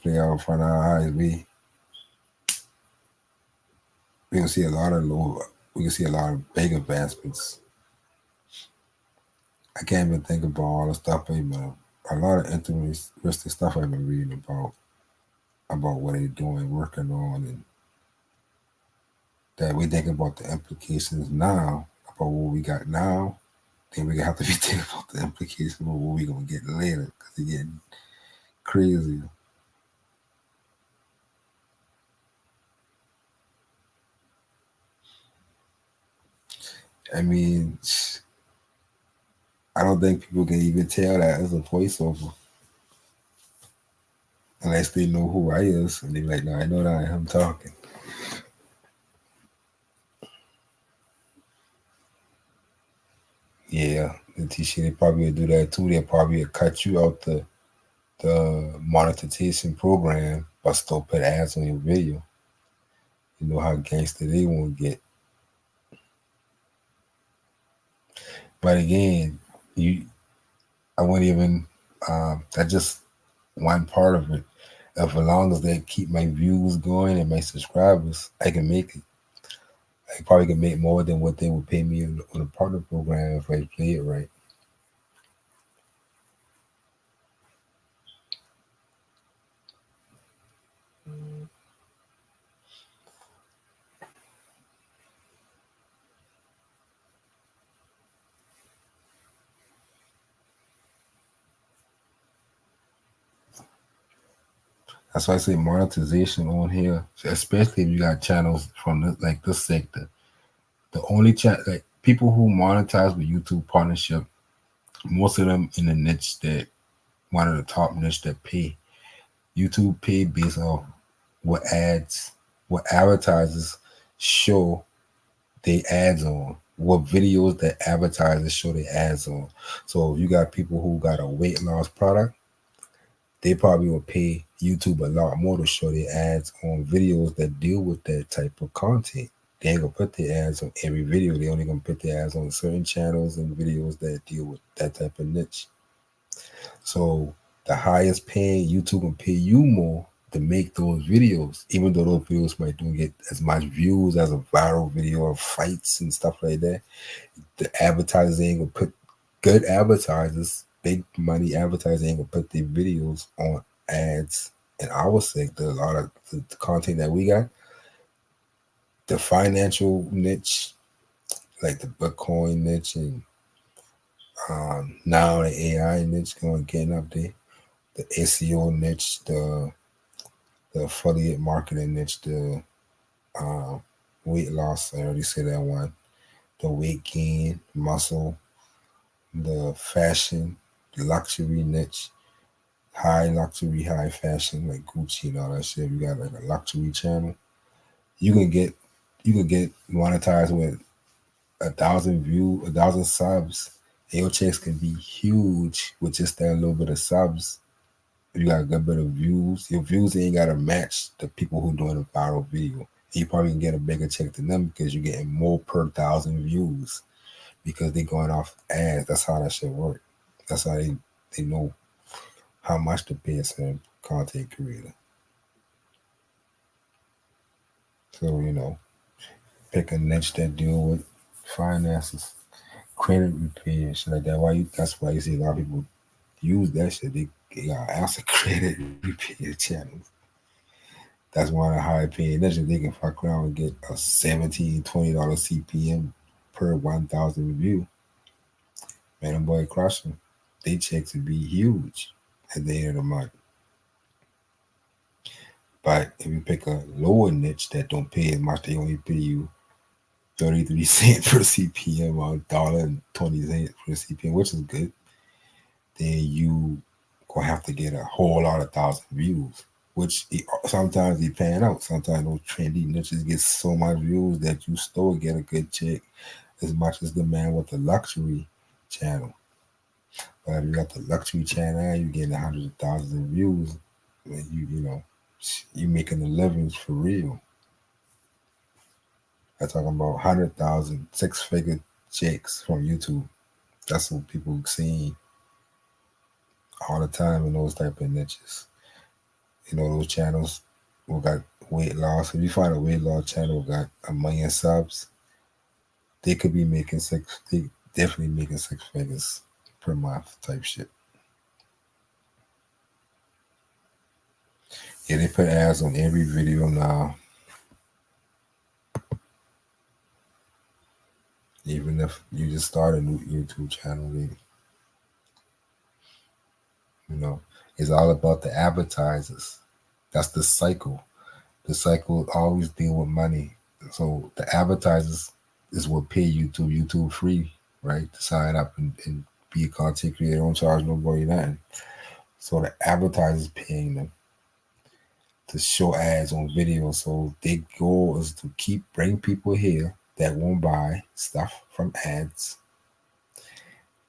A: play out in front of our eyes. We gonna see a lot of low. We can see a lot of big advancements. I can't even think about all the stuff, but a lot of interesting stuff I've been reading about what they're doing, working on, and that we think about the implications now about what we got now then we have to be thinking about the implications of what we're gonna get later because it's getting crazy. I mean, I don't think people can even tell that as a voiceover unless they know who I is and they're like, no, I know that I'm talking. Yeah, the teacher they probably would do that too. They'll probably cut you out the monetization program, but still put ads on your video. You know how gangster they want to get. But again, you I wouldn't even that's just one part of it. If as long as they keep my views going and my subscribers, I can make it. I probably can make more than what they would pay me on a partner program if I play it right. That's why I say monetization on here, especially if you got channels from like this sector. The only chat like people who monetize with YouTube partnership, most of them in the niche that one of the top niche that pay. YouTube pay based off what ads, what advertisers show they ads on, what videos that advertisers show they ads on. So if you got people who got a weight loss product, they probably will pay YouTube a lot more to show their ads on videos that deal with that type of content. They ain't gonna put their ads on every video. They only gonna put their ads on certain channels and videos that deal with that type of niche. So the highest paying YouTube will pay you more to make those videos, even though those videos might don't get as much views as a viral video of fights and stuff like that. The advertisers ain't gonna put good advertisers, big money advertisers ain't gonna put their videos on ads in our sector. A lot of the content that we got, the financial niche, like the Bitcoin niche and now the AI niche going getting up there, the SEO niche, the affiliate marketing niche, the uh, weight loss. I already said that one. The weight gain, muscle, the fashion, the luxury niche, high luxury, high fashion like Gucci and all that shit. You got like a luxury channel. You can get monetized with 1,000 views, 1,000 subs. And your checks can be huge with just that little bit of subs. If you got a good bit of views, your views ain't gotta match the people who doing a viral video. You probably can get a bigger check than them because you're getting more per 1,000 views because they going off ads. That's how that shit work. That's how they know how much to pay a certain content creator. So pick a niche that deal with finances, credit repair, shit like that. That's why you see a lot of people use that shit. They got answer credit repair channels. That's one of the high paying niches. They can fuck around and get a $17-$20 CPM per 1,000 view. Man, them boy crush them. They checks would be huge at the end of the month. But if you pick a lower niche that don't pay as much, they only pay you 33 cents per CPM or $1.20 per CPM, which is good. Then you gonna have to get a whole lot of 1,000 views, which sometimes they pan out. Sometimes those trendy niches get so much views that you still get a good check as much as the man with the luxury channel. But if you got the luxury channel, you getting hundreds of thousands of views, and you making the livings for real. I'm talking about 100,000, six-figure checks from YouTube. That's what people seeing all the time in those type of niches. Those channels who got weight loss. If you find a weight loss channel who got 1 million subs, they could be making they definitely making 6 figures per month type shit. Yeah, they put ads on every video now. Even And if you just start a new YouTube channel, then you know it's all about the advertisers. That's the cycle. The cycle always deal with money. So the advertisers is what pay YouTube free, right? To sign up and be a content creator, don't charge nobody nothing. So the advertisers paying them to show ads on videos. So their goal is to keep bring people here that won't buy stuff from ads,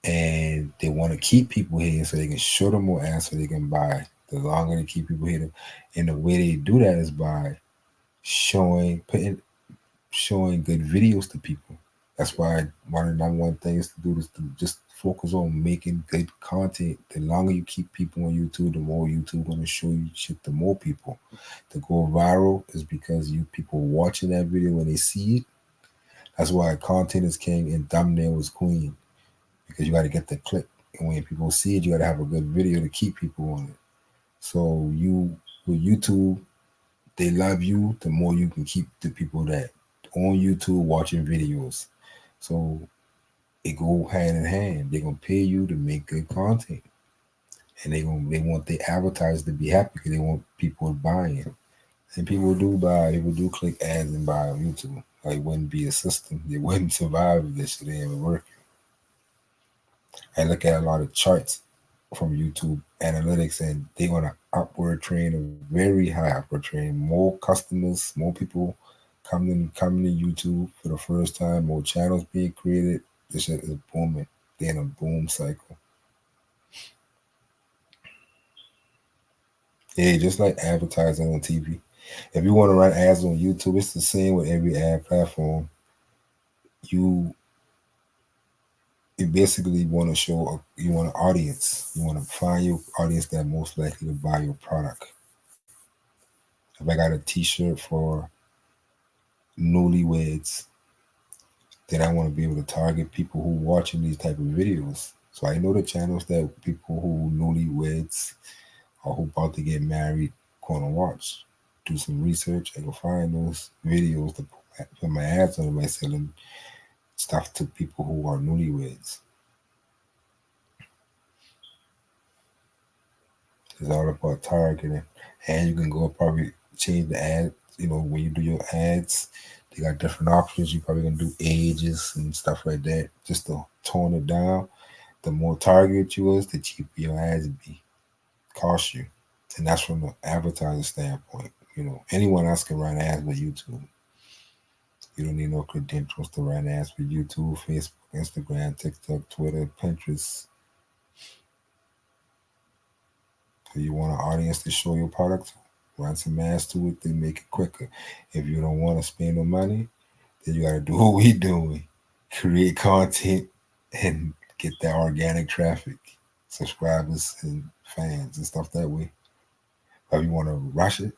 A: and they want to keep people here so they can show them more ads so they can buy. The longer they keep people here, and the way they do that is by showing good videos to people. That's why one of the number one things to do is to just focus on making good content. The longer you keep people on YouTube, the more YouTube gonna show you shit to more people. To go viral is because you people watching that video when they see it. That's why content is king and thumbnail is queen. Because you gotta get the click. And when people see it, you gotta have a good video to keep people on it. So you with YouTube, they love you, the more you can keep the people that on YouTube watching videos. So it go hand in hand. They're gonna pay you to make good content, and they want the advertisers to be happy because they want people buying. And people do buy. People do click ads and buy on YouTube. Like it wouldn't be a system. They wouldn't survive if this shit didn't work. I look at a lot of charts from YouTube analytics, and they're on an upward trend, a very high upward trend. More customers, more people coming to YouTube for the first time, more channels being created. This shit is booming. They're in a boom cycle. Yeah, just like advertising on TV. If you want to run ads on YouTube, it's the same with every ad platform. You you basically want to you want an audience. You want to find your audience that most likely to buy your product. If I got a T-shirt for newlyweds, then I want to be able to target people who watching these type of videos. So I know the channels that people who newlyweds or who about to get married gonna watch. Do some research and go find those videos to put my ads on by selling stuff to people who are newlyweds. It's all about targeting, and you can go probably change the ad. You know, when you do your ads, they got different options. You probably gonna do ages and stuff like that, just to tone it down. The more targeted you is, the cheaper your ads be cost you, and that's from the advertising standpoint. You know, anyone else can run ads with YouTube. You don't need no credentials to run ads with YouTube, Facebook, Instagram, TikTok, Twitter, Pinterest. If you want an audience to show your product to, run some ads to it, then make it quicker. If you don't want to spend no money, then you got to do what we doing. Create content and get that organic traffic, subscribers and fans and stuff that way. But if you want to rush it,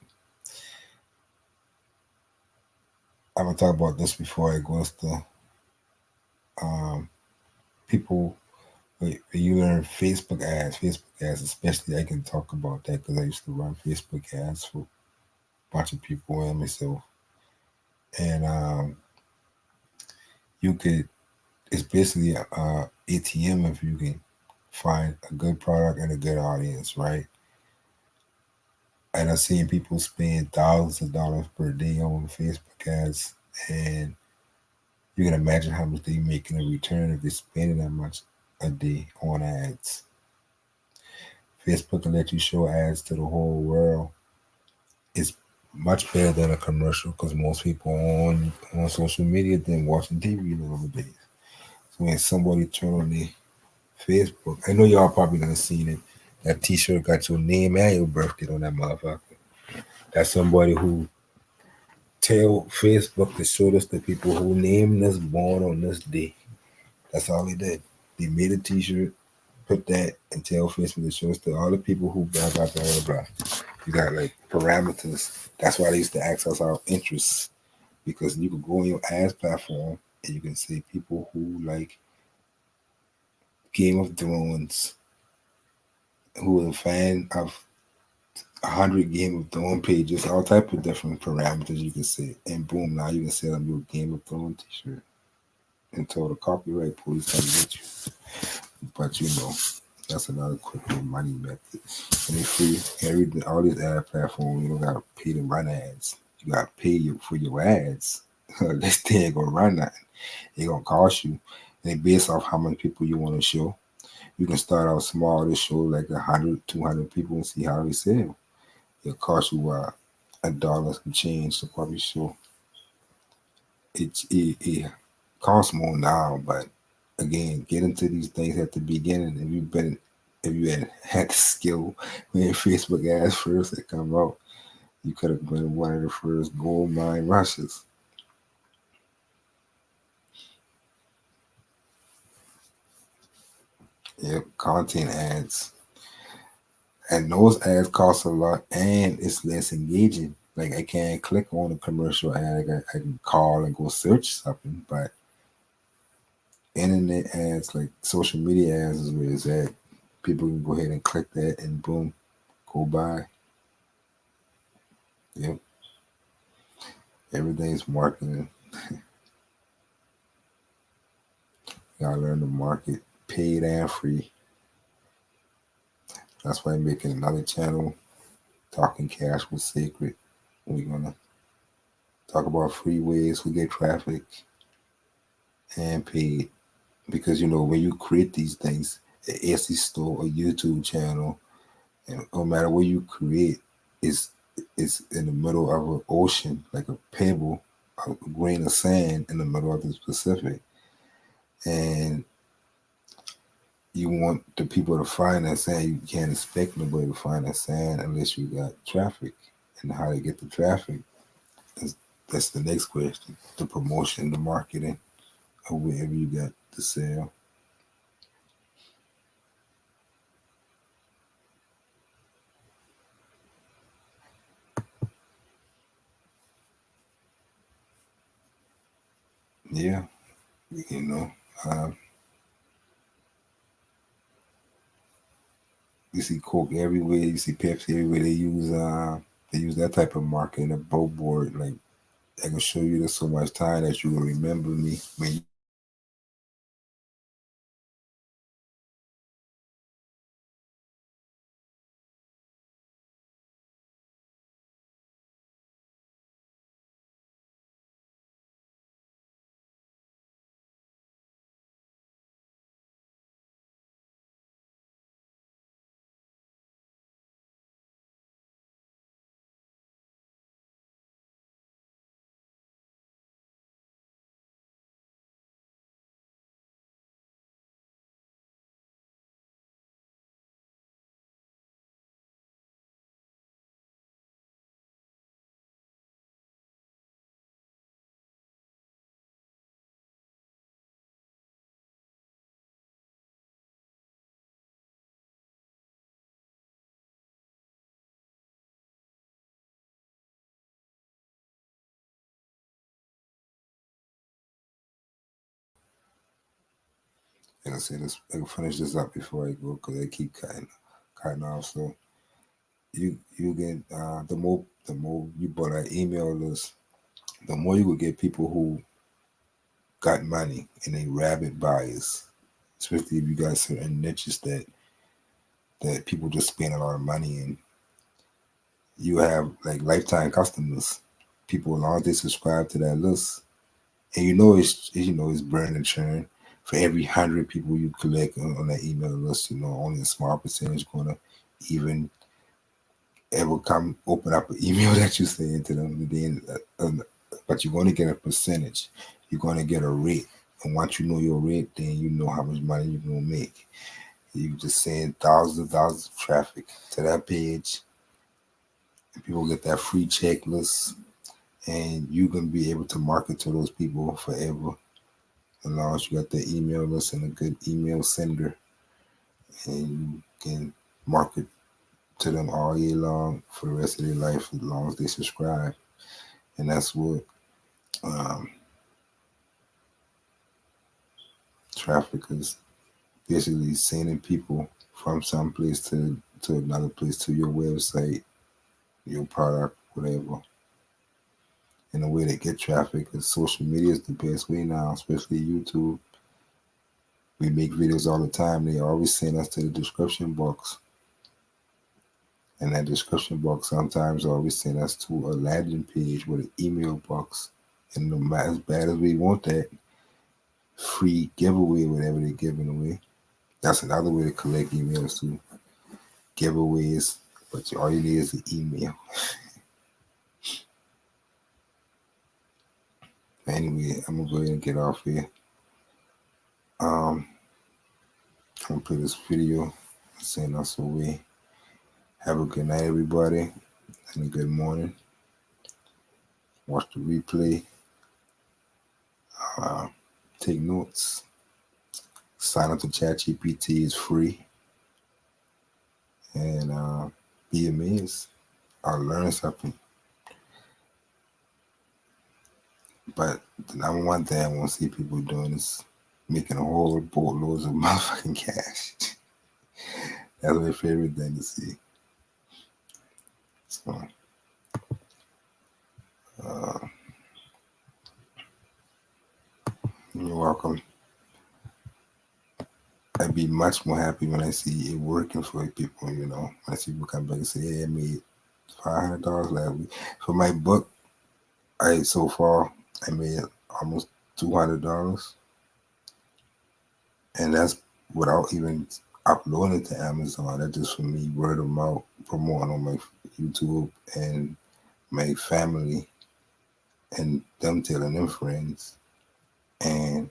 A: I'm gonna talk about this before it goes to um, people. When you learn Facebook ads especially, I can talk about that because I used to run Facebook ads for a bunch of people and myself. And you could, it's basically a ATM if you can find a good product and a good audience, right? And I've seen people spend thousands of dollars per day on Facebook ads, and you can imagine how much they make in a return if they're spending that much a day on ads. Facebook can let you show ads to the whole world. It's much better than a commercial because most people on social media than watching TV nowadays. So when somebody turn on their Facebook, I know y'all probably done seen it. That T-shirt got your name and your birthday on that motherfucker. That's somebody who tell Facebook to show this to people who named us born on this day. That's all they did. They made a T-shirt, put that, and tell Facebook to show us to all the people who blah blah blah blah blah. You got like parameters. That's why they used to access our interests because you could go on your ads platform and you can say people who like Game of Thrones, who are a fan of 100 Game of Thrones pages, all type of different parameters you can say, and boom, now you can sell them your Game of Thrones T-shirt. until the copyright police come get you. But that's another quick money method. And it's free. All these ad platforms, you don't gotta pay to run ads. You gotta pay for your ads. This thing ain't gonna run nothing. It gonna cost you. And it based off how many people you want to show. You can start out small. This show like 100, 200 people and see how they sell. It'll cost you $1 some change to probably show. It costs more now, but again, get into these things at the beginning. If you had the skill when Facebook ads first that come out, you could have been one of the first gold mine rushes. Yep, content ads. And those ads cost a lot and it's less engaging. Like I can't click on a commercial ad. I can call and go search something, but internet ads, like social media ads, is where it's at. People can go ahead and click that and boom, go by. Yep, everything's marketing. You gotta learn to market paid and free. That's why I'm making another channel, Talking Cash with Sacred. We're gonna talk about free ways to get traffic and paid. Because when you create these things, an Etsy store, a YouTube channel, and no matter what you create, it's in the middle of an ocean, like a pebble, a grain of sand in the middle of the Pacific, and you want the people to find that sand. You can't expect nobody to find that sand unless you got traffic. And how to get the traffic is that's the next question. The promotion, the marketing, or wherever you got the sale. Yeah, you know. Um, you see Coke everywhere. You see Pepsi everywhere. They use that type of marketing, a billboard. Like I can show you this so much time that you will remember me when you see me. And I say this, I can finish this up before I go because I keep cutting off. So you get the more you build an email list, the more you will get people who got money and they rabid buyers, especially if you got certain niches that people just spend a lot of money in. You have like lifetime customers, people as long as they subscribe to that list, and it's burn and churn. For every 100 people you collect on that email list, only a small percentage gonna even ever come open up an email that you send to them. And then, but you're gonna get a percentage. You're gonna get a rate, and once you know your rate, then you know how much money you're gonna make. You just send thousands and thousands of traffic to that page, and people get that free checklist, and you're gonna be able to market to those people forever. As long as you got the email list and a good email sender, and you can market to them all year long for the rest of their life as long as they subscribe. And that's what um, traffic is basically sending people from some place to another place, to your website, your product, whatever. And the way they get traffic is social media is the best way now, especially YouTube. We make videos all the time. They always send us to the description box. And that description box sometimes always send us to a landing page with an email box. And no matter as bad as we want that free giveaway, whatever they're giving away, that's another way to collect emails too. Giveaways, but all you need is an email. Anyway, I'm gonna go ahead and get off here. Um, I'm gonna play this video, send us away. Have a good night, everybody, and a good morning. Watch the replay. Uh, Take notes. Sign up to ChatGPT is free, and be amazed. I'll learn something. But the number one thing I want to see people doing is making a whole boatloads of motherfucking cash. That's my favorite thing to see. So, uh, you're welcome. I'd be much more happy when I see it working for people, you know. When I see people come back and say, hey, I made $500 last week. For my book, so far I made almost $200. And that's without even uploading it to Amazon. That's just for me, word of mouth, promoting on my YouTube and my family and them telling them friends. And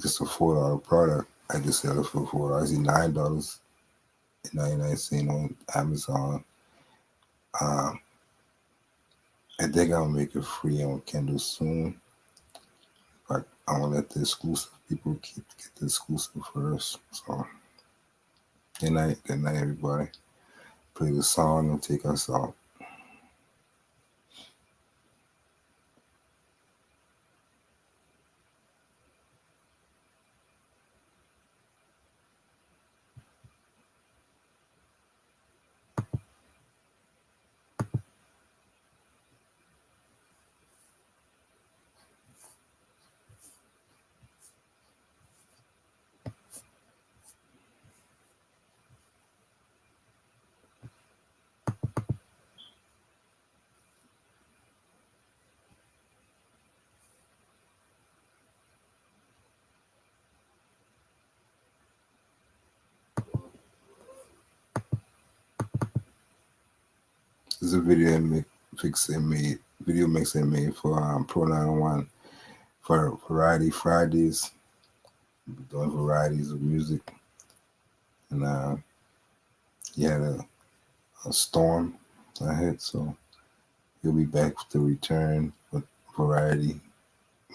A: just a $4 product. I just sell it for $4. It's $9.99 on Amazon. Um, I think I'll make it free on Kindle soon, but I want to let the exclusive people get the exclusive first. So, good night, everybody. Play the song and take us out. This is a video mix I made for Pro 901 for Variety Fridays. We'll be doing varieties of music, and he had a storm ahead, so he'll be back to return with Variety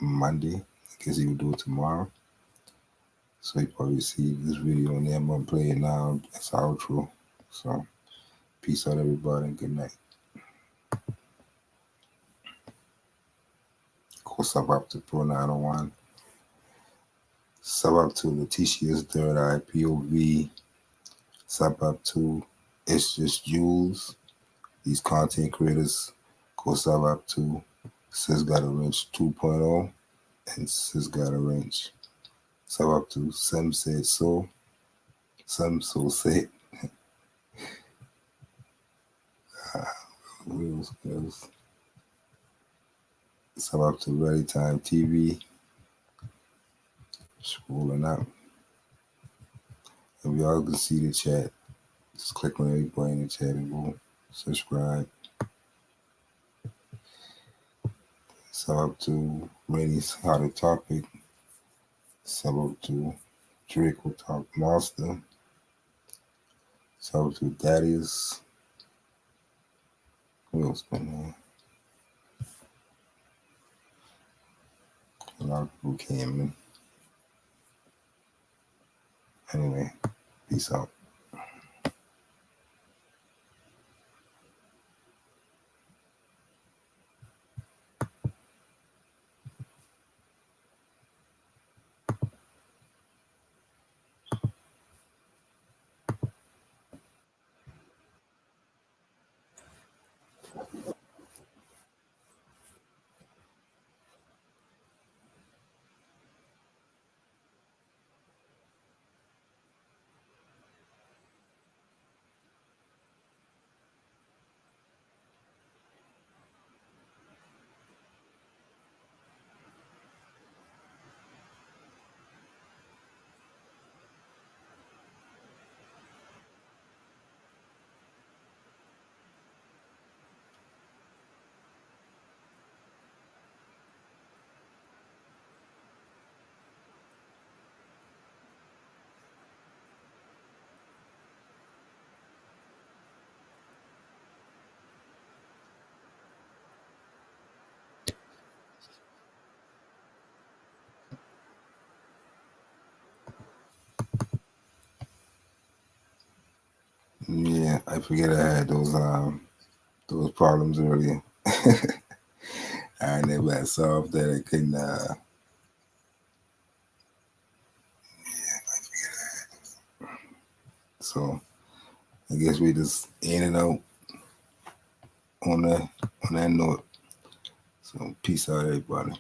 A: Monday. I guess he will do it tomorrow. So you probably see this video and then I'm gonna play it now as outro. So peace out everybody and good night. Go sub up to Pro 901. Sub up to Letitia's Third Eye POV. Sub up to It's Just Jules. These content creators. Go sub up to Sis Got a Wrench 2.0 and Sis Got a Wrench. Sub up to Some Said So. Some So Said. Wheels. Sub up to Ready Time TV. Scrolling up. If y'all can see the chat, just click on everybody in the chat and go subscribe. Sub up to Rainey's How to Topic. Sub up to Drake will Talk Monster. Sub up to Daddy's. Who else been there? A lot of people came in. Anyway, peace out. I forget I had those problems earlier. I never had solved that. I couldn't. So I guess we just in and out on that note. So peace out, everybody.